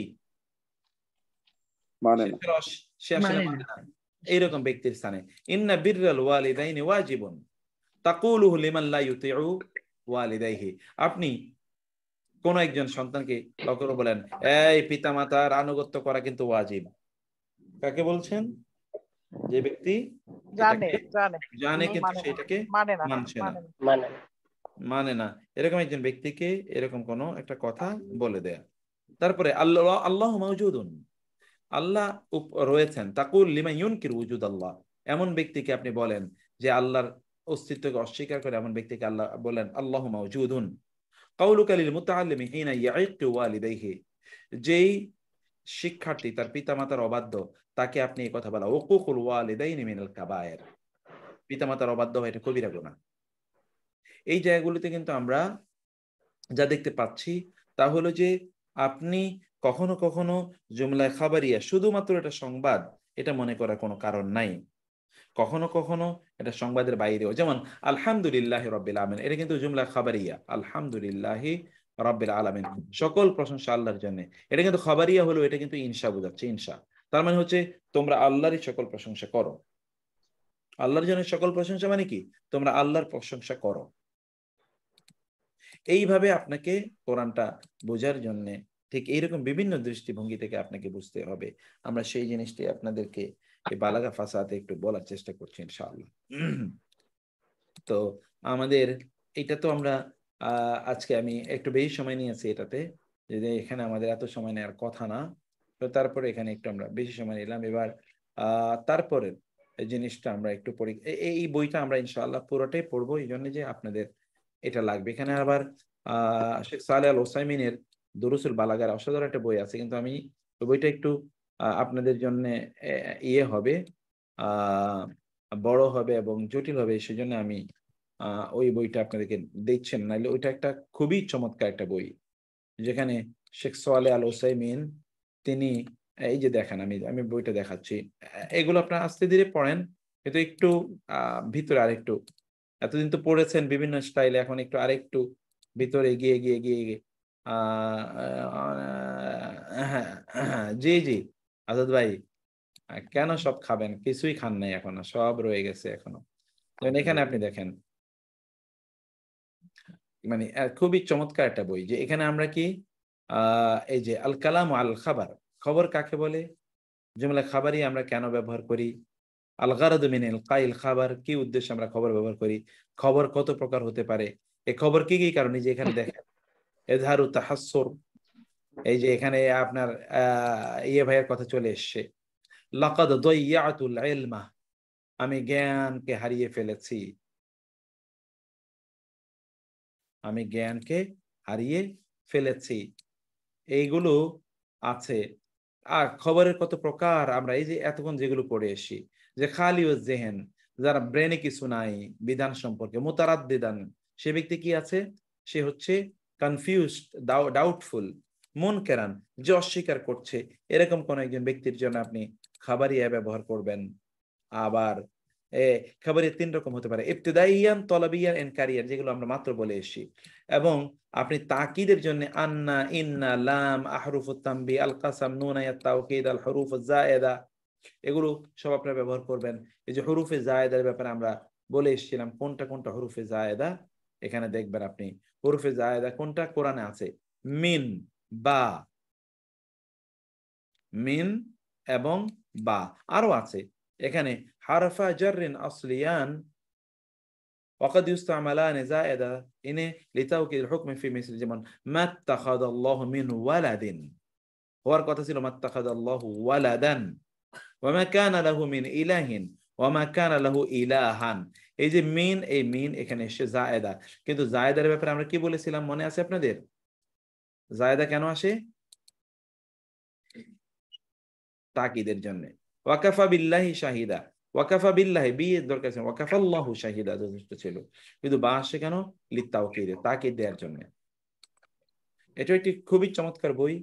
মানে না, সে আসলে মানে না, এইরকম ব্যক্তির স্থানে ইন্না বিররাল ওয়ালিদাইনি ওয়াজিবুন তাকুলুহু লিমান লা ইউতিউ ওয়ালিদাইহি। আপনি কোন একজন সন্তানকে লক্ষ্য করে বলেন, এই পিতামাতার আনুগত্য করা কিন্তু ওয়াজিব। কাকে বলছেন? যে ব্যক্তি জানে কিন্তু সেটাকে মানছে না, মানে না, এরকম একজন ব্যক্তিকে এরকম কোন একটা কথা বলে দেয়া। তারপরে আল্লাহ মাওজুদুন, আল্লাহ রয়েছেন। তাকুল লিমান ইউনকির ওজুদ আল্লাহ, এমন ব্যক্তিকে আপনি বলেন যে আল্লাহর অস্তিত্বকে অস্বীকার করে, এমন ব্যক্তিকে আল্লাহ বলেন আল্লাহ মাওজুদুন। কাউলুকা লিল মুতাআল্লিমি হিনা ইয়াইকু ওয়ালিদাইহি, যেই শিক্ষার্থী তার পিতামাতার অবাধ্য তাকে আপনি এই কথা বলা, উকুকুল ওয়ালিদাইনি মিনাল কাবায়ের, পিতামাতার অবাধ্য হয়, এটা কবিরা গুনাহ। এই জায়গাগুলিতে কিন্তু আমরা যা দেখতে পাচ্ছি তা হলো যে আপনি কখনো কখনো জুমলা খাবারিয়া শুধুমাত্র এটা সংবাদ এটা মনে করার কোনো কারণ নাই। কখনো কখনো এটা সংবাদের বাইরেও, যেমন আলহামদুলিল্লাহ রাব্বিল আলামিন, এটা কিন্তু জুমলা খাবারিয়া, আলহামদুলিল্লাহ রাব্বিল আলামিন, সকল প্রশংসা আল্লাহর জন্য। এটা কিন্তু খাবারিয়া হলো, এটা কিন্তু ইনশা বোঝাচ্ছে, ইনশা। তার মানে হচ্ছে তোমরা আল্লাহরই সকল প্রশংসা করো। আল্লাহর জন্য সকল প্রশংসা মানে কি? তোমরা আল্লাহর প্রশংসা করো। এইভাবে আপনাকে কোরআনটা বোঝার জন্য ঠিক এইরকম বিভিন্ন দৃষ্টিভঙ্গি থেকে আপনাকে বুঝতে হবে। আমরা সেই জিনিসটি আপনাদেরকে এই বালাগা ফাসাতে একটু বলার চেষ্টা করছি ইনশাআল্লাহ। তো আমাদের এটা তো আমরা আজকে আমি একটু বেশি সময় নিয়েছি এটাতে, যে এখানে আমাদের এত সময় নেওয়ার কথা না, তো তারপরে এখানে একটু আমরা বেশি সময় নিলাম। এবার তারপরে এই জিনিসটা আমরা একটু পড়ি। এই বইটা আমরা ইনশাআল্লাহ পুরোটাই পড়বো, এই জন্য যে আপনাদের এটা লাগবে। এখানে আবার শেখ সালেহ আল ওসাইমিনের দুরুসুল বালাগার অসাধারণ একটা বই আছে, কিন্তু আমি ওই বইটা একটু আপনাদের জন্য ইয়ে হবে, বড় হবে এবং জটিল হবে, সেজন্য আমি ওই বইটা আপনাদেরকে দেখছেন, নাইলে ওইটা একটা খুবই চমৎকার একটা বই, যেখানে শেখ সালেহ আল ওসাইমিন তিনি এই যে দেখেন, আমি বইটা দেখাচ্ছি, এগুলো আপনার আস্তে ধীরে পড়েন, কিন্তু একটু ভিতরে আরেকটু, এতদিন তো পড়েছেন বিভিন্ন স্টাইলে, এখন একটু আরেকটু ভিতরে গিয়ে গিয়ে গিয়ে গিয়ে জি জি আজাদ ভাই, কেন সব খাবেন? কিছুই খান নাই এখনো, সব রয়ে গেছে এখনো। এখানে আপনি দেখেন, মানে খুবই চমৎকার একটা বই, যে এখানে আমরা কি এই যে আল কালাম আল খাবার, খবর কাকে বলে, জুমলা খাবারই আমরা কেন ব্যবহার করি, আল গারাদ মিনাল কাইল খাবার, কি উদ্দেশ্যে আমরা খবর ব্যবহার করি, খবর কত প্রকার হতে পারে, এই খবর কি কি কারণে, যে এখানে দেখেন এজহারু তাহাসসুর, এই যে এখানে আপনার ইয়ে ভাইয়ের কথা চলে এসছে, লাকাদ দাইয়াতুল ইলমা, আমি জ্ঞানকে হারিয়ে ফেলেছি, আমি জ্ঞানকে হারিয়ে ফেলেছি, এইগুলো আছে। আর খবরের কত প্রকার, আমরা এই যে এতক্ষণ যেগুলো পড়ে এসি, যে খালি ও জেহেন, যারা ব্রেনে কিছু নাই বিধান সম্পর্কে, মুতারাদ্দিদান, সে ব্যক্তি কি আছে, সে হচ্ছে কনফিউজড, ডাউটফুল, মুনকেরান, যে অস্বীকার করছে, এরকম কোন একজন ব্যক্তির জন্য আপনি খাবারিয়া ব্যবহার করবেন। আবার খাবারের 3 রকম হতে পারে, ইবতিদাইয়ান, তলবিয়ান, ইনকারিয়ান, যেগুলো আমরা মাত্র বলে এসেছি। এবং আপনি তাকিদের জন্য আন্না, ইন্না, লাম, আহরুফুত তানবিহ, আল কাসাম, নুন, আয়াত তাওকীদ, আল হুরুফুজ যায়েদা, এগুলো সব আপনারা ব্যবহার করবেন। এই যে হুরুফে যায়েদার ব্যাপারে আমরা বলে এসেছিলাম, কোনটা কোনটা হুরুফে যায়েদা, এখানে দেখবেন আপনি হুরুফে যায়েদা কোনটা কোরআনে আছে, মিন, বা, মিন এবং বা, আরো আছে এখানে হারফা জাররিন আসলিয়ান وقد يستعملان زائدة إنه لتوكيد الحكم في مثل যেমন ما اتخذ الله من ولد, হওয়ার কথা ছিল ما اتخذ الله ولدا وما كان له من إله وما كان له إلها। এই যে মিন, এই মিন এখানে এসে জায়েদা, কিন্তু জায়েদার ব্যাপারে আমরা কি বলেছিলাম মনে আছে আপনাদের? জায়েদা কেন আসে? তাকিদের জন্য। ওয়াকাফা বিল্লাহি শাহিদা, ওয়াকাফা বিল্লাহি, বি এর দরকার ছিল, ওয়াকাফা আল্লাহু শাহিদা যথেষ্ট ছিল, কিন্তু বা আসে কেন? লিতাওকিদ, তাকিদ দেওয়ার জন্য। এটা একটি খুবই চমৎকার বই।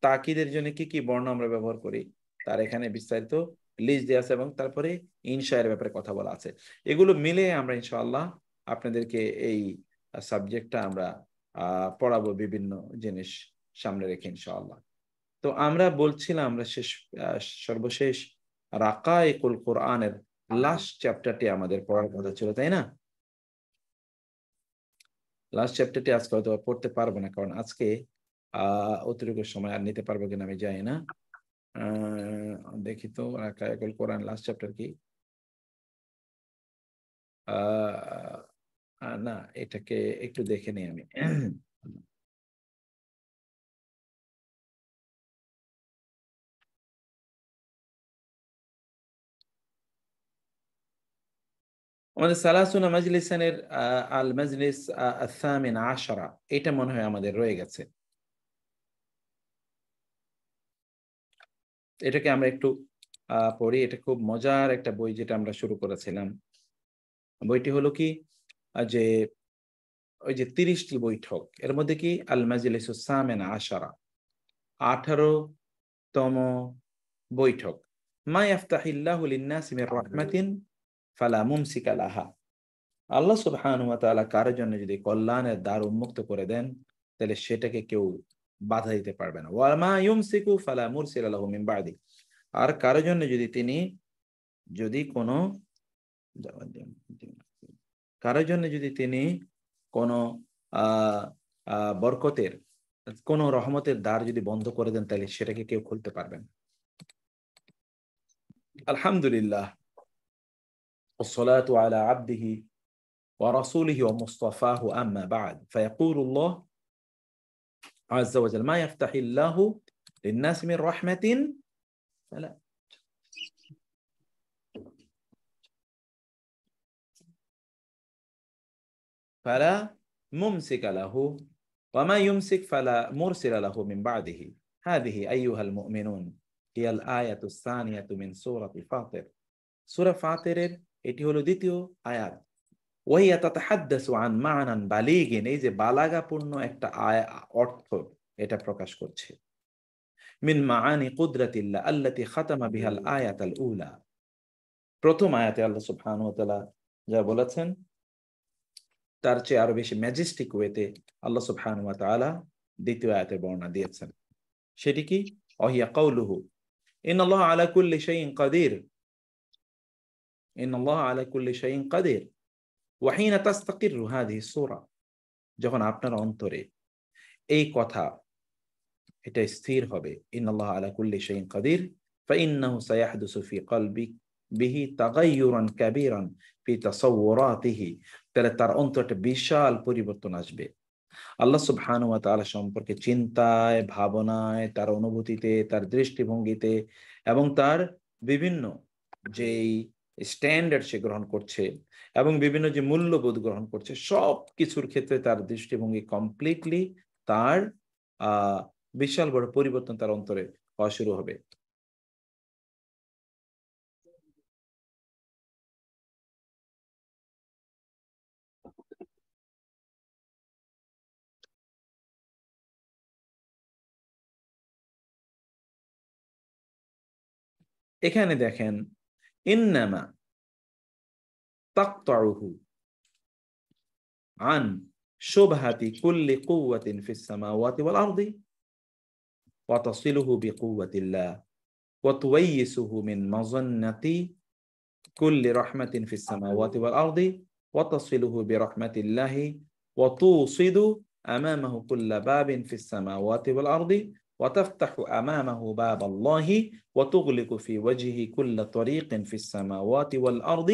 তাকিদের জন্য কি কি বর্ণ আমরা ব্যবহার করি তার এখানে বিস্তারিত লিস্ট দেওয়া আছে, এবং তারপরে ইনশায়ের ব্যাপারে কথা বলা আছে। এগুলো মিলে আমরা ইনশাআল্লাহ আপনাদেরকে এই সাবজেক্টটা আমরা পড়াবো, বিভিন্ন জিনিস সামনে রেখে ইনশাআল্লাহ। তো আমরা বলছিলাম, আমরা সর্বশেষ রাকায়েকুল কোরআনের লাস্ট চ্যাপ্টারটি আমাদের পড়ার কথা ছিল, তাই না? লাস্ট চ্যাপ্টারটি আজকে হয়তো পড়তে পারবো না, কারণ আজকে অতিরিক্ত সময় আর নিতে পারবো কিনা আমি জানি না। দেখি তো রাকায়েকুল কোরআন লাস্ট চ্যাপ্টার কি, না এটাকে একটু দেখে নিই আমি। আমাদের সালাসুনা মাজলিসানের আল মাজলিস আল-থামিন আশারা, এটা মনে হয় আমাদের রয়ে গেছে। এটাকে আমরা একটু পড়ি। এটা খুব মজার একটা বই, যেটা আমরা শুরু করেছিলাম। বইটি হলো কি যে ওই যে 30টি বৈঠক, এর মধ্যে কি আল মাজলিসুস সামিনা আশারা, 18তম বৈঠক। মা ইয়াফতাহিল্লাহু লিন-নাসি মির রাহমাতিন ফালা মুমসিকা লাহা। আল্লাহ সুবহানাহু ওয়া তাআলা কারোর জন্য যদি কল্যাণের দ্বার উন্মুক্ত করে দেন, তাহলে সেটাকে কেউ বাধা দিতে পারবে না। ওয়া মা ইউমসিকু ফালা মুরসিলা লাহু মিন বাদি। আর কারোর জন্য যদি তিনি কোনো কারোর জন্য যদি তিনি কোনো বরকতের, কোন রহমতের দ্বার যদি বন্ধ করে দেন, তাহলে সেটাকে কেউ খুলতে পারবেন। আলহামদুলিল্লাহ, والصلاة على عبده ورسوله ومصطفاه أما بعد، فيقول الله عز وجل ما يفتح الله للناس من رحمة فلا ممسك له وما يمسك فلا مرسل له من بعده. هذه أيها المؤمنون هي الآية الثانية من سورة فاطر. سورة فاطر এটি হলো দ্বিতীয় আয়াত। وهي تتحدث عن معنى بالغ, এই যে বালাগাপূর্ণ একটা অর্থ এটা প্রকাশ করছে। من معاني قدرة الله التي ختم بها الآية الأولى. প্রথম আয়াতে আল্লাহ সুবহানাহু ওয়া তাআলা যা বলেছেন তার চেয়ে আরো বেশি ম্যাজেস্টিক ওয়েতে আল্লাহ সুবহানাহু ওয়া তাআলা দ্বিতীয় আয়াতে বর্ণনা দিয়েছেন। সেটি কি? ওয়াহিয়া কাউলুহু ইন্নাল্লাহা আলা কুল্লি শাইইন কাদির, ইন্নাল্লাহা আলা কুল্লি শাইইন কাদির ওয়া হিনা তাস্তাকিরু হাযিহি সূরা। যখন আপনার অন্তরে এই কথা এটা স্থির হবে, ইন্নাল্লাহা আলা কুল্লি শাইইন কাদির, ফাইন্নাহু সায়াহদুসু ফি কলবি বিহি তাগায়্যুরান কাবীরান ফি তাসাওউরাতিহি, তাহলে তার অন্তরে বিশাল পরিবর্তন আসবে আল্লাহ সুবহানাহু ওয়া তাআলা সম্পর্কে চিন্তায়, ভাবনায়, তার অনুভূতিতে, তার দৃষ্টিভঙ্গিতে, এবং তার বিভিন্ন যেই স্ট্যান্ডার্ড সে গ্রহণ করছে এবং বিভিন্ন যে মূল্যবোধ গ্রহণ করছে, সব কিছুর ক্ষেত্রে তার দৃষ্টিভঙ্গি কমপ্লিটলি তার বিশাল বড় পরিবর্তন তার অন্তরে হওয়া শুরু হবে। এখানে দেখেন ইন্নামা তাকতাউহু আন শুবহাতি কুল্লি কুওয়াতিন ফিস সামাওয়াতি ওয়াল আরদি ওয়া তাসিলুহু বিকুওয়াতিল্লাহ ওয়া তুওয়াইয়িসুহু মিন মাযান্নাতি কুল্লি রাহমাতিন ফিস সামাওয়াতি ওয়াল আরদি ওয়া তাসিলুহু বিরাহমাতিল্লাহি ওয়া তুসিদু আমামাহু কুল্লা বাবিন ফিস সামাওয়াতি ওয়াল আরদি وتفتح أمامه باب الله وتغلق في وجهه كل طريق في السماوات والأرض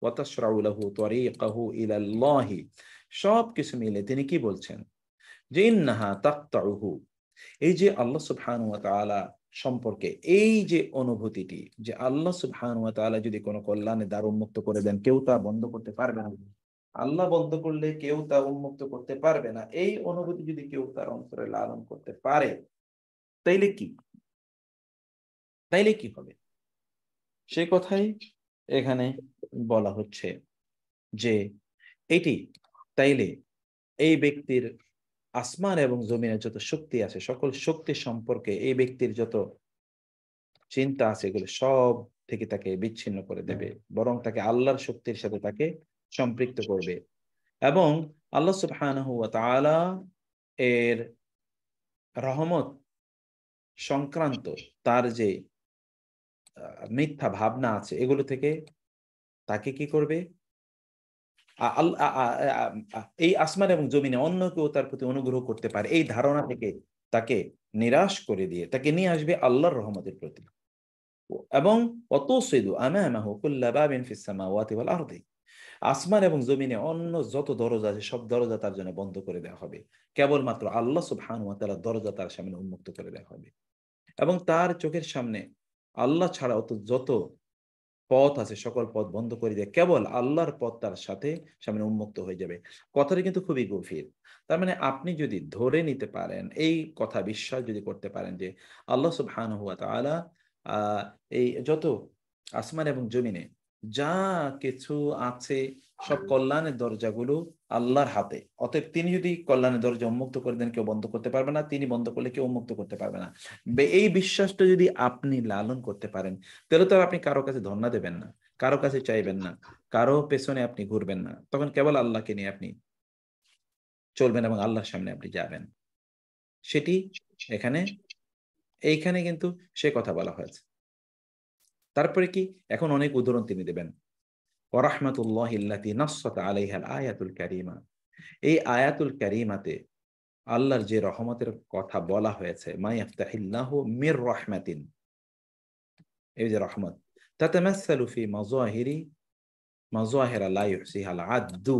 وتشرع له طريقه إلى الله. সব কিছু মিলে তিনি কি বলছেন যে ইন্নাহা তাকতাউহু, এই যে আল্লাহ সুবহানাহু ওয়া তাআলা সম্পর্কে এই যে অনুভূতিটি, যে আল্লাহ সুবহানাহু ওয়া তাআলা যদি কোনো কল্যাণে দ্বার উন্মুক্ত করে দেন, কেউ তা বন্ধ করতে পারবে না। আল্লাহ বন্ধ করলে কেউ তা উন্মুক্ত করতে পারবে না। এই অনুভূতি যদি কেউ তার অন্তরে লালন করতে পারে, তাইলে কি হবে? সেই কথাই এখানে বলা হচ্ছে যে এটি তাইলে এই ব্যক্তির আসমান এবং জমিনের যত শক্তি আছে, সকল শক্তি সম্পর্কে এই ব্যক্তির যত চিন্তা আছে, এগুলো সব থেকে তাকে বিচ্ছিন্ন করে দেবে, বরং তাকে আল্লাহর শক্তির সাথে তাকে সম্পৃক্ত করবে। এবং আল্লাহ সুবহানাহু ওয়া তাআলা এর রহমত সংক্রান্ত তার যে মিথ্যা ভাবনা আছে, এগুলো থেকে তাকে কি করবে? এই আসমান এবং জমিনে অন্য কেউ তার প্রতি অনুগ্রহ করতে পারে, এই ধারণা থেকে তাকে নিরাশ করে দিয়ে তাকে নিয়ে আসবে আল্লাহর রহমতের প্রতি। এবং ওয়াতুসিদু আমামাহু কুল্লা বাবিন ফিস সামাওয়াতি ওয়াল আরদি, আসমান এবং জমিনে অন্য যত দরজা আছে সব দরজা তার জন্য বন্ধ করে দেওয়া হবে, কেবলমাত্র আল্লাহ সুবহানাহু ওয়া তাআলার দরজা তার সামনে উন্মুক্ত করে দেওয়া হবে। এবং তার চোখের সামনে আল্লাহ ছাড়া যত পথ আছে সকল পথ বন্ধ করে দিয়ে কেবল আল্লাহর পথ তার সামনে উন্মুক্ত হয়ে যাবে। কথাটা কিন্তু খুবই গভীর। তার মানে আপনি যদি ধরে নিতে পারেন, এই কথা বিশ্বাস যদি করতে পারেন যে আল্লাহ সুবহানাহু ওয়া তাআলা এই যত আসমান এবং জমিনে যা কিছু আছে সব কল্যাণের দরজাগুলো আল্লাহর হাতে। অতএব তিনি যদি কল্যাণের দরজা উন্মুক্ত করে দেন, কেউ বন্ধ করতে পারবে না, তিনি বন্ধ করলে কেউ উন্মুক্ত করতে পারবে না। এই বিশ্বাসটা যদি আপনি লালন করতে পারেন, তাহলে তো আপনি কারো কাছে ধর্ণা দেবেন না, কারো কাছে চাইবেন না, কারো পেছনে আপনি ঘুরবেন না, তখন কেবল আল্লাহকে নিয়ে আপনি চলবেন এবং আল্লাহর সামনে আপনি যাবেন। সেটি এইখানে কিন্তু সে কথা বলা হয়েছে। তারপরে কি, এখন অনেক উদাহরণ তিনি দেবেন। ওয়ারাহমাতুল্লাহি আল্লাতী নাসসাত আলাইহাল আয়াতুল কারীমা, এই আয়াতুল কারীমাতে আল্লাহর যে রহমতের কথা বলা হয়েছে, মা ইয়াফতাহিল্লাহু মির রাহমাতিন, এই যে রহমত, তাতামাসসালু ফি মাযাহিরা লা ইহসিহাল আদদু,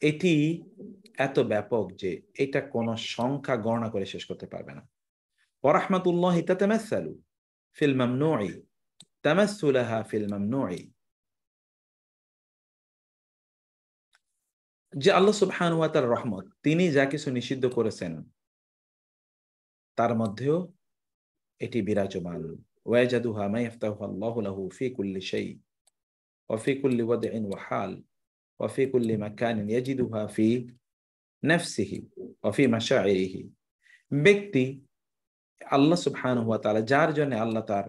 এটি এত ব্যাপক যে এটা কোন সংখ্যা গণনা করে শেষ করতে পারবে না। ওয়ারাহমাতুল্লাহি তাতামাসসালু ফিল মামনুই তামাসসুলাহা ফিল মামনুই, যে আল্লাহ সুবহানাহু ওয়া তাআলার রহমত, তিনি যা কিছু নিষিদ্ধ করেছেন তার মধ্যেও এটি বিরাজমান। ওয়াজাদুহা মা ইফতাহু আল্লাহু লাহু ফি কুল্লি শাই ওয়া ফি কুল্লি ওয়াদইন ওয়া হাল ওয়া ফি কুল্লি মাকানিন ইয়াজিদুহা ফি নাফসিহি ওয়া ফি মাশাইরিহি। ব্যক্তি আল্লাহ সুবহানাহু ওয়া তাআলা যার জন্য আল্লাহ তার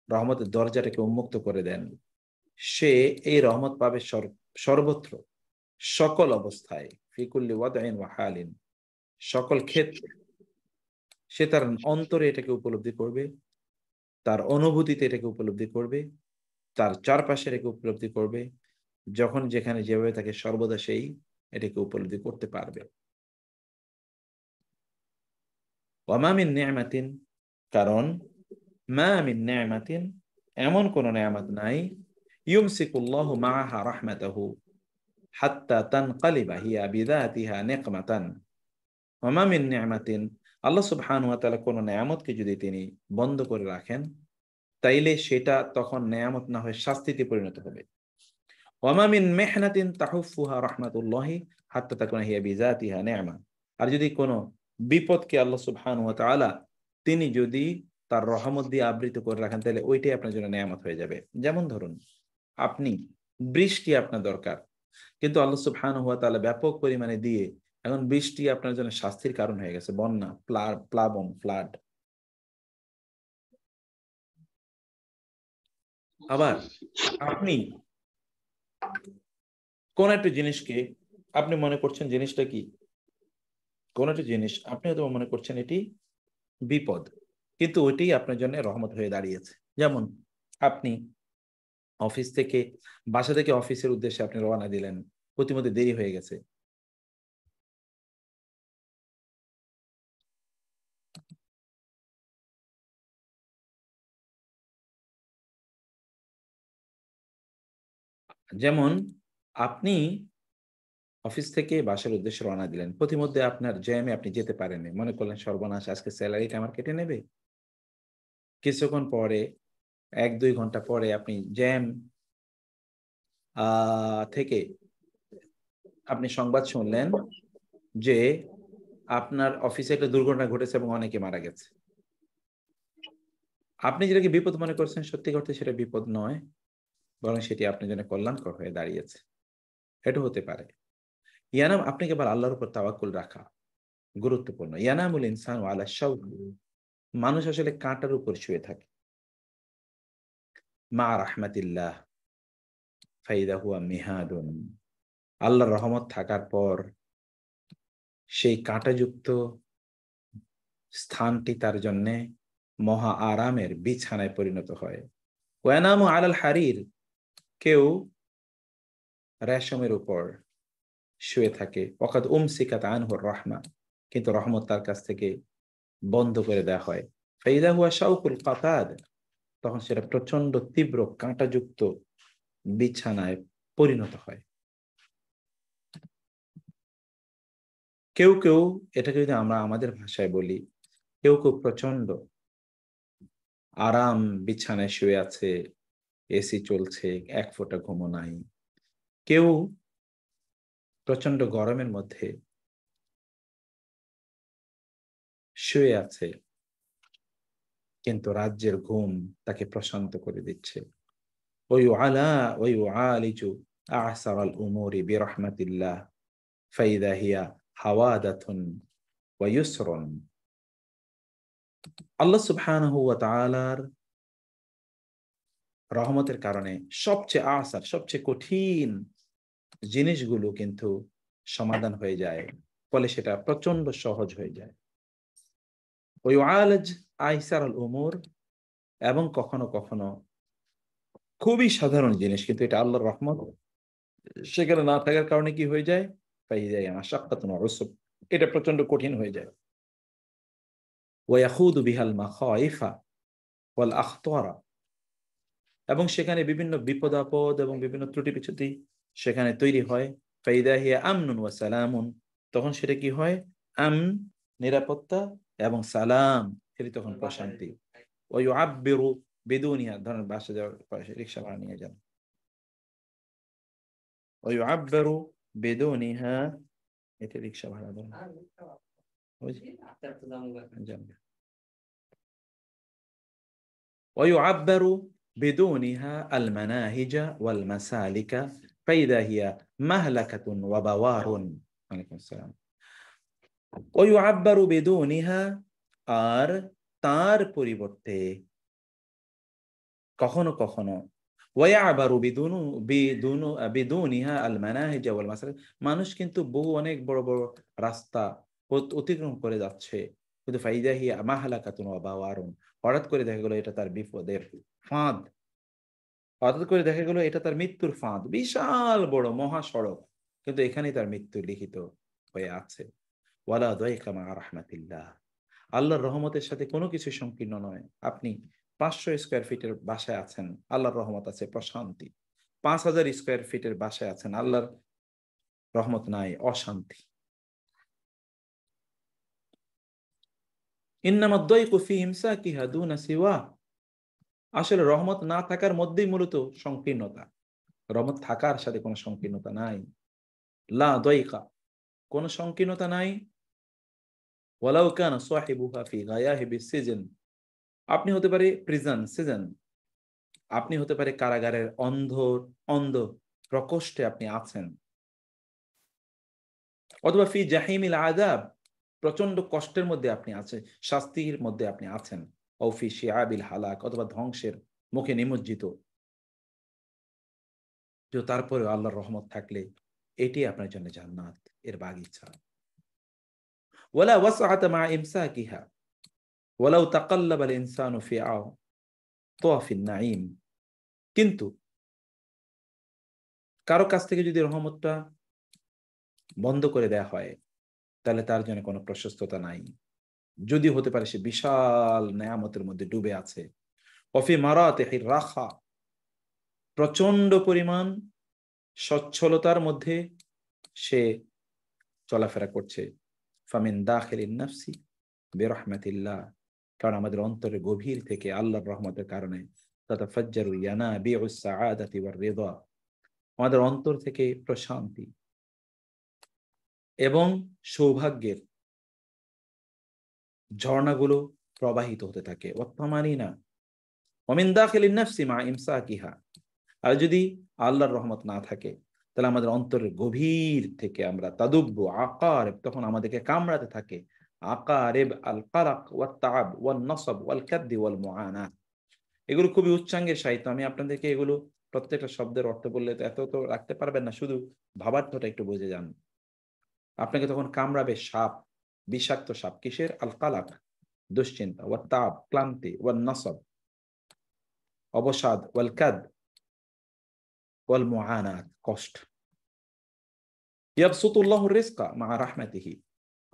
রহমতের দরজাটাকে উন্মুক্ত করে দেন, সে এই রহমত পাবে সর্বত্র, সকল অবস্থায়, ফি কুল্লি ওয়াদইন ওয়া হালিন, সকল ক্ষেত্রে। সে তার অন্তরে এটাকে উপলব্ধি করবে, তার অনুভূতিতে এটাকে উপলব্ধি করবে, তার চারপাশে এটাকে উপলব্ধি করবে, যখন যেখানে যেভাবে থাকে সর্বদা সেই এটাকে উপলব্ধি করতে পারবে। ওয়ামা মিন নি'মাতিন, কারণ মা মিন নি'মাতিন, এমন কোন নিয়ামত নাই, ইউমসিকুল্লাহু মাআহা রাহমাতাহু হাত্তা তানকালিবা হিয়া বিযাতিহা নিকমাতান। ওয়ামা মিন নি'মাতিন, আল্লাহ সুবহানাহু ওয়া তাআলা কোন নিয়ামতকে যদি তিনি বন্ধ করে রাখেন, তাইলে সেটা তখন নিয়ামত না হয়ে শাস্তিতে পরিণত হবে। ওয়ামা মিন মিহনাতিন তাহুফুহা রাহমাতুল্লাহি হাত্তা তাকুনা হিয়া বিযাতিহা নি'মা, আর যদি কোনো বিপদকে আল্লাহ সুবহানাহু ওয়া তাআলা তিনি যদি তার রহমত দিয়ে আবৃত করে রাখেন, তাহলে ওইটাই আপনার জন্য নিয়ামত হয়ে যাবে। যেমন ধরুন, আপনি বৃষ্টি আপনার দরকার, কিন্তু আল্লাহ সুবহানাহু ওয়া তাআলা ব্যাপক পরিমাণে দিয়ে এখন বৃষ্টি আপনার জন্য শাস্তির কারণ হয়ে গেছে, বন্যা, প্লাবন, ফ্লাড। আবার আপনি কোন একটা জিনিসকে আপনি মনে করছেন জিনিসটা কি, কোন একটা জিনিস আপনি হয়তো মনে করছেন এটি বিপদ, কিন্তু ওইটাই আপনার জন্য রহমত হয়ে দাঁড়িয়েছে। যেমন আপনি বাসা থেকে অফিসের উদ্দেশ্যে আপনি রওনা দিলেন, প্রতিমধ্যে দেরি হয়ে গেছে, যেমন আপনি অফিস থেকে বাসার উদ্দেশ্যে রওনা দিলেন, প্রতিমধ্যে আপনার জ্যামে আপনি যেতে পারেননি, মনে করলেন সর্বনাশ, আজকে স্যালারিটা আমার কেটে নেবে। কিছুক্ষণ পরে, 1-2 ঘন্টা পরে আপনি জ্যাম থেকে আপনি সংবাদ শুনলেন যে আপনার অফিসে একটা দুর্ঘটনা ঘটেছে এবং অনেকে মারা গেছে। আপনি যেটাকে বিপদ মনে করছেন, সত্যি করতে সেটা বিপদ নয়, বরং সেটি আপনার জন্য কল্যাণকর হয়ে দাঁড়িয়েছে। এটা হতে পারে। ইয়ানাম, আপনি কেবল আল্লাহর উপর তাওয়াক্কুল রাখা গুরুত্বপূর্ণ। ইয়ানামুল ইনসানু আলা শাওক, মানুষ আসলে কাঁটার উপর শুয়ে থাকে। মা রাহমাতিল্লাহ ফাইদা হুয়া মিহাদুন, আল্লাহর রহমত থাকার পর সেই কাঁটাযুক্ত স্থানটি তার জন্যে মহা আরামের বিছানায় পরিণত হয়। ওয়ানামু আলাল হারির, কেউ রেশমের উপর শুয়ে থাকে। ওয়াকাদ উমসিকাত আনহুর রাহমা, কিন্তু রহমত তার কাছ থেকে বন্ধ করে দেওয়া হয়। ফাইদা হুয়া শাউকুল কাতাদ, তখন সেটা প্রচন্ড তীব্র কাঁটাযুক্ত বিছানায় পরিণত হয়। কেউ কেউ, এটাকে যদি আমরা আমাদের ভাষায় বলি, কেউ কেউ প্রচন্ড আরাম বিছানায় শুয়ে আছে, এসি চলছে, এক ফোঁটা ঘুমও নাই। কেউ প্রচন্ড গরমের মধ্যে শুয়ে আছে, কিন্তু রাজ্যের ঘুম তাকে প্রশান্ত করে দিচ্ছে। ওই আলা ওই আলিজু আ'সারাল উমুরি বিরহমাতিল্লাহ ফাইদা হিয়া হাওয়াদাতুন ওয়া ইউসরুন। আল্লাহ সুবহানাহু ওয়া তাআলার রহমতের কারণে সবচেয়ে কঠিন জিনিসগুলো কিন্তু সমাধান হয়ে যায়, ফলে সেটা প্রচন্ড সহজ হয়ে যায়। ওয়াইআলাজ আইসারুল উমুর, এবং কখনো কখনো খুবই সাধারণ জিনিস কিন্তু এটা আল্লাহর রহমত, সেখানে না থাকার কারণে কি হয়ে যায়, মাশাক্কাতুন ওয়া উসব, এটা প্রচন্ড কঠিন হয়ে যায়। ওয়ায়াখুদু বিহাল মাখাইফা ওয়াল আখতারা, এবং সেখানে বিভিন্ন বিপদ আপদ এবং বিভিন্ন ত্রুটি বিচ্যুতি সেখানে তৈরি হয়। ফাইদা হিয়া আমনুন ওয়া সালামুন, তখন সেটা কি হয়, আমন নিরাপত্তা, এবং সালাম সেটি তখন প্রশান্তি। ওয়া ইউআব্বিরু বিদুনিহা, ধরেন বাসা যাওয়ার পাশে রিকশা ভাড়া নিয়ে যান, ওয়া ইউআব্বিরু বিদুনিহা, এটা রিকশা ভাড়া দেন ويعبر بدونها المناهج والمسالك فإذا هي مهلكة وبوار. عليكم السلام. ويعبر بدونها, আর তার পরিবর্তে কখনো কখনো ويعبر بدونها المناهج والمسالك, মানুষ কিন্তু বহু অনেক বড় বড় রাস্তা অতিক্রম করে যাচ্ছে, কিন্তু ফাইদা হিয়া মাহলাকাতুন ওয়া বাওয়ারুন, হঠাৎ করে দেখা গেল এটা তার বিপদের ফাঁদ, হঠাৎ করে দেখা গেল এটা তার মৃত্যুর ফাঁদ, বিশাল বড় মহাসড়ক, কিন্তু এখানেই তার মৃত্যু লিখিত হয়ে আছে। ওয়ালা দাইকা মা রাহমাতিল্লাহ, আল্লাহর রহমতের সাথে কোনো কিছু সংকীর্ণ নয়। আপনি 500 স্কয়ার ফিটের বাসায় আছেন, আল্লাহর রহমত আছে, প্রশান্তি। 5000 স্কয়ার ফিটের বাসায় আছেন, আল্লাহর রহমত নাই, অশান্তি। ইন্নামা দাইকু ফি ইমসাকিহা দুনা সিওয়া, আসলে রহমত না থাকার মধ্যেই মূলত সংকীর্ণতা, রহমত থাকার সাথে কোনো সংকীর্ণতা নাই। লা দাইকা, কোনো সংকীর্ণতা নাই। ওয়ালাউ কানা সাহিবুহা ফি গায়াহিবিস সিজন, আপনি হতে পারে প্রিজন সিজন, আপনি হতে পারে কারাগারের অন্ধ প্রকোষ্ঠে আপনি আছেন, অথবা ফি জাহিমিল আযাব, প্রচন্ড কষ্টের মধ্যে আপনি আছেন, শাস্তির মধ্যে আপনি আছেন, ও ফি শিআবিল হালাক, অথবা ধ্বংসের মুখে নিমজ্জিত, যে তারপরে আল্লাহর রহমত থাকলে এটি আপনার জন্য জান্নাত, এর বাগিচা। ওয়ালা ওয়াসআতা মা ইমসাকিহা ওয়ালাউ তাকাল্লাবা আল ইনসানু ফি আতাফিন নাঈম, কিন্তু কারো কাছ থেকে যদি রহমতটা বন্ধ করে দেয়া হয় তাহলে তার জন্য কোনো প্রশস্ততা নাই, যদি হতে পারে সে বিশাল নেয়ামতের মধ্যে ডুবে আছে। ওয়াফি মারাতিহির রাখা, প্রচন্ড পরিমাণ সচ্ছলতার মধ্যে সে চলাফেরা করছে। ফামিন দাখিলিন নাফসি বিরহমাতিল্লাহ, কারণ আমাদের অন্তরের গভীর থেকে আল্লাহর রহমতের কারণে তাতাফাজ্জারু ইয়ানাবিউস সাআদাতি ওয়ার রিদা, আমাদের অন্তর থেকে প্রশান্তি এবং সৌভাগ্যের ঝর্ণাগুলো প্রবাহিত হতে থাকে। ওয়াত্তামানিনা ওমিন দাখিলিন নাফসি মা ইমসাকিহা, আর যদি আল্লাহর রহমত না থাকে তাহলে আমাদের অন্তরের গভীর থেকে আমরা তাদুব্বু আকারেব, তখন আমাদেরকে কামড়াতে থাকে, আকারেব আল কালাক ওয়াত তাআব ওয়ান নাসব ওয়াল কাদ্দি ওয়াল মুআনাত। এগুলো খুবই উচ্চাঙ্গের সাহিত্য, আমি আপনাদেরকে এগুলো প্রত্যেকটা শব্দের অর্থ বললে তো এত তো রাখতে পারবেন না, শুধু ভাবার্থটা একটু বুঝে যান। আপনাকে তখন কামড়াবে সাপ, বিষাক্ত সাপ, কিসের? আল কালাক দুশ্চিন্তা, ওয়াত তাআব ক্লান্তি, ওয়ান নাসব অবসাদ, ওয়াল কাদ ওয়াল মুআনাত কষ্ট। ইয়াবসুতুল্লাহুর রিজকা মা রাহমাতিহি,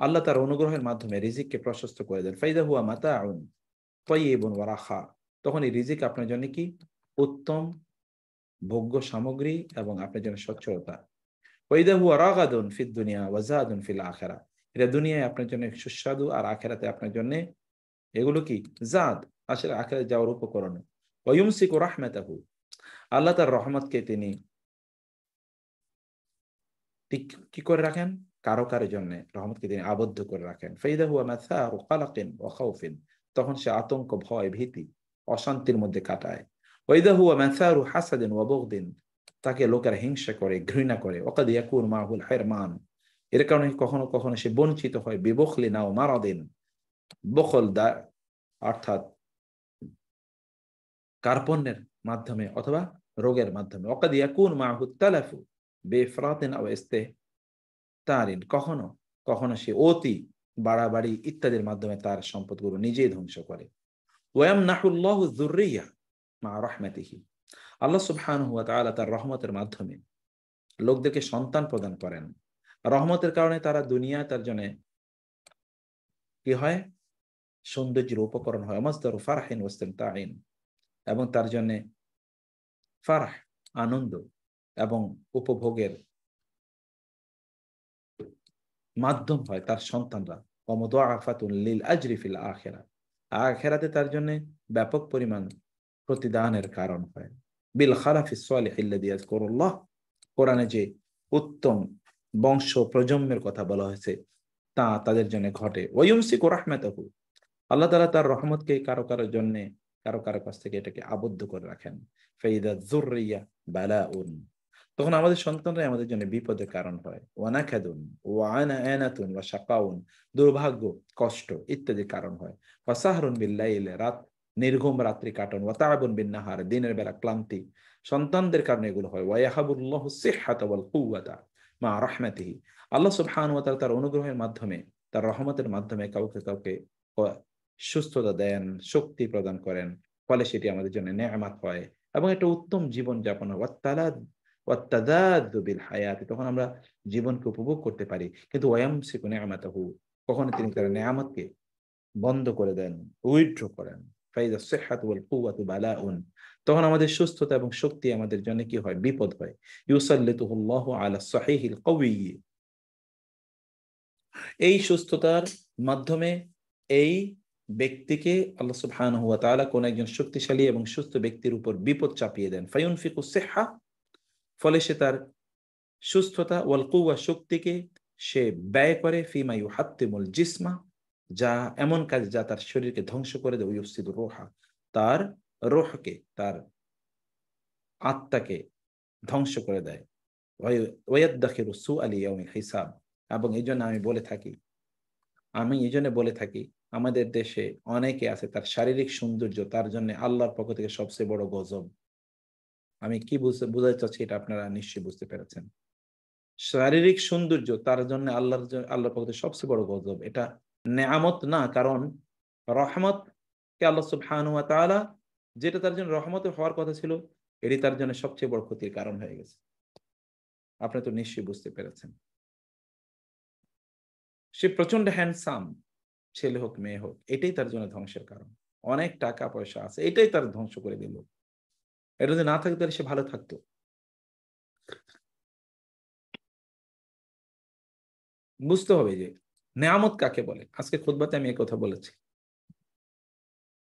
আল্লাহ তার অনুগ্রহের মাধ্যমে রিজিককে প্রশস্ত করে দেন। ফাইদা হুয়া মাতাউন তাইয়িবুন ওয়া রাখা, তখন এই রিজিক আপনার জন্য কি? উত্তম ভোগ্য সামগ্রী এবং আপনার জন্য সচ্ছলতা। ওয়াইদা হুয়া রাগাদুন ফিদ দুনিয়া ওয়া যাদুন ফিল আখিরা, এটা দুনিয়ায় আপনার জন্য সুস্বাদু, আর আখিরাতে আপনার জন্য এগুলো কি? জাদ, আসলে আখিরাতে যাওয়ার উপকরণ। ওয়া ইউমসিকু রাহমাতাহু, আল্লাহ তার রহমতকে তিনি কি করে রাখেন? কারো জন্য রহমতকে তিনি আবদ্ধ করে রাখেন। ফাইদা হুয়া মাসারু কালাকিন ওয়া খাউফিন, তখন সে আতঙ্ক, ভয়, ভীতি, অশান্তির মধ্যে কাটায়। ওয়াইদা হুয়া মাসারু হাসাদিন ওয়া বুগদিন, তাকে লোকেরা হিংসা করে, ঘৃণা করে। ওয়াকাদ ইয়াকুন মাহুল হিরমান, এর কারণে কখনো কখনো সে বঞ্চিত হয়। বিবখলিন আও মারাদিন, বখল অর্থাৎ কার্পণ্যের মাধ্যমে অথবা রোগের মাধ্যমে। ওয়াকাদ ইয়াকুন মাহুত তালাফু বিইফরাতিন আও ইস্তিহতারিন, কখনো কখনো সে অতি বাড়াবাড়ি ইত্যাদির মাধ্যমে তার সম্পদগুলো নিজেই ধ্বংস করে। ওয়ামনাহুল্লাহু যুররিয়া মা রাহমাতিহি, আল্লাহ সুবহানাহু ওয়া তাআলা তার রহমতের মাধ্যমে লোকদেরকে সন্তান প্রদান করেন। রহমতের কারণে তারা দুনিয়ায় তার জন্য কি হয়, সৌন্দর্যের উপকরণ হয়। মাসদারু ফারহিন ওয়া ইসতিমতাইন, এবং তার জন্য ফারহ আনন্দ এবং উপভোগের মাধ্যম হয় তার সন্তানরা। ওয়া মুদাআফাতুন লিল আজরি ফিল আখিরাহ, আখিরাতে তার জন্য ব্যাপক পরিমাণ প্রতিদানের কারণ হয়। বিল খালাফিস সালিহ আল্লাযী ইয়াযকুরুল্লাহ, কোরআনে যে উত্তম বংশ প্রজন্মের কথা বলা হয়েছে তা তাদের জন্য ঘটে। ওয়ায়ুমসিকু রাহমাতাহু, আল্লাহ তাআলা তার রহমতকে কারো কারো জন্য কারো কারো কাছ থেকে এটাকে আবদ্ধ করে রাখেন। ফাইদা যুররিয়া বালাউন, তখন আমাদের সন্তানরাই আমাদের জন্য বিপদের কারণ হয়। ওয়ানাকাদুন ওয়ানাআনাতুন ওয়া শাকাউন, দুর্ভাগ্য, কষ্ট ইত্যাদি কারণ হয়। ওয়াসাহরুন বিল্লাইল, রাত নির্ঘুম রাত্রি কাটন। ওয়াতাআবুন বিন্নাহার, দিনের বেলা ক্লান্তি, সন্তানদের কারণে এগুলো হয়। ওয়ায়াহাবুল্লাহু সিহহাতা ওয়াল কুওয়াতা মা রাহমাতিহি, আল্লাহ সুবহানাহু ওয়া তাআলা তার অনুগ্রহের মাধ্যমে, তার রহমতের মাধ্যমে কাউকে কাউকে সুস্থতা দেন, শক্তি প্রদান করেন, ফলে সেটি আমাদের জন্য নেয়ামত হয় এবং একটা উত্তম জীবন যাপন হয়। ওয়াত্তাদাদ্দু বিল হায়াতি, তখন আমরা জীবনকে উপভোগ করতে পারি। কিন্তু ওয়ায়ামসিকু নি'মাতাহু, কখনো তিনি তার নেয়ামতকে বন্ধ করে দেন, উইথড্র করেন। ফাইদা সিহহাতু ওয়াল কুওয়াতু বালাউন, তখন আমাদের সুস্থতা এবং শক্তি আমাদের জন্য কি হয়, বিপদ হয়। ইউসাল্লিতুহুল্লাহু আলা সহিহিল কওয়ি, এই সুস্থতার মাধ্যমে এই ব্যক্তিকে আল্লাহ সুবহানাহু ওয়া তাআলা কোন একজন শক্তিশালী এবং সুস্থ ব্যক্তির উপর বিপদ চাপিয়ে দেন। ফায়ুনফিকু সিহহা, ফলে সে তার সুস্থতা, ওয়াল কুওয়া শক্তিকে সে ব্যয় করে, ফিমা ইউহাত্তিমুল জিসমা, যা এমন কাজ যা তার শরীরকে ধ্বংস করে দেয়। ইউফসিদু রূহা, তার রূহকে, তার আত্মাকে ধ্বংস করে দেয়। ওয়ায়াদখিরু সুআ লিয়াউমিল হিসাব, এবং এই জন্য আমি এই জন্য বলে থাকি আমাদের দেশে অনেকে আছে তার শারীরিক সৌন্দর্য তার জন্য আল্লাহর পক্ষ থেকে সবচেয়ে বড় গজব। আমি কি বুঝাতে চাচ্ছি এটা আপনারা নিশ্চয়ই বুঝতে পেরেছেন। শারীরিক সৌন্দর্য তার জন্য আল্লাহর পক্ষ থেকে সবচেয়ে বড় গজব। এটা নেয়ামত না, কারণ রহমত কে আল্লাহ সুবহানাহু ওয়া তাআলা যেটা তার জন্য রহমত হওয়ার কথা ছিল, এটি তার জন্য সবচেয়ে বড় ক্ষতির কারণ হয়ে গেছে। আপনি তো নিশ্চয়ই বুঝতে পেরেছেন। সে প্রচন্ড হ্যান্ডসাম, ছেলে হোক মেয়ে হোক, এটাই তার জন্য ধ্বংসের কারণ। অনেক টাকা পয়সা আছে, এটাই তার ধ্বংস করে দিল। এটা যদি না থাকতো তাহলে সে ভালো থাকতো। বুঝতে হবে যে নেয়ামত কাকে বলে। আজকে খুতবাতে আমি এই কথা বলেছি,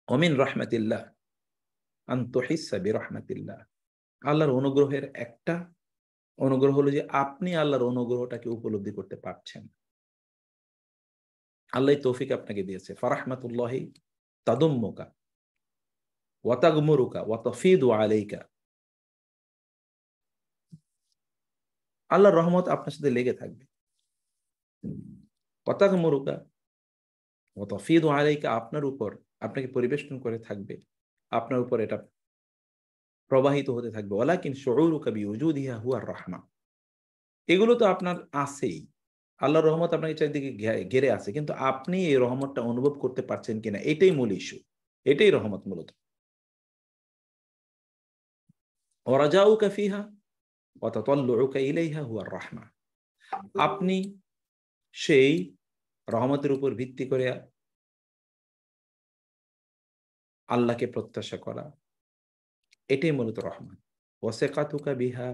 ওমিন রাহমাতিল্লাহ আন তুহিসসা বিরাহমাতিল্লাহ, আল্লাহর অনুগ্রহের একটা অনুগ্রহ হলো যে আপনি আল্লাহর অনুগ্রহটাকে উপলব্ধি করতে পারছেন। আল্লাহ তৌফিক আপনাকে দিয়েছে। ফারাহমাতুল্লাহি তাদুম্মুকা ওয়া তাগমুরুকা ওয়া তাফিদু আলাইকা, আল্লাহর রহমত আপনার সাথে লেগে থাকবে। ওয়া তাগমুরুকা ওয়া তাফিদু আলাইকা, আপনার উপর, আপনাকে পরিবেষ্টন করে থাকবে, আপনার উপর এটা প্রবাহিত হতে থাকবে। ওয়ালাকিন শুউরুকা বিউজুদিহা হুয়ার রাহমা, এগুলো তো আপনার আছেই, আল্লাহর রহমত আপনাকে চারিদিকে ঘিরে আছে, কিন্তু আপনি এই রহমতটা অনুভব করতে পারছেন কিনা, এটাই মূল ইস্যু, এটাই রহমত মূলত। ওয়ারাজাউকা ফিহা ওয়া তাতাল্লুউকা ইলাইহা হুয়ার রাহমা, আপনি সেই রহমতের উপর ভিত্তি করে আল্লাহকে প্রত্যাশা করা, এটাই মূলত রহমত। ওয়াসিকাতুকা বিহা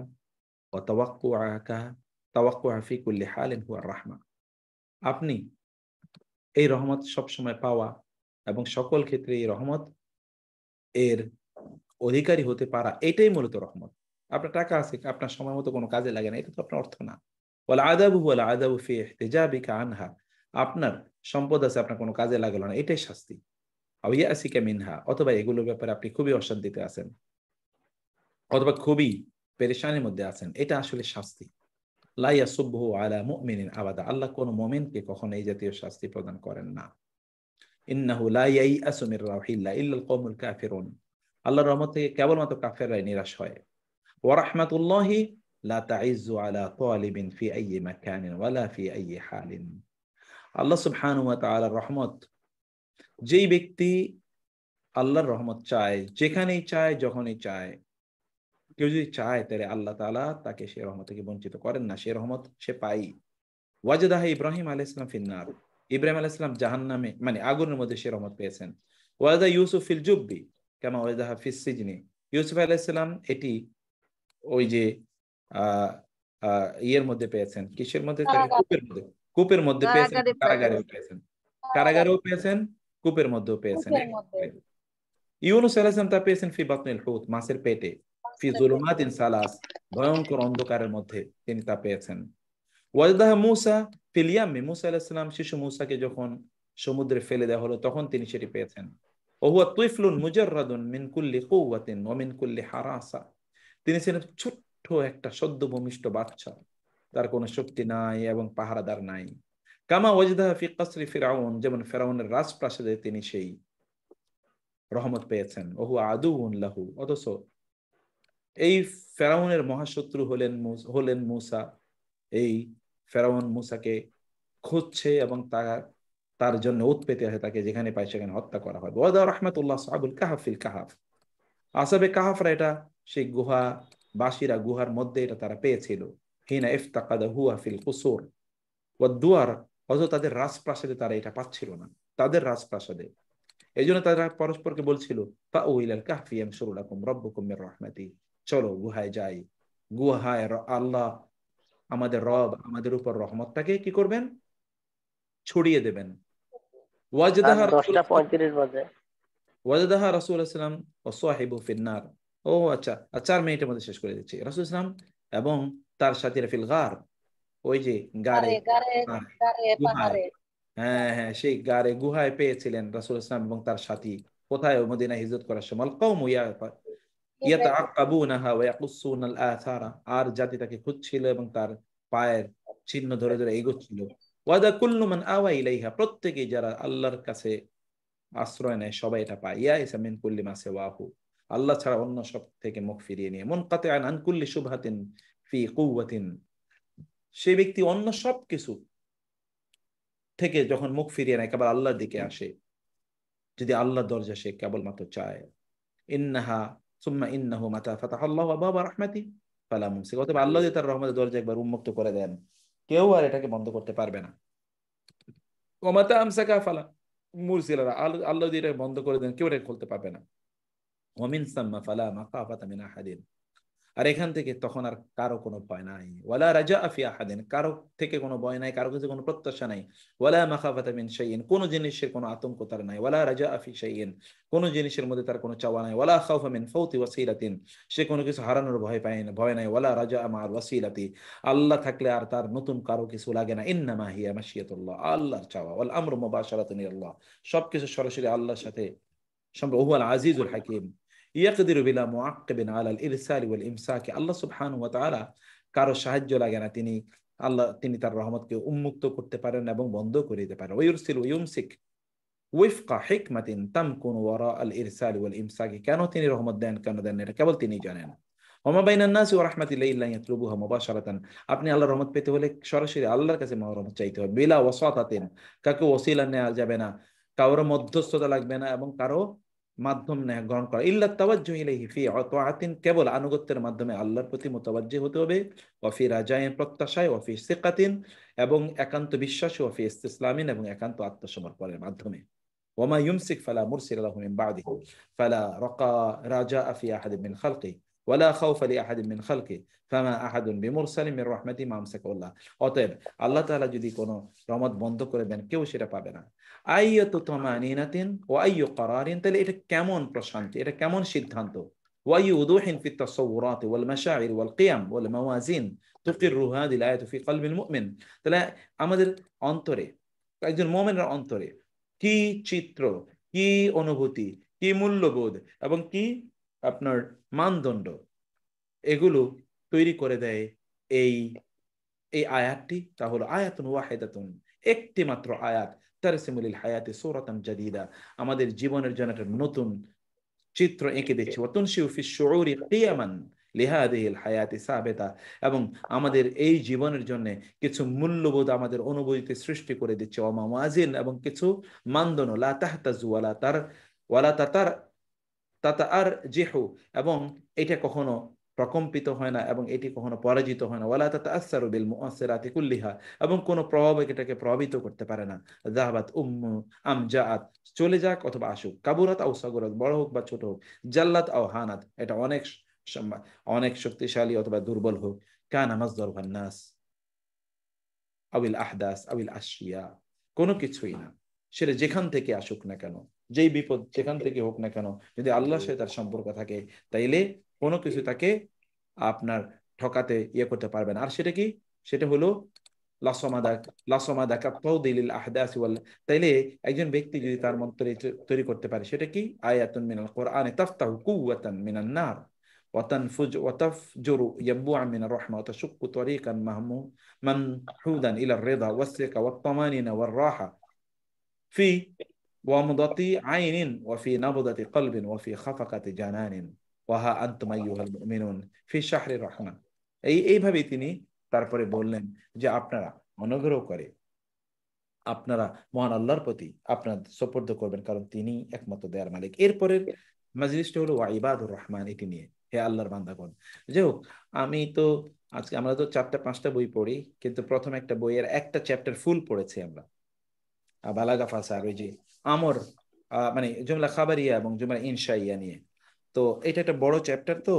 ওয়া তাওয়াক্কুআ ফি কুল্লি হালিন হুয়ার রাহমা, আপনি এই রহমত সবসময় পাওয়া এবং সকল ক্ষেত্রে এই রহমত এর অধিকারী হতে পারা, এটাই মূলত রহমত। আপনার টাকা আছে, আপনার সময় মতো কোনো কাজে লাগে না, এটা তো আপনার অর্থ না। ওয়াল আযাবু ফি ইহতিজাবিকা আনহা, আপনার সম্পদ আছে, আপনার কোনো কাজে লাগলো না, এটাই শাস্তি। আও ইয়াসিকা মিনহা, অথবা এগুলোর ব্যাপারে আপনি খুবই অশান্তিতে আছেন, অথবা খুবই পেরেশানির মধ্যে আছেন, এটা আসলে শাস্তি। লা ইয়াসুবহু আলা মুমিনিন আবাদা, আল্লাহ কোন মুমিনকে কখনো এই জাতীয় শাস্তি প্রদান করেন না। ইন্নাহু লা ইয়াইআসু মির রাউহিল্লাহ ইল্লাল কওমুল কাফিরুন, আল্লাহর রহমত থেকে কেবলমাত্র কাফেররাই নিরাশ হয়। ওয়া রাহমাতুল্লাহি লা তাইজ্জু আলা তালিবিন ফি আইয়ি মাকানিন ওয়ালা ফি আইয়ি হালিন। আল্লাহ সুবহানাহু ওয়া তাআলার রহমত, যেই ব্যক্তি আল্লাহর রহমত চায়, যেখানেই চায়, যখনই চায়, কেউ যদি চায় তাহলে আল্লাহ তাআলা তাকে সেই রহমত থেকে বঞ্চিত করেন না, সেই রহমত সে পাই। ওয়াজাদাহা ইব্রাহিম আলাইহিস সালাম ফিন্নার, ইব্রাহিম আলাইহিস সালাম জাহান্নামে মানে আগুনের মধ্যে সে রহমত পেয়েছেন। ওয়াজা ইউসুফ ফিল জুব্বি কামা ওয়াজাহা ফিস সিজনি, ইউসুফ আলাইহিস সালাম এটি ওই যে ইয়ের মধ্যে পেয়েছেন, কিসের মধ্যে, কূপের মধ্যে পেয়েছেন, কারাগারেও পেয়েছেন, কারাগারেও পেয়েছেন, কূপের মধ্যেও পেয়েছেন। ইউনূস আলাইহিস সালাম তা পেয়েছেন ফি বাতনিল হুত, মাছের পেটে, ফি যুলুমাতিন সালাস, ভয়ঙ্কর অন্ধকারের মধ্যে তিনি তা পেয়েছেন। ওয়াজদাহা মূসা ফিল ইয়ামি, মূসা আলাইহিস সালাম শিশু মূসাকে যখন সমুদ্রে ফেলে দেওয়া হলো তখন তিনি সেটি পেয়েছেন। ওয়া হুয়া তিফলুন মুজাররাদুন মিন কুল্লি কুওয়াতিন ওয়া মিন কুল্লি হারাসা, তিনি ছিলেন ছোট্ট একটা সদ্য ভূমিষ্ঠ বাচ্চা, তার কোনো শক্তি নাই এবং পাহারাদার নাই। কামা ওয়াজদাহা ফি কসরি ফিরআউন, যেমন ফেরাউনের রাজপ্রাসাদে তিনি সেই রহমত পেয়েছেন। ওয়া হুয়া আদুউন লাহু, অথচ এই ফেরাউনের মহাশত্রু হলেন মূসা। এই ফেরাউন মূসাকে খুঁজছে এবং তার জন্য উৎপেতে আছে, তাকে যেখানে পায় সেখানে হত্যা করা হয়। ওয়াদা রাহমাতুল্লাহ সাহাবুল কাহাফ ফিল কাহাফ, আসহাবে কাহাফরা এটা সেই গুহা বাসীরা গুহার মধ্যে এটা তারা পেয়েছিল। হিনা ইফতাকাদা হুয়া ফিল কুসুর ওয়াদ দুয়ার, অথচ তাদের রাজপ্রাসাদে তারা এটা পাচ্ছিল না, তাদের রাজপ্রাসাদে। এই জন্য তারা পরস্পরকে বলছিল ফাউ ইলাল কাহফি ইয়ানশুরু লাকুম রাব্বুকুম মির রাহমাতি, চলো গুহায় যাই, গুহায় আল্লাহ আমাদের রব আমাদের উপর রহমতটাকে কি করবেন, ছড়িয়ে দেবেন। ওয়াজদাহা 10:35 বাজে, ওয়াজদাহা রাসূলুল্লাহ সাল্লাল্লাহু আলাইহি ওয়াসাল্লাম ওয়া সাহিবু ফিন্নার। ও আচ্ছা, 4 মিনিটের মধ্যে শেষ করে দিচ্ছি। রাসূলুল্লাহ সাল্লাল্লাহু আলাইহি ওয়াসাল্লাম এবং তার সাথীরা ফিল গার, ওই যে গারে, হ্যাঁ হ্যাঁ, সেই গারে গুহায় পেয়েছিলেন রাসূলুল্লাহ সাল্লাল্লাহু আলাইহি ওয়াসাল্লাম এবং তার সাথী। কোথায়? মদিনা হিজরত করার সময়। আল কওমু ইয়াতাআক্কাবুনাহা ওয়া ইয়াকুসসুনাল আথারা, আর জাতি তাকে খুঁজছিল এবং তার পায়ের চিহ্ন ধরে ধরে এগোচ্ছিল। ওয়াদা কুল্লু মান আওয়া ইলাইহা, প্রত্যেকেই যারা আল্লাহর কাছে আশ্রয় নেয় সবাই এটা পায়। ইয়া ইসা মিন কুল্লি মা সিওয়াহু, আল্লাহ ছাড়া অন্য সব থেকে মুখ ফিরিয়ে নিয়ে। মুনকাতিআন আন কুল্লি শুবহাতিন ফি কুওয়াতিন, সেই ব্যক্তি অন্য সব কিছু থেকে যখন মুখ ফিরিয়ে নেয় কেবল আল্লাহর দিকে আসে, যদি আল্লাহর দরজা সে কেবলমাত্র চায়। ইন্নাহা সুম্মা ইন্নাহু মাতা ফাতাহাল্লাহু আবওয়াবা রাহমাতি ফালা মুমসিক, অতএব আল্লাহ যদি তার রহমতের দরজা একবার উন্মুক্ত করে দেন কেউ আর এটাকে বন্ধ করতে পারবে না। ওয়া মাতা আমসাকা ফালা মুরসিলা, আল্লাহ যদি এটা বন্ধ করে দেন কেউ এটা খুলতে পারবে না। ওয়া মিন সাম্মা ফালা মাখাফাতা মিন আহাদিন, আর এখান থেকে তখন আর কারো কোনো ভয় নাই। ওয়ালা রাজা ফি আহাদিন, কারো থেকে কোনো ভয় নাই, কারো কাছে কোনো প্রত্যাশা নাই। ওয়ালা মাখাফাতা মিন শাইইন, কোনো জিনিসের কোনো আতঙ্ক তার নাই। ওয়ালা রাজা ফি শাইইন, কোনো জিনিসের মধ্যে তার কোনো চাওয়া নাই। ওয়ালা খাউফা মিন ফাউতি ওয়াসিলাতিন, সে কোনো কিছু হারানোর ভয় পায় না, ভয় নাই। ওয়ালা রাজা মা'আল ওয়াসিলাতি, আল্লাহ থাকলে আর তার নতুন কারো কিছু লাগে না। ইন্নামা হিয়া মাশিয়াতুল্লাহ, আল্লাহর চাওয়া। ওয়াল আমরু মুবাশারাতুন ইলাল্লাহ, সবকিছু সরাসরি আল্লাহর সাথে সম্পর্ক। হুয়াল আজিজুল হাকিম ইয়াকদিরু বিলা মুআক্কিবিন আলাল ইরসালি ওয়াল ইমসাকি, আল্লাহ সুবহানাহু ওয়া তাআলা কারো সাহায্য লাগে না, তিনি তার রহমতকে উন্মুক্ত করতে পারেন এবং বন্ধ করে দিতে পারেন। ওয়ায়ুরসিলু ইউমসিক ওয়াফকা হিকমাতিন তামকুনু ওয়ারা আল ইরসালি ওয়াল ইমসাকি, কেন তিনি রহমত দেন কেন দেন এটা কেবল তিনিই জানেন। ওমা বাইনান নাসি ওয়া রাহমাতিল্লাহি ইল্লা ইয়াতলুবুহা মুবাশারাতান, আপনি আল্লাহর রহমত পেতে হলে সরাসরি আল্লাহর কাছে রহমত চাইতে হবে। বিলা ওয়াসাতাতিন, কাকে ওসিলা নেওয়া যাবে না, কারো মধ্যস্থতা লাগবে না এবং কারো মাধ্যম নেয় গ্রহণ করা। ইল্লা তাওয়াজ্জুহ ইলাইহি ফি আতাআতিন, কেবল আনুগত্যের মাধ্যমে আল্লাহর প্রতি মুতাওয়াজ্জিহ হতে হবে। ওয়া ফি রাজাইন, প্রত্যাশায়। ওয়া ফি সিকাতিন, এবং একান্ত বিশ্বাস। ওয়া ফি ইসতিসলামিন, এবং একান্ত আত্মসমর্পণের মাধ্যমে। ওয়া মা ইউমসিক ফালা মুরসিলা লাহু মিন বা'দিহি ফালা রাজা ফি আহাদিন মিন খালকি ওয়ালা খাউফা লি আহাদিন মিন খালকি ফামা আহাদুন বিমুরসালিন মির রাহমাতি মা আমসাকাল্লাহ। অতএব আল্লাহ তাআলা যদি কোনো রহমত বন্ধ করে দেন কেউ সেটা পাবে না। আইয়াতু তামানিনাতিন ওয়া আইয়ু ক্বারারিন, তাহলে এটা কেমন প্রশান্তি, এটা কেমন সিদ্ধান্ত। ওয়া আইয়ু উদুহিন ফি তাসাউরাত ওয়াল মাশাইর ওয়াল কিয়াম ওয়াল মাওয়াজিন তুকিরু হাযিল আয়াতু ফি কলবিল মুমিন, তাহলে আমাদের অন্তরে, একজন মুমিনের অন্তরে কি চিত্র, কি অনুভূতি, কি মূল্যবোধ এবং কি আপনার মানদণ্ড, এগুলো তৈরি করে দেয় এই এই আয়াতটি, তা হলো আয়াতুন ওয়াহিদাতুন, একটি মাত্র আয়াত, তারসিমুল হায়াতি সূরাতান জাদীদা, আমাদের জীবনের জন্য একটা নতুন চিত্র এঁকে দিচ্ছে। ওয়া তুনশিউ ফিশ শুউরি কিয়ামান লিহাদিহিল হায়াতি সাবিতা, এবং আমাদের এই জীবনের জন্য কিছু মূল্যবোধ আমাদের অনুভূতিতে সৃষ্টি করে দিচ্ছে। ওয়া মাওয়াজিন, এবং কিছু মানদণ্ড, লা তাহতাজু ওয়ালা তাতার জিহু, এবং এটা কখনো প্রকম্পিত হয় না এবং এটি কখনো পরাজিত হয় না। ওয়ালা তাতাআসসারু বিল মুআসসিরাতি কুল্লিহা, এবং কোনো প্রভাব এটাকে প্রভাবিত করতে পারে না। যাহাবাত উম্মু আম জাআত, চলে যাক অথবা আসুক, কাবুরাত আও সাগুরাত, বড় হোক বা ছোট হোক, জাল্লাত আও হানাত, এটা অনেক শক্তিশালী অথবা দুর্বল হোক, কানা মাসদার নাস আবিল আহদাস আবিল আশিয়া, কোনো কিছুই না, সেটা যেখান থেকে আসুক না কেন, যেই বিপদ যেখান থেকে হোক না কেন, যদি আল্লাহর সাথে তার সম্পর্ক থাকে, তাইলে কোনো কিছু তাকে আপনার ঠকাতে করতে পারবে না। আর সেটা কি? সেটা হলো তাইলে একজন ব্যক্তি যদি তার মন তৈরি করতে পারে, সেটা কি? আয়াতুন মিনাল কোরআনে তাফতাহু কুওয়াতান মিনান নার وتفجر ينبوعا من الرحمة وتشق طريقا منحودا إلى الرضا والثقة والطمأنينة والراحة في ومضة عين وفي نبضة قلب وفي خفقة جنان وها أنتم أيها المؤمنون في شهر الرحمة। এইভাবে তিনি তারপরে বললেন যে আপনারা অনুগ্রহ করে আপনারা মহান আল্লাহর প্রতি আপনার সুপর্দ করবেন, কারণ তিনি একমাত্র দয়ার মালিক। এরপরের মাজলিসটা হলো ওয়া ইবাদুর রহমান, এটি নিয়ে, হে আল্লাহর বান্দাগণ। যাই হোক, আমি তো আজকে আমরা তো 4-5টা বই পড়ি, কিন্তু প্রথম একটা বইয়ের একটা চ্যাপ্টার ফুল পড়েছি আমরা, বালাগা ফাসার, ওই যে আমর মানে জুমলা খাবারিয়া এবং জুমলা ইনশাইয়া নিয়ে। তো এটা একটা বড় চ্যাপ্টার, তো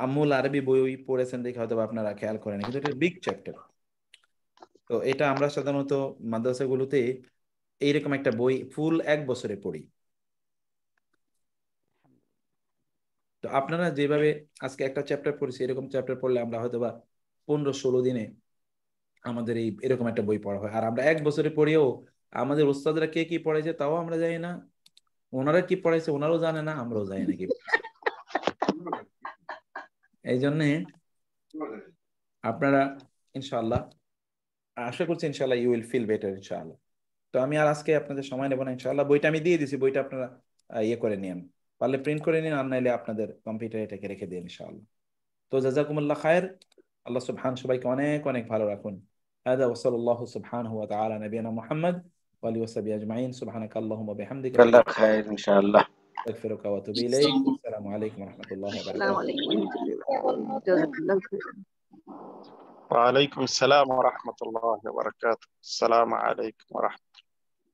আমুল আরবি বই পড়েছেন দেখে হয়তো আপনারা খেয়াল করেন, কিন্তু এটা বিগ চ্যাপ্টার। তো এটা আমরা সাধারণত মাদ্রাসাগুলোতে এইরকম একটা বই ফুল 1 বছরে পড়ি। তো আপনারা যেভাবে আজকে একটা চ্যাপ্টার পড়েছি, এরকম চ্যাপ্টার পড়লে আমরা হয়তো বা 15-16 দিনে আমাদের এরকম একটা বই পড়া হয়। আর আমরা 1 বছরে পড়িয়েও আমাদের উস্তাদরা কে কি পড়াইছে তাও আমরা জানি না, ওনারা কি পড়াইছে ওনারাও জানে না, আমরাও জানি না কি। এই জন্যে আপনারা ইনশাআল্লাহ, আশা করছি ইনশাআল্লাহ ইউ উইল ফিল বেটার ইনশাআল্লাহ। তো আমি আর আজকে আপনাদের সময় নেব না, ইনশাআল্লাহ বইটা আমি দিয়ে দিছি, বইটা আপনারা করে নিন, পারলে প্রিন্ট করে নিন, আর নাইলে আপনাদের কম্পিউটারে এটাকে রেখে দিন ইনশাআল্লাহ। তো জাযাকুমুল্লাহ খায়ের, আল্লাহ সুবহানাহু সবাইকে অনেক অনেক ভালো রাখুন। হাদা ওয়া সাল্লাল্লাহু সুবহানাহু ওয়া তাআলা নবিয়ানা মুহাম্মদ ওয়া আলিহি ওয়া সাহবিহি আজমাইন, সুবহানাকাল্লাহুম্মা ওয়া বিহামদিকা, আল্লাহ খায়ের ইনশাআল্লাহ। আস্তাগফিরুকা ওয়া আতুবু ইলাইক। আসসালামু আলাইকুম ওয়া রাহমাতুল্লাহি ওয়া আসসালামু বারাকাতুহু। আলাইকুম জাযাকাল্লাহু খাইরান। وعليكم السلام ورحمة الله وبركاته. السلام عليكم ورحمة